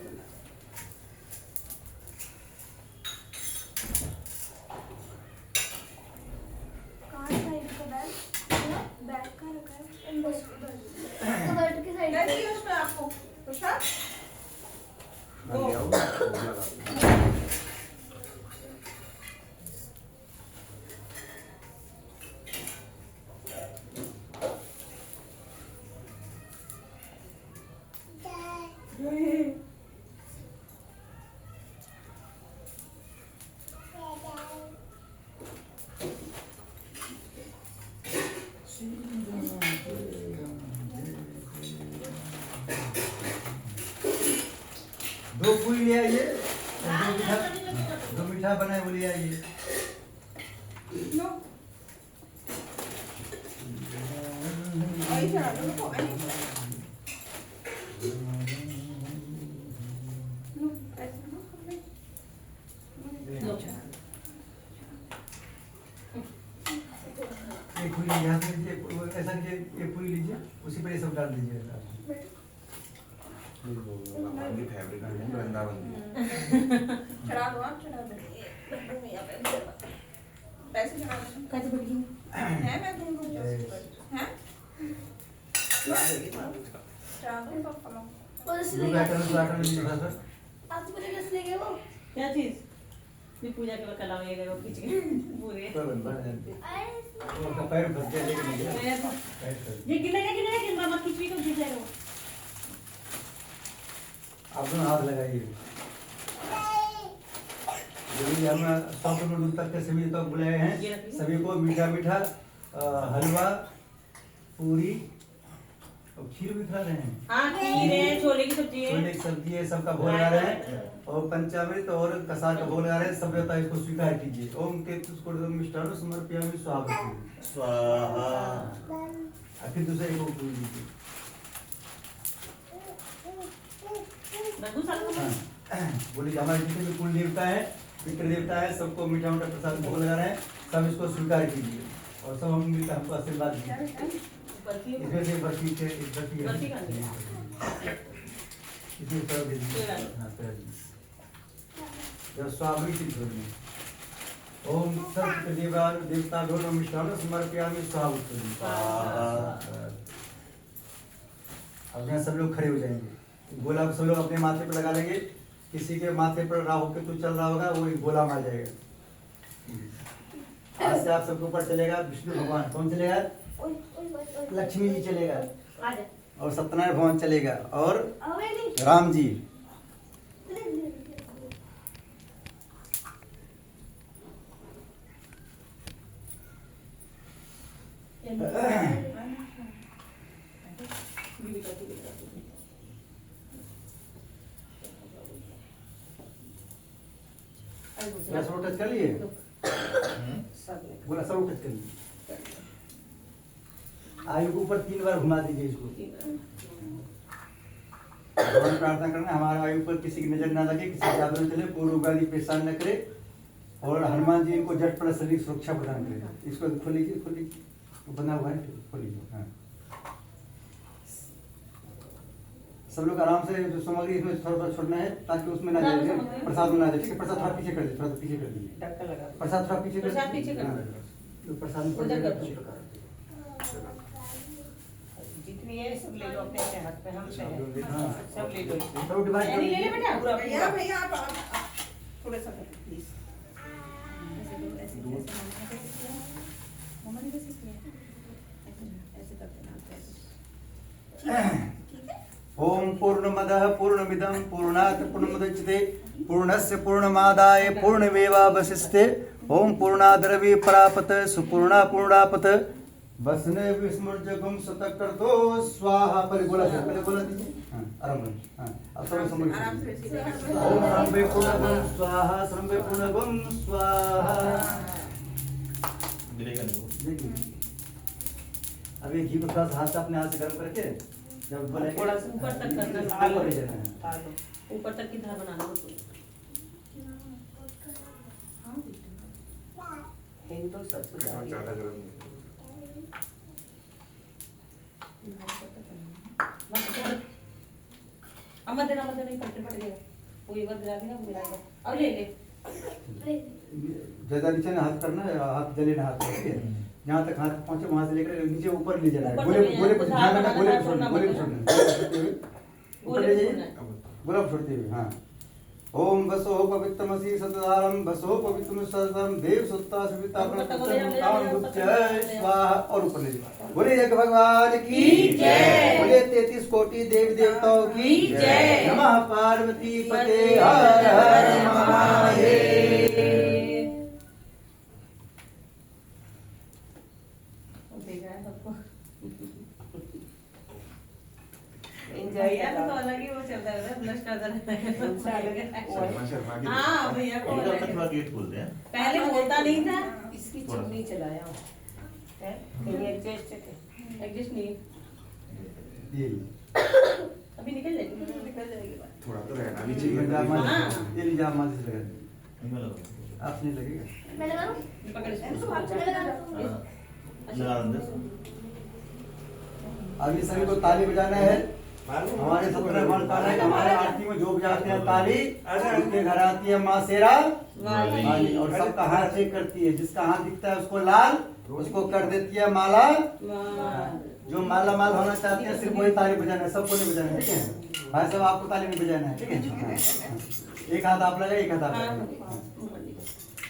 कहाँ साइड का बैग? बैग कहाँ रखा है? बस उधर। कवर्ट के साइड क्या पे। चाहिए उसमें आपको? प्रसाद? मैं ले आऊँ, भोग लगा दूँ। दो पूरी ले आइए, दो मीठा बनाए वो ले आइए। लो। वही चढ़ा दो लो, वही। लो, ऐसे लो, लो। एक पूरी यहाँ से लीजिए, ऐसा कीजिए, एक पूरी लीजिए, उसी पर ये सब डाल दीजिए। हमारी फेवरेट है वृंदावन की। चढ़ा दो आप, चढ़ा दो। पैसे चढ़ा दो। कैसे बढ़ गई? है मैं दूंगा हैं? चढ़ा दो पापा लोग। और इसलिए दो बैटर लीजिए थोड़ा सा। आप मुझे कैसे ले गए वो? क्या चीज? ये पूजा के वक्त कला में गए वो खींच के पूरे। कोई बात नहीं। अरे वो का पैर फंस गया लेकिन नहीं गया। ये पैर फंस गिनेगा गिनेगा गिन मत खींच भी कम खींच जाएगा वो। आप दोनों हाथ लगाइए। यदि हम 100 किलो दूर तक के सभी तक बुलाए हैं, सभी को मीठा मीठा हलवा, पूरी और खीर भी खिला रहे हैं। हाँ खीर है, छोले की सब्जी है। छोले की सब्जी है, सबका भोग लगा रहे हैं और पंचामृत और कसार का भोग लगा रहे हैं। सब देवता इसको स्वीकार कीजिए। ओम 33 कोटि मिष्टान समर्पयामि स्वाहा। स्वाहा। फिर दूसरे को पूरी लीजिए। रघु साल को बोली हमारे जितने भी कुल देवता है, पितृ देवता है, सबको मीठा मीठा प्रसाद भोग लगा रहे हैं। सब इसको स्वीकार कीजिए और सब हम मिलकर हमको आशीर्वाद दीजिए। बर्फी है। इसमें से बर्फी के बर्फी है। बर्फी खानी है। इसमें सब दे दीजिए। हाँ, कर दीजिए। जब स्वामी की ध्वनि में ओम सर्व देवान देवता दोनों मिष्टान समर्पयामि स्वाहा। अब यहाँ सब लोग खड़े हो जाएंगे। गोला सब लोग अपने माथे पर लगा लेंगे। किसी के माथे पर राहु केतु चल रहा होगा, वो एक गोला मार जाएगा। आज से आप सबके ऊपर चलेगा विष्णु भगवान। कौन चलेगा? ओए ओए ओए। लक्ष्मी जी चलेगा आ जा। और सत्यनारायण भगवान चलेगा और अबे नहीं। राम जी। बोला सब टच कर लिए? बोला सब टच कर लिए? आयु के ऊपर 3 बार घुमा दीजिए इसको। भगवान प्रार्थना करना हमारा आयु पर किसी की नजर ना लगे, किसी की आदत न चले, पूर्व उगादी परेशान न करे और हनुमान जी इनको जट पर शरीर सुरक्षा प्रदान करे। इसको खोलिए, खोलिए, बना हुआ है, खोलिए। हाँ, सब लोग आराम से जो सामग्री इसमें थोड़ा थोड़ा छोड़ना है ताकि उसमें ना जाए, प्रसाद में ना जाए। ठीक है, प्रसाद थोड़ा पीछे कर दीजिए, थोड़ा पीछे कर दीजिए। ढक्कन लगा। प्रसाद थोड़ा पीछे कर प्रसाद पीछे कर हाँ, जो प्रसाद में पड़ उधर जाएगा कर दो। उसी प्रकार। जितनी है सब ले लो अपने अपने हाथ में, हम से है। हाँ। सब ले लो। सब डिवाइड नहीं ले ले बेटा पूरा भैया पूरा। भैया आप थोड़ा सा प्लीज। मम्मा ने कैसे किया ऐसे करते ना ओम पूर्णमदः पूर्णमिदं पूर्णात् पूर्णमुदच्यते पूर्णस्य पूर्णमादाय पूर्णमेवावशिष्यते ओम पूर्णाद्रव्ये परापत सुपूर्णा पूर्णापत वसने विस्मृजगम सतक्रतो स्वाहा। पहले बोला दीजिए। हाँ, आराम से। हाँ, अब सब समझ आराम से लीजिए। ओम सर्वे पूर्णगम स्वाहा सर्वे पूर्णगम स्वाहा। देखिए अभी घी को थोड़ा सा हाथ से अपने हाथ से गर्म करके जब बोले थोड़ा सा ऊपर तक करना आग को ले जाना है। है ऊपर तक की तरह बनाना है हिंदू सब ज्यादा गर्म नहीं। अम्मा देना नहीं पट्टे पड़ गया वो एक बार दिला देना मिलाएगा अब ले ले ज्यादा नीचे ना हाथ करना है, हाथ जले ना हाथ ठीक है। जहाँ तक हाथ पहुँचे वहाँ से लेकर नीचे ऊपर ले जाना है। ऊपर गोले ले गोले जाना, ध्यान रखना, गोले को छोड़ना, छोड़ना, गोले को छोड़ना, ऊपर ले जाइए, गोला को छोड़ते हुए। हाँ ओम वसो पवित्रमसि सतधारम वसो पवित्रम सतधारम देव सुत्ता सविता जय स्वाहा। और ऊपर ले जाइए। बोले जय भगवान की जय। बोले 33 कोटि देवी देवताओं की जय। नमः पार्वती पते हर हर महादेव। देखा है सबको एंजॉय भैया को तो अलग ही वो चलता है ब्लश कर देता शर्मा शर्मा है की हाँ भैया को इनका अलग अपना है। थोड़ा गेट खोलते हैं। पहले बोलता नहीं था इसकी चुन्नी चलाया हूँ। है कहीं एडजस्ट है। एडजस्ट नहीं ये अभी निकल जाएगी बात थोड़ा तो रहना भी ये चाहिए। हाँ। लिजाम माँ से लगा दीजिए। इनमें लगाओ। आप नहीं लगेगा। मैं लगा दूं? पकड़ इसको। मैं लगा दूं? हाँ, लगा अंदर से। अभी सभी को ताली बजाना है। हमारे सपने मन का है हमारे आरती में जो बजाते हैं ताली उनके घर आती है माँ शेरा वाली और सबका हाथ चेक करती है। जिसका हाथ दिखता है उसको लाल उसको कर देती है माला। जो माला माल होना चाहते हैं सिर्फ वही ताली बजाना है, सबको नहीं बजाना है ठीक है भाई साहब। आपको ताली नहीं बजाना है ठीक है। एक हाथ आप लगाए एक हाथ आप लगाए।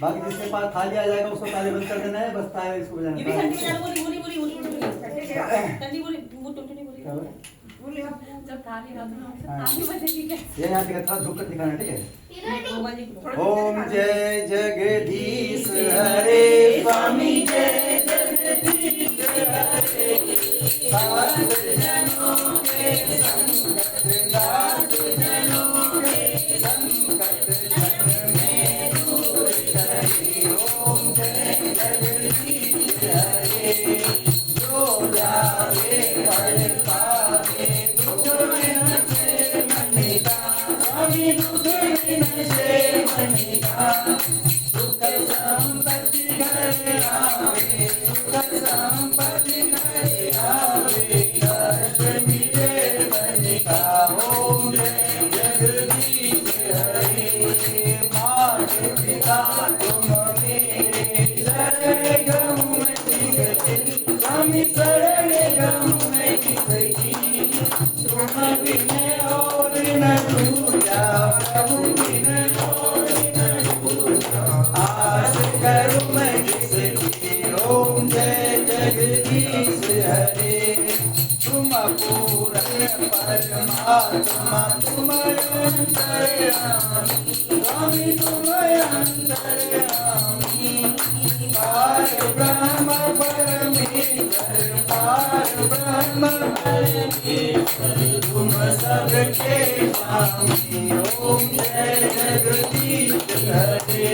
बाकी जिसके पास थाली आ जाएगा उसको ताली बंद कर देना है बस ताली इसको ये भी बजाना ठंडी है। बोली बोली बोली बोली बोली ठंडी बोली वो टुटनी बोली क्या बोले? बोले आप जब थाली हाँ। थाली बजेगी क्या ये यहाँ दिखा थोड़ा झुक कर दिखाना ठीक है। वो बजेगी थोड़ा ओम जय जगदीश हरे स्वामी जय जगदीश हरे सात जनों के संकट नाथ जनों के संकट जग में दूर करे। ओम जय जगदीश हरे जो जावे पढ़ पावे दुख में से मनिता स्वामी दुख में से मनिता सुख संपत्ति घर आवे सुख संपत्ति घर आवे कष्ट मिटे मनिका। ओम जय जगदीश हरे मात पिता तुम मेरे शरण गम किसकी स्वामी शरण गम किसकी तुम बिन और न दूजा प्रभु बिन और न दूजा आस करूं मैं किसकी। ओम जय जगदीश हरे तुम पूर्ण परमात्मा तुम अंतर्यामी स्वामी तुम अंतर्यामी पार ब्रह्म परमेश्वर पार ब्रह्म परमेश्वर तुम सबके स्वामी। ओम जय जगदीश हरे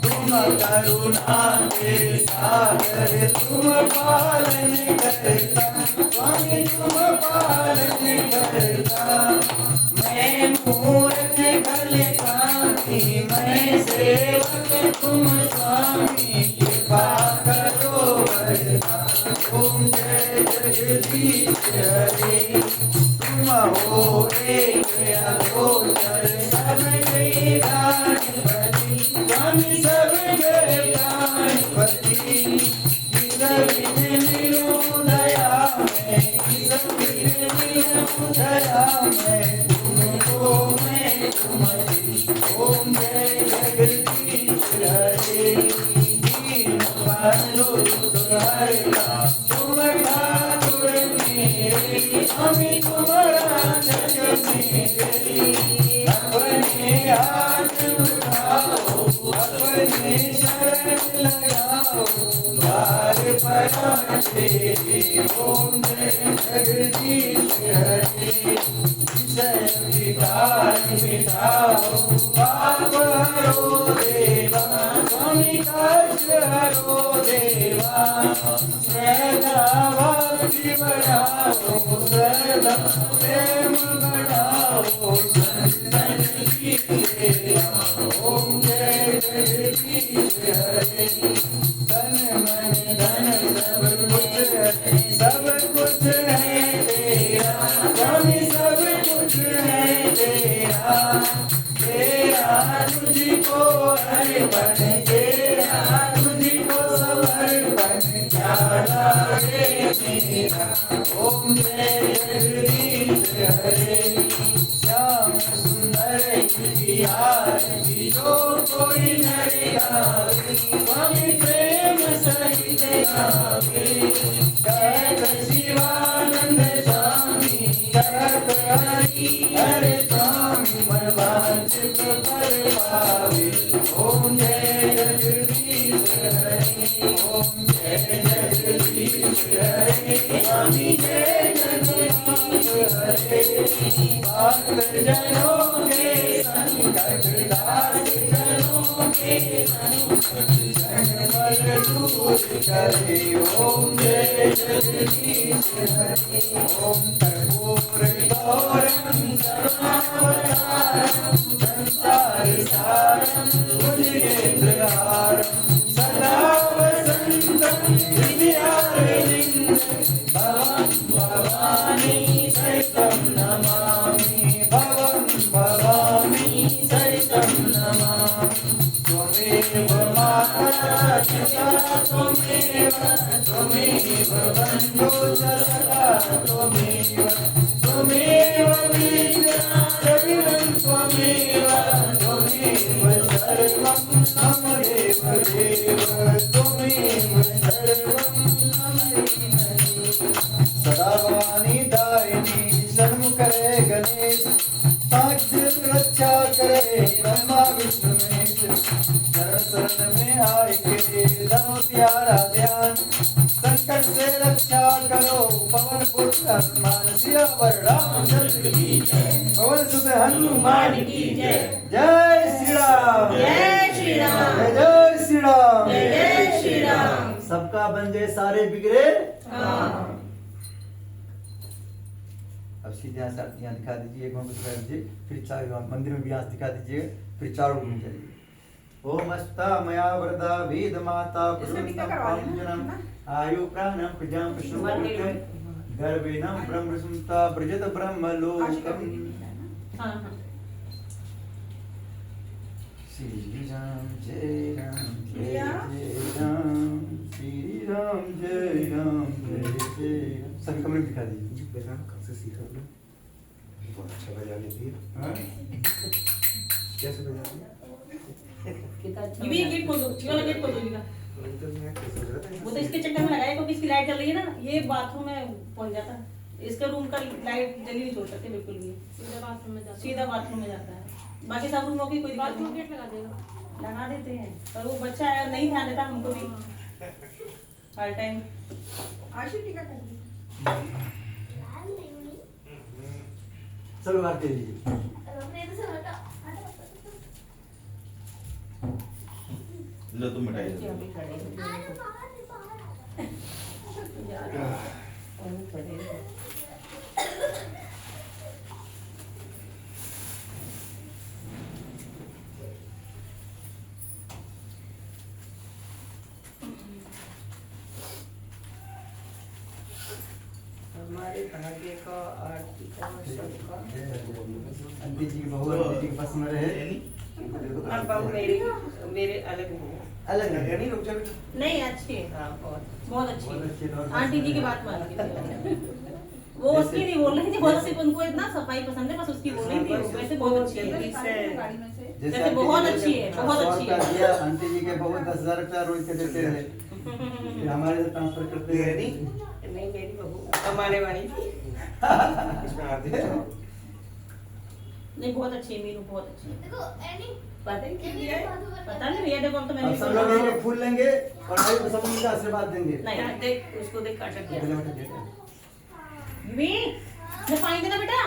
तुम करुणा के सागर तुम पालन करता स्वामी तुम पालन करता। मैं मूर्ख खलकानी मैं सेवक तुम स्वामी कृपा करो वरदान। ओम जय जगदीश हरे तुम हो एक अगोचर सबके प्राणपति स्वामी सबके प्राणपति। तेरी ओम जय जगदीश हरे विषय विकार मिटाओ पाप हरो देवा स्वामी कष्ट हरो देवा श्रद्धा भक्ति बढ़ाओ श्रद्धा प्रेम बढ़ाओ संतन की सेवा ओम जय जगदीश हरे तन मन धन सब कुछ है तेरा स्वामी सब कुछ है तेरा तेरा तुझको अर्पण तेरा तुझको समर्पण क्या लागे मेरा ओम जय जगदीश हरे श्याम सुंदर की आरती जो कोई नर गावे स्वामी प्रेम सहित गावे कहत शिवानंद स्वामी कहत हरि हरे स्वामी मन वांछित फल पावे ओम जय जगदीश हरे ओम जय जगदीश हरे स्वामी जय जगदीश हरे भक्त जनों के संकट दास जनों के संकट जन दूर करे ओम जय जगदीश हरे ओम कर्पूर गौरम करुणावतारम संसार सारम भुजगेन्द्रहारम सदा वसंतम हृदयारविंद भवं भवानी सहितं नमामि भवं भवानी सहितं नमामि त्वमेव माता पिता त्वमेव बन्धो च सखा त्वमेव विद्या द्रविणं त्वमेव सर्वं मम देव देव त्वमेव सर्वं मम देव सदा भवानी दायिनी सन्मुख रहे गणेश साक्ष्य रक्षा करे ब्रह्मा विष्णु महेश शरण में आएंगे धनो प्यारा ध्यान संकट से रक्षा करो पवन पुत्र हनुमान सियावर रामचंद्र की जय पवन सुत हनुमान की जय जय श्री राम जय श्री राम जय जय श्री राम जय जय श्री राम सबका बन जाए सारे बिगड़े हाँ। अब सीधे यहाँ दिखा दीजिए घूम दिखा दीजिए फिर चारों मंदिर में भी यहाँ दिखा दीजिए फिर चारों घूम चलिए ओम अस्ता मया वरदा वेद माता पुरुषम आयु प्राणम प्रजाम प्रश्नम गर्वेणम ब्रह्म सुमता ब्रजत ब्रह्म लोकम हाँ हाँ श्री राम जय राम जय जय राम श्री राम जय राम जय जय राम सभी कमरे में दिखा दीजिए बेराम कब से सीखा आपने बहुत अच्छा बजा लेती है हाँ? कैसे बजा लिया ये भी एक गेट खोल दो ये वाला गेट खोल दो इनका तो मैं कैसे सोच रहा था वो तो इसके चक्कर में लगाया क्योंकि इसकी लाइट जल रही है ना ये बाथरूम में पहुंच जाता है इसका रूम का लाइट जली नहीं छोड़ सकते बिल्कुल भी सीधा बाथरूम में जाता है बाकी सब रूमों की कोई बाथरूम गेट लगा देगा लगा देते हैं पर वो बच्चा है नहीं ध्यान देता हमको भी हर टाइम आशी टीका कर दी चलो आरती लीजिए लो तुम मिठाई लो। हमारे भाग्य का आरती का सबका आंटी जी की बहू आंटी जी के पास में रहे अब बहू मेरे अलग हो अलग है नहीं रुक जा बेटा नहीं अच्छी है हाँ बहुत बहुत अच्छी बहुत अच्छी है, है और आंटी जी की बात मान लीजिए वो उसकी नहीं बोल रही थी बहुत अच्छी उनको इतना सफाई पसंद है बस उसकी बोल रही थी वैसे बहुत अच्छी है गाड़ी में से जैसे आंटी बहुत जी अच्छी है, बहुत 100 अच्छी रुपया है। दिया आंटी जी के बहू 10,000 रुपया रोज के देते रहे फिर हमारे से ट्रांसफर करते ये रहे नहीं नहीं मेरी बहू कमाने वाली थी इसमें आरती चलाओ नहीं बहुत अच्छी है मीनू, बहुत अच्छी है। देखो एनी पता है क्या दिया है? पता नहीं भैया देखो, हम तो मैंने अब सब लोग ये फूल लेंगे और आयु को सब उनका आशीर्वाद देंगे। नहीं देख उसको देख काटा पहले गया। बेटा देखो। भी मैं पानी देना बेटा।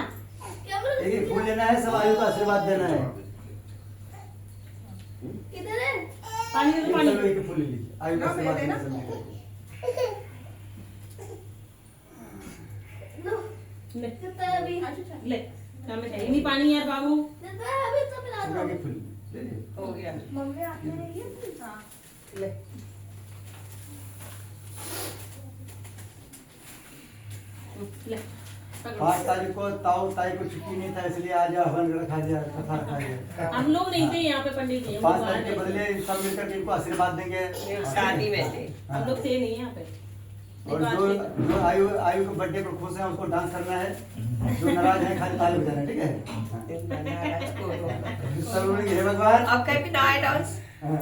क्या बोल एक एक फूल लेना है, सब आयु का आशीर्वाद देना है। किधर है? पानी दे दो, सब पानी लोग एक एक फूल ले लीजिए, आयु का हाँ, आशीर्वाद मैं देना देना। सबको। लो ले कितना है अभी? ले हमें चाहिए नहीं पानी यार बाबू। कितना है अभी तो पिला सब दो। लोग एक फूल ले लीजिए। हो गया। मम्मी आते रहिए। हाँ ले ले पकड़ो। 5 तारीख को ताई को छुट्टी नहीं था, इसलिए आज हवन रखा गया, कथा रखा गया। हम लोग नहीं थे यहाँ पे पंडित जी, हम 5 लोग बाहर तारीख के गए थे। बदले सब मिलकर के इनको आशीर्वाद देंगे। ये शादी में थे। हम लोग थे नहीं यहाँ पे। और देखो जो आज जो आयु के बर्थडे पर खुश है उसको डांस करना है, जो नाराज है खाली ताली बजाना है, ठीक है? सब लोग हे भगवान, अब कहीं भी ना आए डांस। हाँ,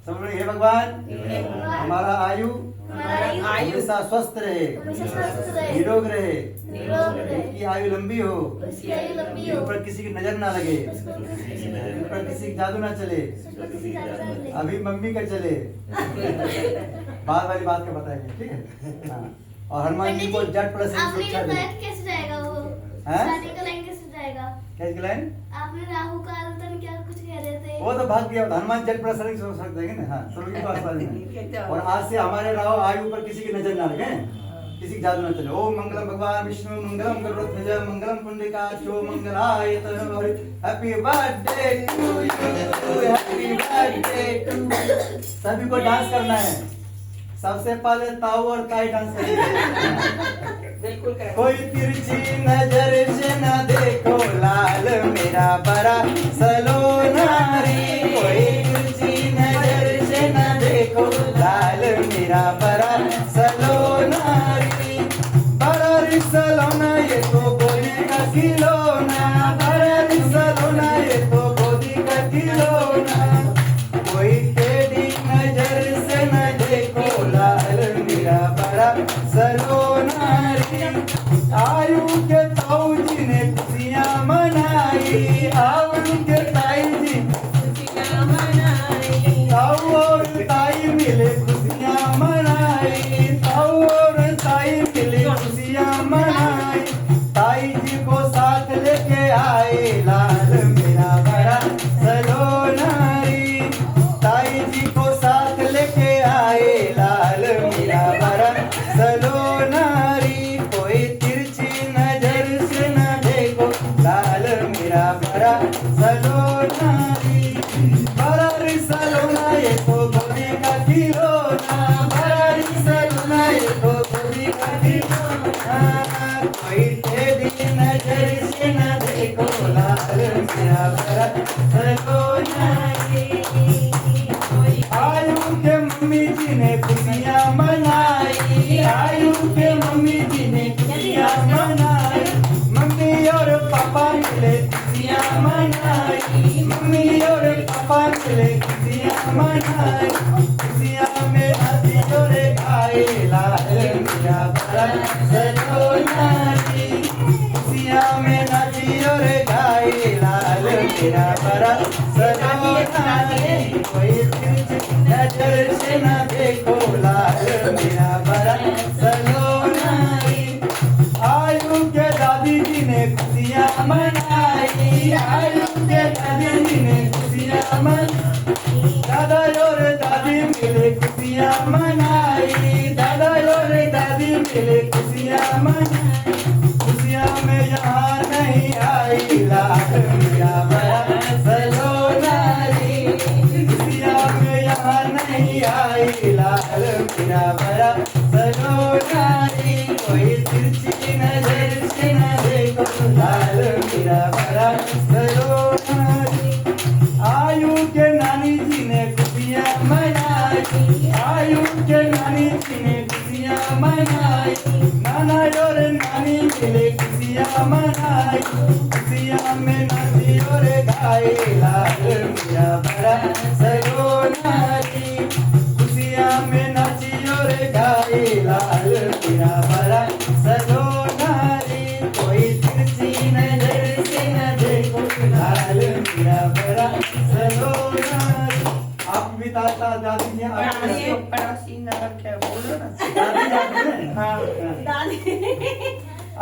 सब लोग हे भगवान, हमारा आयु आयु हमेशा स्वस्थ रहे, हमेशा स्वस्थ रहे, निरोग रहे, निरोग रहे, इनकी आयु लंबी हो, उसकी आयु लंबी हो, इन पर किसी की नजर ना लगे, उसको किसी की इन पर किसी की जादू ना चले, उसको किसी का जान ले। अभी मम्मी का चले। बाद वाली बात का बताएंगे, ठीक है? हाँ। और हनुमान जी को जट प्लस आपने शिक्षा बताया दें। कि कैसे जाएगा वो? हैं? शादी का लाइन कैसे जाएगा? क्या इसकी लाइन? आपने राहु काल तन क्या कुछ कह रहे थे? वो तो भाग गया, हनुमान जट प्लस सोच देंगे ना। हाँ, सब लोग इनको आशीर्वाद देंगे। और आज से हमारे राव आयु पर किसी की नजर ना लगे, किसी की जादू ना चले। ओम मंगलम भगवान विष्णु मंगलम गरुड़ध्वज मंगलम पुंडरीकाक्षो मंगलाय तनोहरि। Happy birthday to you, happy birthday to. सभी को डांस करना है। सबसे पहले ताऊ और ताई डांस करेंगे। बिल्कुल करेक्ट। कोई तिरछी नजर से न देखो लाल मेरा बड़ा सलोना रे। कोई तिरछी नजर से न देखो लाल मेरा बड़ा सलोना रे। बड़ा रे सलोना ये तो गोदी का खिलौना, बड़ा रे सलोना ये तो गोदी का खिलौना। कोई टेढ़ी नजर से न देखो लाल मेरा बड़ा सलोना रे। आयु के ताऊ जी ने खुशियाँ मनाई, आयु के ताई जी खुशियाँ मनाई। ताऊ और ताई मिले खुशियाँ मनाई, ताऊ और ताई मिले खुशियाँ मनाई। ताई जी को साथ लेके आए लाल मेरा बड़ा सलोना रे। ताई जी को साथ लेके आए लाल मेरा बड़ा सलोना रे। कोई तिरछी नजर से न देखो लाल मेरा बड़ा सलोना रे। बड़ा रे सलोना ये तो गोदी का खिलौना, बड़ा रे सलोना ये तो गोदी का खिलौना। कोई टेढ़ी नजर से न देखो लाल मेरा बड़ा सलोना रे। आयु के मम्मी जी ने खुशियाँ मनाई, आयु के मम्मी जी ने खुशियाँ मनाई। मम्मी और पापा मिले खुशियाँ मनाई, मम्मी और पापा मिले खुशियाँ मनाई। खुशियाँ में नाची और गाए लाल मेरा बड़ा सलोना रे। खुशियाँ में नाची और गाए लाल मेरा बड़ा सलोना रे। कोई तिरछी नजर से न देखो लाल मेरा बड़ा सलोना रे। आयु के दादी जी ने खुशियाँ मनाई, आयु के दादी जी ने खुशियाँ मनाई। दादा और दादी मिले खुशियाँ मनाई, दादा और दादी मिले खुशियाँ मनाई। खुशियाँ में यहाँ नहीं आई लाल मेरा बड़ा सलोना रे। खुशियाँ में यहाँ नहीं आई लाल मेरा बड़ा सलोना रे। कोई तिरछी नजर से न देखो लाल मेरा बड़ा सलोना रे। आयु के नानी जी ने खुशियाँ मनाई, आयु के नानी जी ने खुशियाँ मनाई। नाना और नानी मिले खुशियाँ मनाई। खुशियाँ में नाची और गाए लाल मेरा बड़ा सलोना रे। खुशियाँ में नाची और गाए लाल मेरा बड़ा सलोना रे। कोई तिरछी नजर से न देखो मेरा बड़ा सलोना। आप भी दादा दादी ने पड़ोसी नगर क्या बोल रहे ना? दादी दादी ने हाँ दादी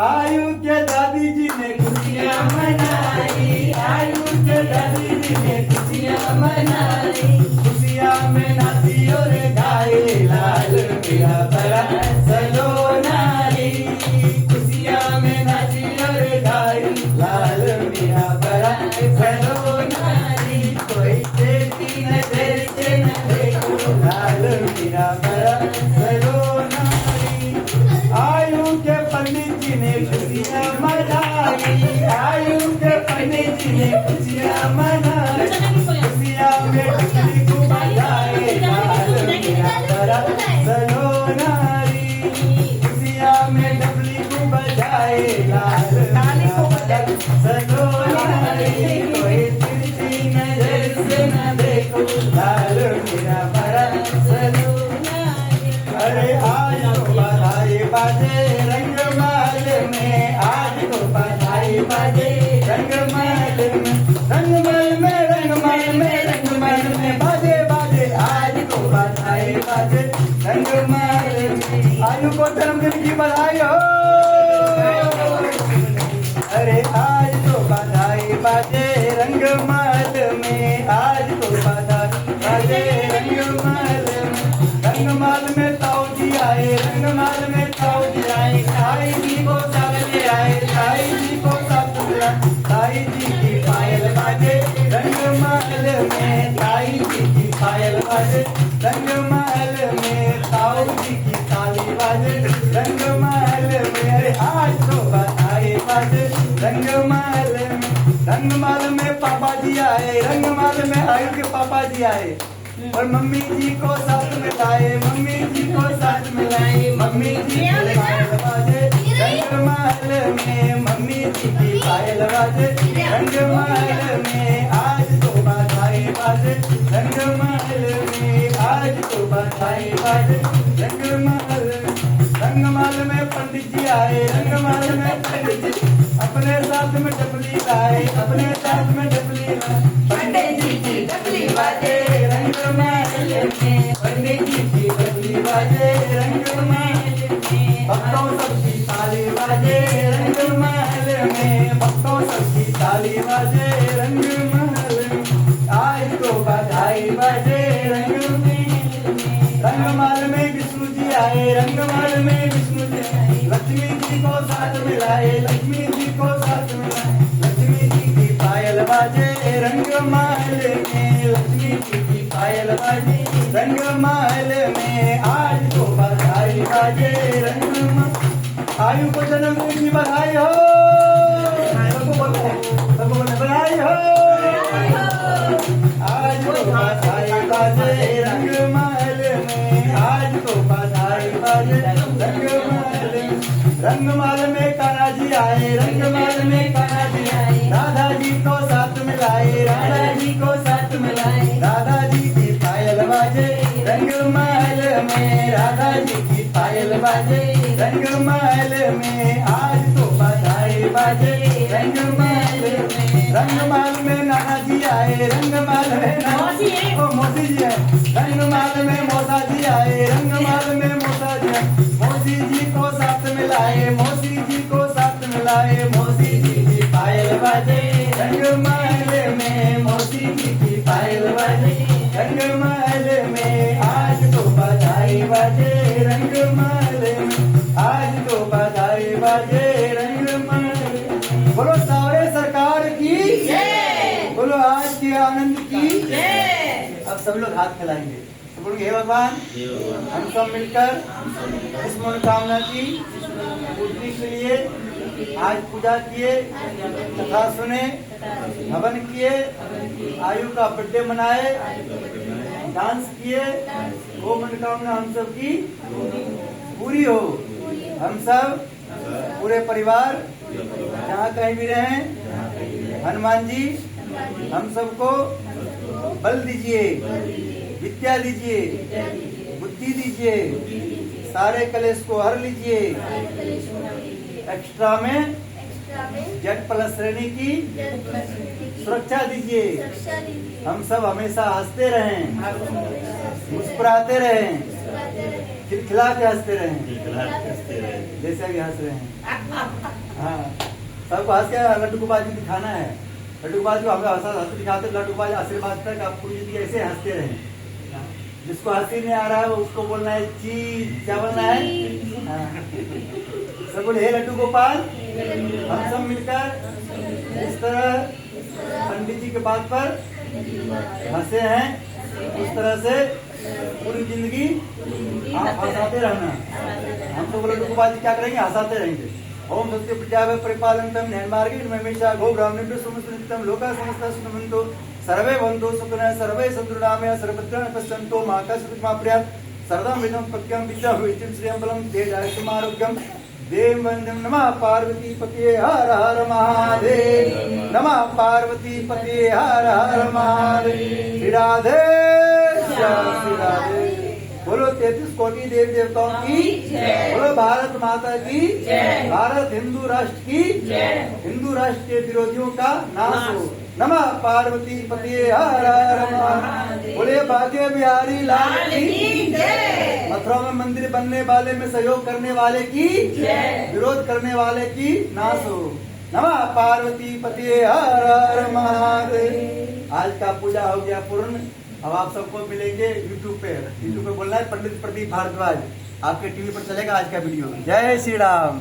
आयु के दादी जी ने खुशियाँ मनाई, आयु के दादी जी ने खुशियाँ मनाई, खुशियाँ में नाची और गाए लाल मेरा बड़ा सलोना रे। खुशियाँ में नाची और गाए लाल मेरा बड़ा सलोना रे। कोई तेरी नजर से न देखो लाल मेरा बड़ा सलोना रे। आयु के पंडित जी ने खुशियाँ मनाई, आयु के पंडित जी ने खुशियाँ मनाई, खुशियाँ में डुबली को बजाए लाल मेरा बड़ा सलोना रे। खुशियाँ में डुबली को बजाए लाल मेरा बड़ा सलोना रे। कोई तिरछी नजर से न देखो लाल मेरा बड़ा सलोना रे। अरे आज तो बधाई बाजे रंगमाल में, आज तो बधाई बाजे रंगमाल में, रंगमाल में रंगमाल में रंगमाल में बाजे बाजे, आज तो बधाई बाजे रंगमाल में। आयु को जन्मदिन की बधाई हो। अरे आज तो बधाई बाजे रंगमाल में, आज तो बधाई बाजे रंगमाल में, रंगमाल में ताऊ जी आए, रंगमाल में ताऊ जी आए, ताई जी को साथ ले आए, ताई जी को साथ मिला, ताई जी की पायल बाजे रंगमाल में, ताई जी की पायल बाजे रंगमाल में, ताऊ जी की ताली बाजे रंगमाल में। अरे आज तो बधाई बाजे रंगमाल में, रंगमाल में पापा जी आए, रंगमाल में आयु के पापा जी आए और मम्मी जी को साथ मिलाए, मम्मी जी को साथ मिलाए, मम्मी जी की पायल बाजे रंगमाल में, मम्मी जी की पायल बाजे रंगमाल में। आज तो बधाई बाजे रंगमाल में, आज तो बधाई बाजे रंगमाल में। रंगमाल में पंडित जी आए, रंगमाल में पंडित जी अपने साथ में डबली लाए, अपने साथ में डबली लाए, पंडित जी की डबली बाजे रंगमाल में, पंडित जी की डबली बाजे रंगमाल में, भक्तों सबकी ताली बाजे रंगमाल में, भक्तों सबकी ताली बाजे रंगमाल में। आज तो बधाई बाजे रंगमाल, रंगमाल में विष्णु जी आए, रंगमाल में विष्णु जी आए, लक्ष्मी जी को साथ मिलाए, लक्ष्मी जी को साथ मिलाए, लक्ष्मी जी की पायल बाजे रंगमाल में, लक्ष्मी जी की पायल बाजे रंगमाल में। आज तो बधाई बाजे रंगमाल। आयु को जन्मदिन की बधाई हो, सबको बोलते हैं, सबको बोलते बधाई हो। आज तो बधाई बाजे रंगमाल में, आज तो बधाई बाजे रंगमाल में, रंगमाल में कान्हा जी आए, रंगमाल में कान्हा जी आए, राधा जी को साथ मिलाए, राधा जी को साथ मिलाए, राधा जी की पायल बाजे रंगमाल में, राधा जी की पायल बाजे रंगमाल में। आज तो बधाई बाजे रंगमाल में, रंगमाल में नाना जी आए, रंगमाल में मौसी है। ओ मौसी जी है, रंगमाल में मौसा जी आए, रंगमाल में मौसा जी आए, मौसी जी को साथ मिलाए, मौसी जी को साथ मिलाए, मौसी जी की पायल बाजे रंगमाल में, मौसी जी की पायल बाजे रंगमाल में। आज तो बधाई बाजे रंगमाल में, आज तो बधाई बाजे रंगमाल। बोलो सावरे सरकार की जय, बोलो आज के आनंद की जय। अब सब लोग हाथ फैलाएंगे, बोलेंगे हे भगवान हम सब मिलकर इस मनोकामना की पूर्ति के लिए आज पूजा किए, कथा सुने, हवन किए, आयु का बर्थडे मनाए, डांस किए, वो मनोकामना हम सब की पूरी हो। हम सब पूरे परिवार जहाँ कहीं भी रहें, हनुमान जी हम सबको बल दीजिए, विद्या दीजिए, बुद्धि दीजिए, सारे कलेश को हर लीजिए, एक्स्ट्रा में जेड प्लस श्रेणी की सुरक्षा दीजिए, सुरक्षा दीजिए, हम सब हमेशा हंसते रहें, हमेशा मुस्कुराते रहें, मुस्कुराते रहें, खिलखिला के हंसते रहें, खिलखिलाते हंसते रहे। जैसे अभी हंस रहे हैं। हाँ, सबको हंस के लड्डू गोपाल जी दिखाना है। लड्डू गोपाल जी को हमें हंस दिखाते, लड्डू गोपाल आशीर्वाद तक आप पूरी जिंदगी ऐसे हंसते रहें। जिसको हंसी नहीं आ रहा है उसको बोलना है चीज, क्या बोलना है? हाँ। सब बोले हे लड्डू गोपाल, हम सब मिलकर इस तरह पंडित जी के बात पर हंसे हैं, उस तरह से पूरी जिंदगी आप हंसाते रहना। हम तो बोले लड्डू गोपाल जी क्या करेंगे? हंसाते रहेंगे। ओम सत्य प्रजावे परिपालनतम न्यायमार्गे नमैषा गो ब्राह्मणेभ्यो सुमस्कृतं लोका समस्ता सुनवन्तु सर्वे भवन्तु सुखिनः सर्वे सन्तुर्णामया सर्वत्र पश्यन्तु मा कश्चित् मा प्रियात् सर्वं विदं पक्यं विद्यां विचिं श्रियं बलं तेजायसमारोग्यं देव वन्दं नमः पार्वती पतये हर हर महादेव, नमः पार्वती पतये हर हर महादेव। श्री राधे श्याम, श्री राधे। बोलो 33 कोटि देवी देवताओं की जय, बोलो भारत माता की जय, भारत हिंदू राष्ट्र की जय, हिंदू राष्ट्र के विरोधियों का नाश हो। नमः पार्वती पतये हर हर महादेव। बोले भाग्य बिहारी लाल की जय। मथुरा में मंदिर बनने वाले में सहयोग करने वाले की जय, विरोध करने वाले की नाश हो। नमः पार्वती पतये हर हर महादेव। आज का पूजा हो गया पूर्ण। अब आप सबको मिलेंगे यूट्यूब पे बोलना है पंडित प्रदीप भारद्वाज, आपके टीवी पर चलेगा आज का वीडियो। जय श्री राम।